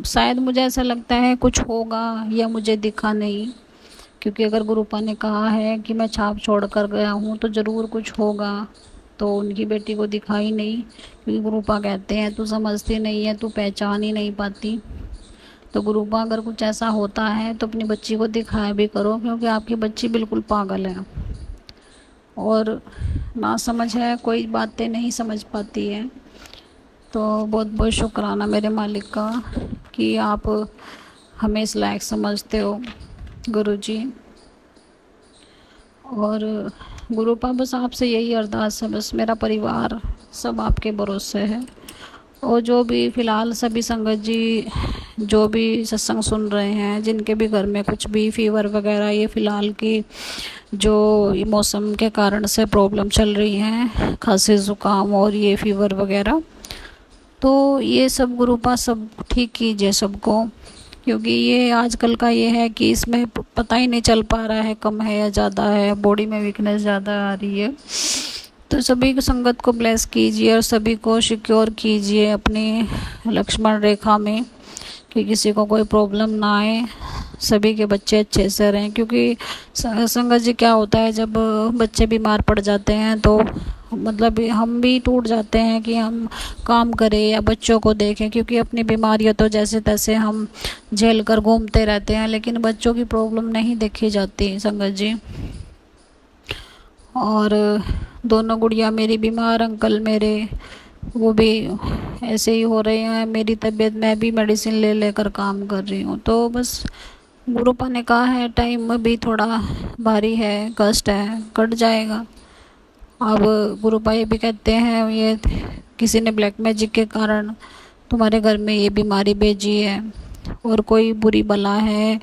शायद मुझे ऐसा लगता है कुछ होगा या मुझे दिखा नहीं, क्योंकि अगर गुरुपा ने कहा है कि मैं छाप छोड़ कर गया हूँ तो ज़रूर कुछ होगा, तो उनकी बेटी को दिखाई नहीं, क्योंकि गुरुपा कहते हैं तू समझती नहीं है, तू पहचान ही नहीं पाती। तो गुरुपा अगर कुछ ऐसा होता है तो अपनी बच्ची को दिखाया भी करो, क्योंकि आपकी बच्ची बिल्कुल पागल है और ना समझ है, कोई बातें नहीं समझ पाती है। तो बहुत बहुत शुक्राना मेरे मालिक का कि आप हमें इस लायक समझते हो गुरुजी। और गुरुपा बस आपसे यही अरदास है, बस मेरा परिवार सब आपके भरोसे है। और जो भी फ़िलहाल सभी संगत जी जो भी सत्संग सुन रहे हैं, जिनके भी घर में कुछ भी फीवर वगैरह ये फ़िलहाल की जो मौसम के कारण से प्रॉब्लम चल रही हैं, खांसी ज़ुकाम और ये फीवर वगैरह, तो ये सब गुरुपा सब ठीक कीजिए सबको, क्योंकि ये आजकल का ये है कि इसमें पता ही नहीं चल पा रहा है कम है या ज़्यादा है, बॉडी में वीकनेस ज़्यादा आ रही है। तो सभी संगत को ब्लेस कीजिए और सभी को सिक्योर कीजिए अपनी लक्ष्मण रेखा में, कि किसी को कोई प्रॉब्लम ना आए, सभी के बच्चे अच्छे से रहें। क्योंकि संगत जी क्या होता है, जब बच्चे बीमार पड़ जाते हैं तो मतलब हम भी टूट जाते हैं कि हम काम करें या बच्चों को देखें, क्योंकि अपनी बीमारियां तो जैसे तैसे हम झेल कर घूमते रहते हैं, लेकिन बच्चों की प्रॉब्लम नहीं देखी जाती संगत जी। और दोनों गुड़िया मेरी बीमार, अंकल मेरे वो भी ऐसे ही हो रहे हैं, मेरी तबीयत, मैं भी मेडिसिन ले लेकर काम कर रही हूँ। तो बस गुरुपा ने कहा है टाइम भी थोड़ा भारी है, कष्ट है, कट जाएगा। अब गुरुपा ये भी कहते हैं ये किसी ने ब्लैक मैजिक के कारण तुम्हारे घर में ये बीमारी भेजी है और कोई बुरी बला है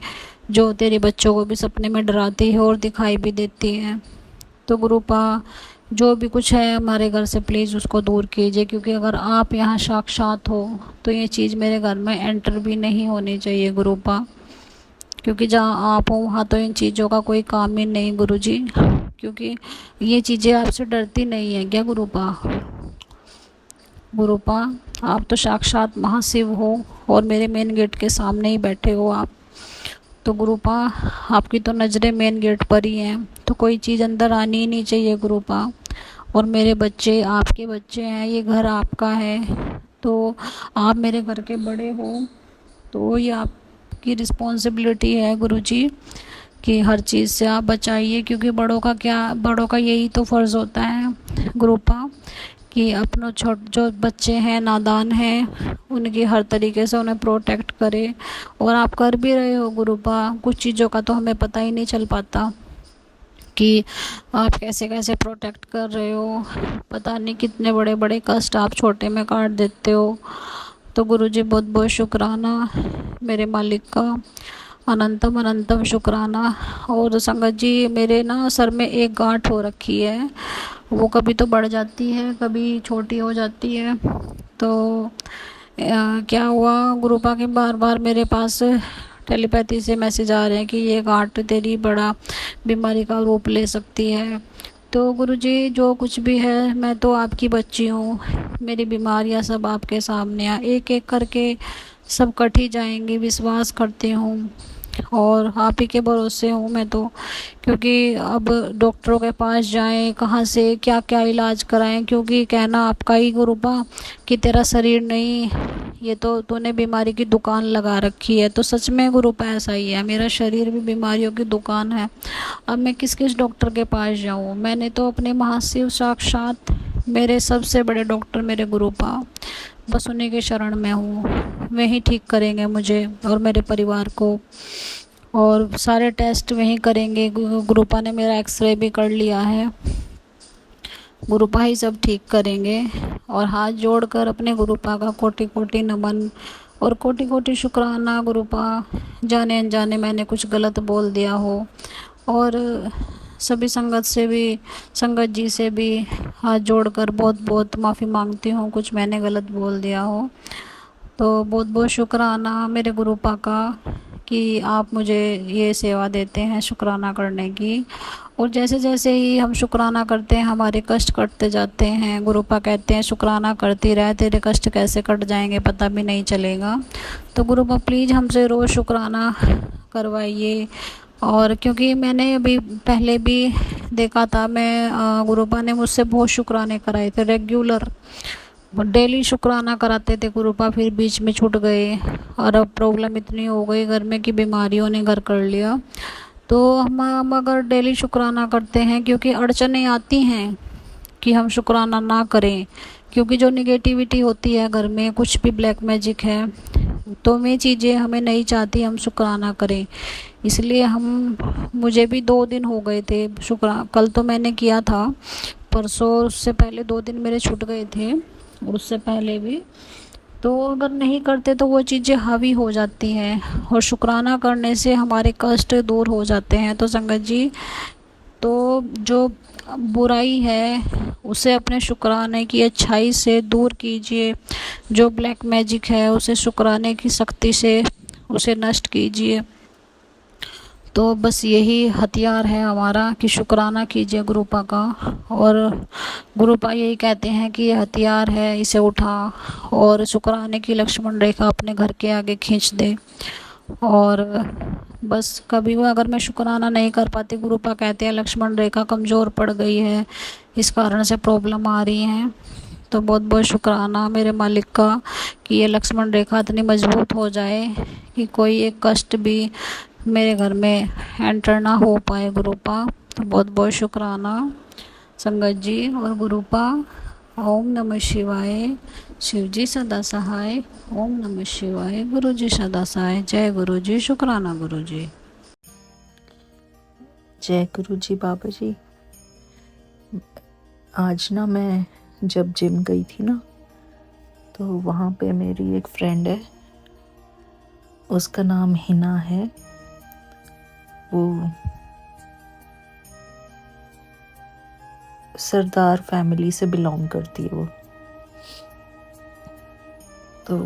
जो तेरे बच्चों को भी सपने में डराती है और दिखाई भी देती है। तो गुरुपा जो भी कुछ है हमारे घर से प्लीज़ उसको दूर कीजिए, क्योंकि अगर आप यहाँ साक्षात हो तो ये चीज़ मेरे घर में एंटर भी नहीं होनी चाहिए गुरुपा, क्योंकि जहाँ आप हो वहाँ तो इन चीज़ों का कोई काम ही नहीं गुरुजी, क्योंकि ये चीज़ें आपसे डरती नहीं है क्या गुरुपा? गुरुपा आप तो साक्षात महाशिव हो और मेरे मेन गेट के सामने ही बैठे हो आप, तो गुरुपा आपकी तो नज़रें मेन गेट पर ही हैं, तो कोई चीज़ अंदर आनी ही नहीं चाहिए गुरुपा। और मेरे बच्चे आपके बच्चे हैं, ये घर आपका है, तो आप मेरे घर के बड़े हो, तो ये आपकी रिस्पॉन्सिबिलिटी है गुरुजी कि हर चीज़ से आप बचाइए, क्योंकि बड़ों का यही तो फ़र्ज़ होता है गुरुपा कि अपनों जो बच्चे हैं नादान हैं उनकी हर तरीके से उन्हें प्रोटेक्ट करे। और आप कर भी रहे हो गुरुपा, कुछ चीज़ों का तो हमें पता ही नहीं चल पाता कि आप कैसे कैसे प्रोटेक्ट कर रहे हो, पता नहीं कितने बड़े बड़े कष्ट आप छोटे में काट देते हो। तो गुरुजी बहुत बहुत शुक्राना मेरे मालिक का, अनंतम अनंतम शुक्राना। और संगत जी मेरे ना सर में एक गांठ हो रखी है, वो कभी तो बढ़ जाती है कभी छोटी हो जाती है। तो क्या हुआ गुरुपा के बार बार मेरे पास टेलीपैथी से मैसेज आ रहे हैं कि ये गांठ तेरी बड़ा बीमारी का रूप ले सकती है। तो गुरुजी जो कुछ भी है मैं तो आपकी बच्ची हूँ, मेरी बीमारियाँ सब आपके सामने एक एक करके सब कट ही जाएंगी, विश्वास करती हूँ और आप ही के भरोसे हूँ मैं तो। क्योंकि अब डॉक्टरों के पास जाएं, कहाँ से क्या क्या इलाज कराएं, क्योंकि कहना आपका ही गुरुपा कि तेरा शरीर नहीं, ये तो तूने बीमारी की दुकान लगा रखी है। तो सच में गुरुपा ऐसा ही है, मेरा शरीर भी बीमारियों की दुकान है। अब मैं किस किस डॉक्टर के पास जाऊँ? मैंने तो अपने महाशिव साक्षात मेरे सबसे बड़े डॉक्टर मेरे गुरुपा, बस उन्हीं के शरण में हूँ, वे ही ठीक करेंगे मुझे और मेरे परिवार को, और सारे टेस्ट वहीं करेंगे। गुरुपा ने मेरा एक्सरे भी कर लिया है, गुरुपा ही सब ठीक करेंगे। और हाथ जोड़कर अपने गुरुपा का कोटि कोटि नमन और कोटि कोटि शुक्राना गुरुपा, जाने अनजाने मैंने कुछ गलत बोल दिया हो, और सभी संगत जी से भी हाथ जोड़कर बहुत बहुत माफ़ी मांगती हूँ कुछ मैंने गलत बोल दिया हो। तो बहुत बहुत शुक्राना मेरे गुरुपा का कि आप मुझे ये सेवा देते हैं शुक्राना करने की। और जैसे जैसे ही हम शुक्राना करते हैं हमारे कष्ट कटते जाते हैं। गुरुपा कहते हैं शुक्राना करती रहे, तेरे कष्ट कैसे कट जाएंगे पता भी नहीं चलेगा। तो गुरुपा प्लीज़ हमसे रोज़ शुक्राना करवाइए। और क्योंकि मैंने अभी पहले भी देखा था, मैं गुरुपा ने मुझसे बहुत शुक्राने कराए थे रेगुलर, डेली शुक्राना कराते थे गुरुपा, फिर बीच में छूट गए और अब प्रॉब्लम इतनी हो गई घर में कि बीमारियों ने घर कर लिया। तो हम अगर डेली शुक्राना करते हैं, क्योंकि अड़चनें आती हैं कि हम शुक्राना ना करें, क्योंकि जो निगेटिविटी होती है घर में, कुछ भी ब्लैक मैजिक है, तो वे चीज़ें हमें नहीं चाहती हम शुक्राना करें। इसलिए मुझे भी 2 दिन हो गए थे कल तो मैंने किया था, परसों उससे पहले 2 दिन मेरे छूट गए थे, और उससे पहले भी। तो अगर नहीं करते तो वो चीज़ें हावी हो जाती हैं, और शुक्राना करने से हमारे कष्ट दूर हो जाते हैं। तो संगत जी, तो जो बुराई है उसे अपने शुक्राने की अच्छाई से दूर कीजिए, जो ब्लैक मैजिक है उसे शुक्राने की शक्ति से उसे नष्ट कीजिए। तो बस यही हथियार है हमारा कि शुक्राना कीजिए गुरुपा का। और गुरुपा यही कहते हैं कि ये हथियार है, इसे उठा और शुक्राने की लक्ष्मण रेखा अपने घर के आगे खींच दे। और बस कभी वो अगर मैं शुक्राना नहीं कर पाती, गुरुपा कहते हैं लक्ष्मण रेखा कमज़ोर पड़ गई है, इस कारण से प्रॉब्लम आ रही है, तो बहुत बहुत शुक्राना मेरे मालिक का कि ये लक्ष्मण रेखा इतनी मजबूत हो जाए कि कोई एक कष्ट भी मेरे घर में एंटर ना हो पाए गुरुपा। तो बहुत बहुत शुक्राना संगत जी और गुरुपा। ओम नमः शिवाय। शिव जी सदा सहाय। ओम नमः शिवाय। गुरु जी सदा सहाय। जय गुरु जी। शुक्राना गुरु जी। जय गुरु जी बाबा जी। आज ना मैं जब जिम गई थी ना, तो वहाँ पे मेरी एक फ्रेंड है, उसका नाम हिना है। वो सरदार फैमिली से बिलोंग करती है वो। तो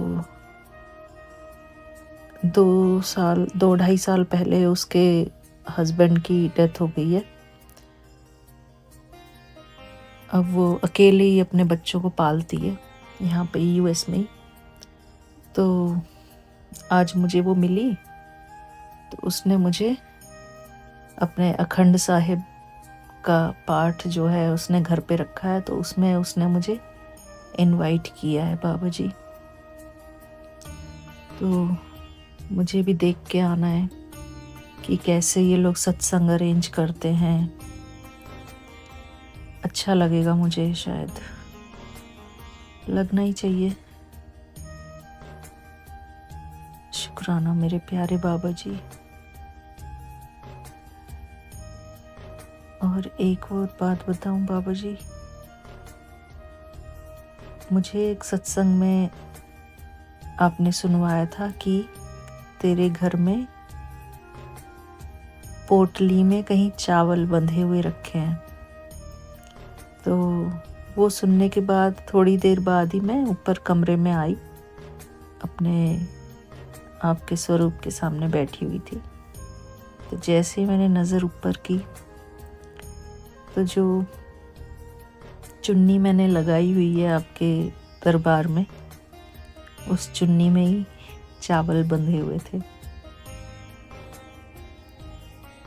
2-2.5 साल पहले उसके हस्बैंड की डेथ हो गई है। अब वो अकेले ही अपने बच्चों को पालती है यहाँ पे यूएस में ही। तो आज मुझे वो मिली, तो उसने मुझे अपने अखंड साहिब का पाठ जो है उसने घर पे रखा है, तो उसमें उसने मुझे इनवाइट किया है बाबा जी। तो मुझे भी देख के आना है कि कैसे ये लोग सत्संग अरेंज करते हैं। अच्छा लगेगा मुझे, शायद लगना ही चाहिए। शुक्राना मेरे प्यारे बाबा जी। और एक और बात बताऊं बाबा जी, मुझे एक सत्संग में आपने सुनवाया था कि तेरे घर में पोटली में कहीं चावल बंधे हुए रखे हैं। तो वो सुनने के बाद थोड़ी देर बाद ही मैं ऊपर कमरे में आई, अपने आपके स्वरूप के सामने बैठी हुई थी। तो जैसे ही मैंने नज़र ऊपर की, तो जो चुन्नी मैंने लगाई हुई है आपके दरबार में, उस चुन्नी में ही चावल बंधे हुए थे,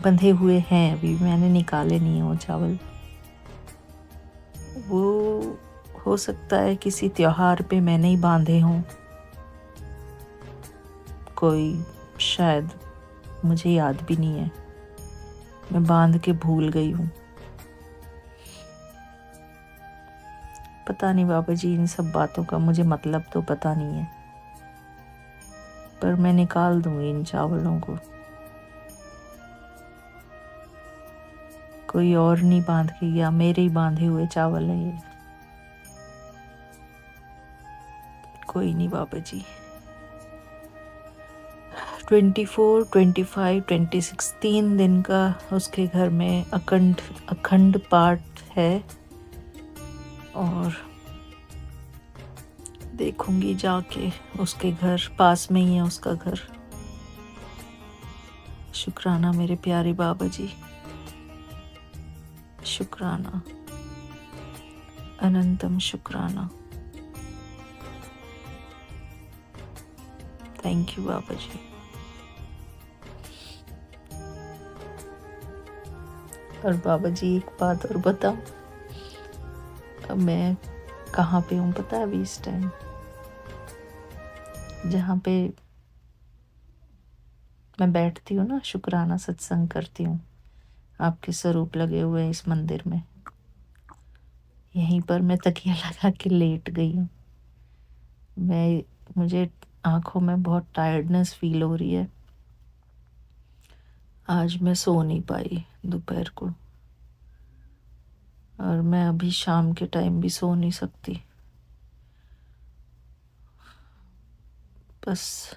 बंधे हुए हैं। अभी मैंने निकाले नहीं वो चावल। वो हो सकता है किसी त्योहार पे मैंने ही बांधे हों, कोई, शायद मुझे याद भी नहीं है, मैं बांध के भूल गई हूँ। पता नहीं बाबा जी, इन सब बातों का मुझे मतलब तो पता नहीं है, पर मैं निकाल दूंगी इन चावलों को। कोई और नहीं बांध के गया, मेरे ही बांधे हुए चावल है ये। कोई नहीं बाबा जी। 24, 25, 26 3 दिन का उसके घर में अखंड पाठ है, और देखूंगी जाके उसके घर, पास में ही है उसका घर। शुक्राना मेरे प्यारे बाबा जी। शुक्राना, अनंतम शुक्राना। थैंक यू बाबा जी। और बाबा जी एक बात और बताओ, मैं कहाँ पे हूँ पता है अभी इस टाइम? जहाँ पे मैं बैठती हूँ ना, शुक्राना सत्संग करती हूँ, आपके स्वरूप लगे हुए हैं इस मंदिर में, यहीं पर मैं तकिया लगा के लेट गई हूँ। मुझे आंखों में बहुत टायर्डनेस फील हो रही है। आज मैं सो नहीं पाई दोपहर को, और मैं अभी शाम के टाइम भी सो नहीं सकती। बस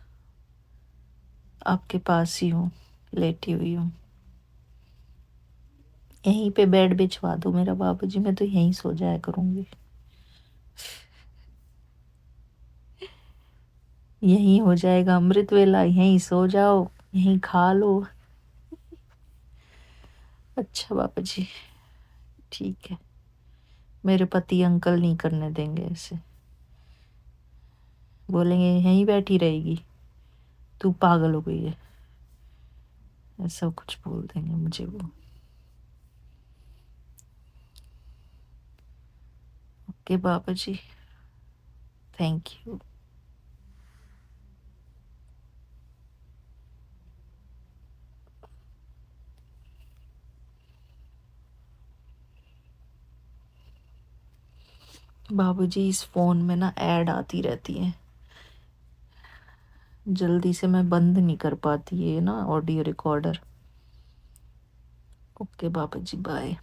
आपके पास ही हूँ, लेटी हुई हूँ। यहीं पे बेड बिछवा दो मेरा बाबूजी, मैं तो यहीं सो जाया करूँगी। यहीं हो जाएगा अमृत वेला, यहीं सो जाओ, यहीं खा लो। अच्छा बाबा जी, ठीक है। मेरे पति अंकल नहीं करने देंगे ऐसे, बोलेंगे यहीं बैठी रहेगी, तू पागल हो गई है, ऐसा कुछ बोल देंगे मुझे वो। Okay Baba ji, thank you. बाबूजी इस फ़ोन में ना ऐड आती रहती है, जल्दी से मैं बंद नहीं कर पाती, ये ना ऑडियो रिकॉर्डर। ओके बाबा जी, बाय।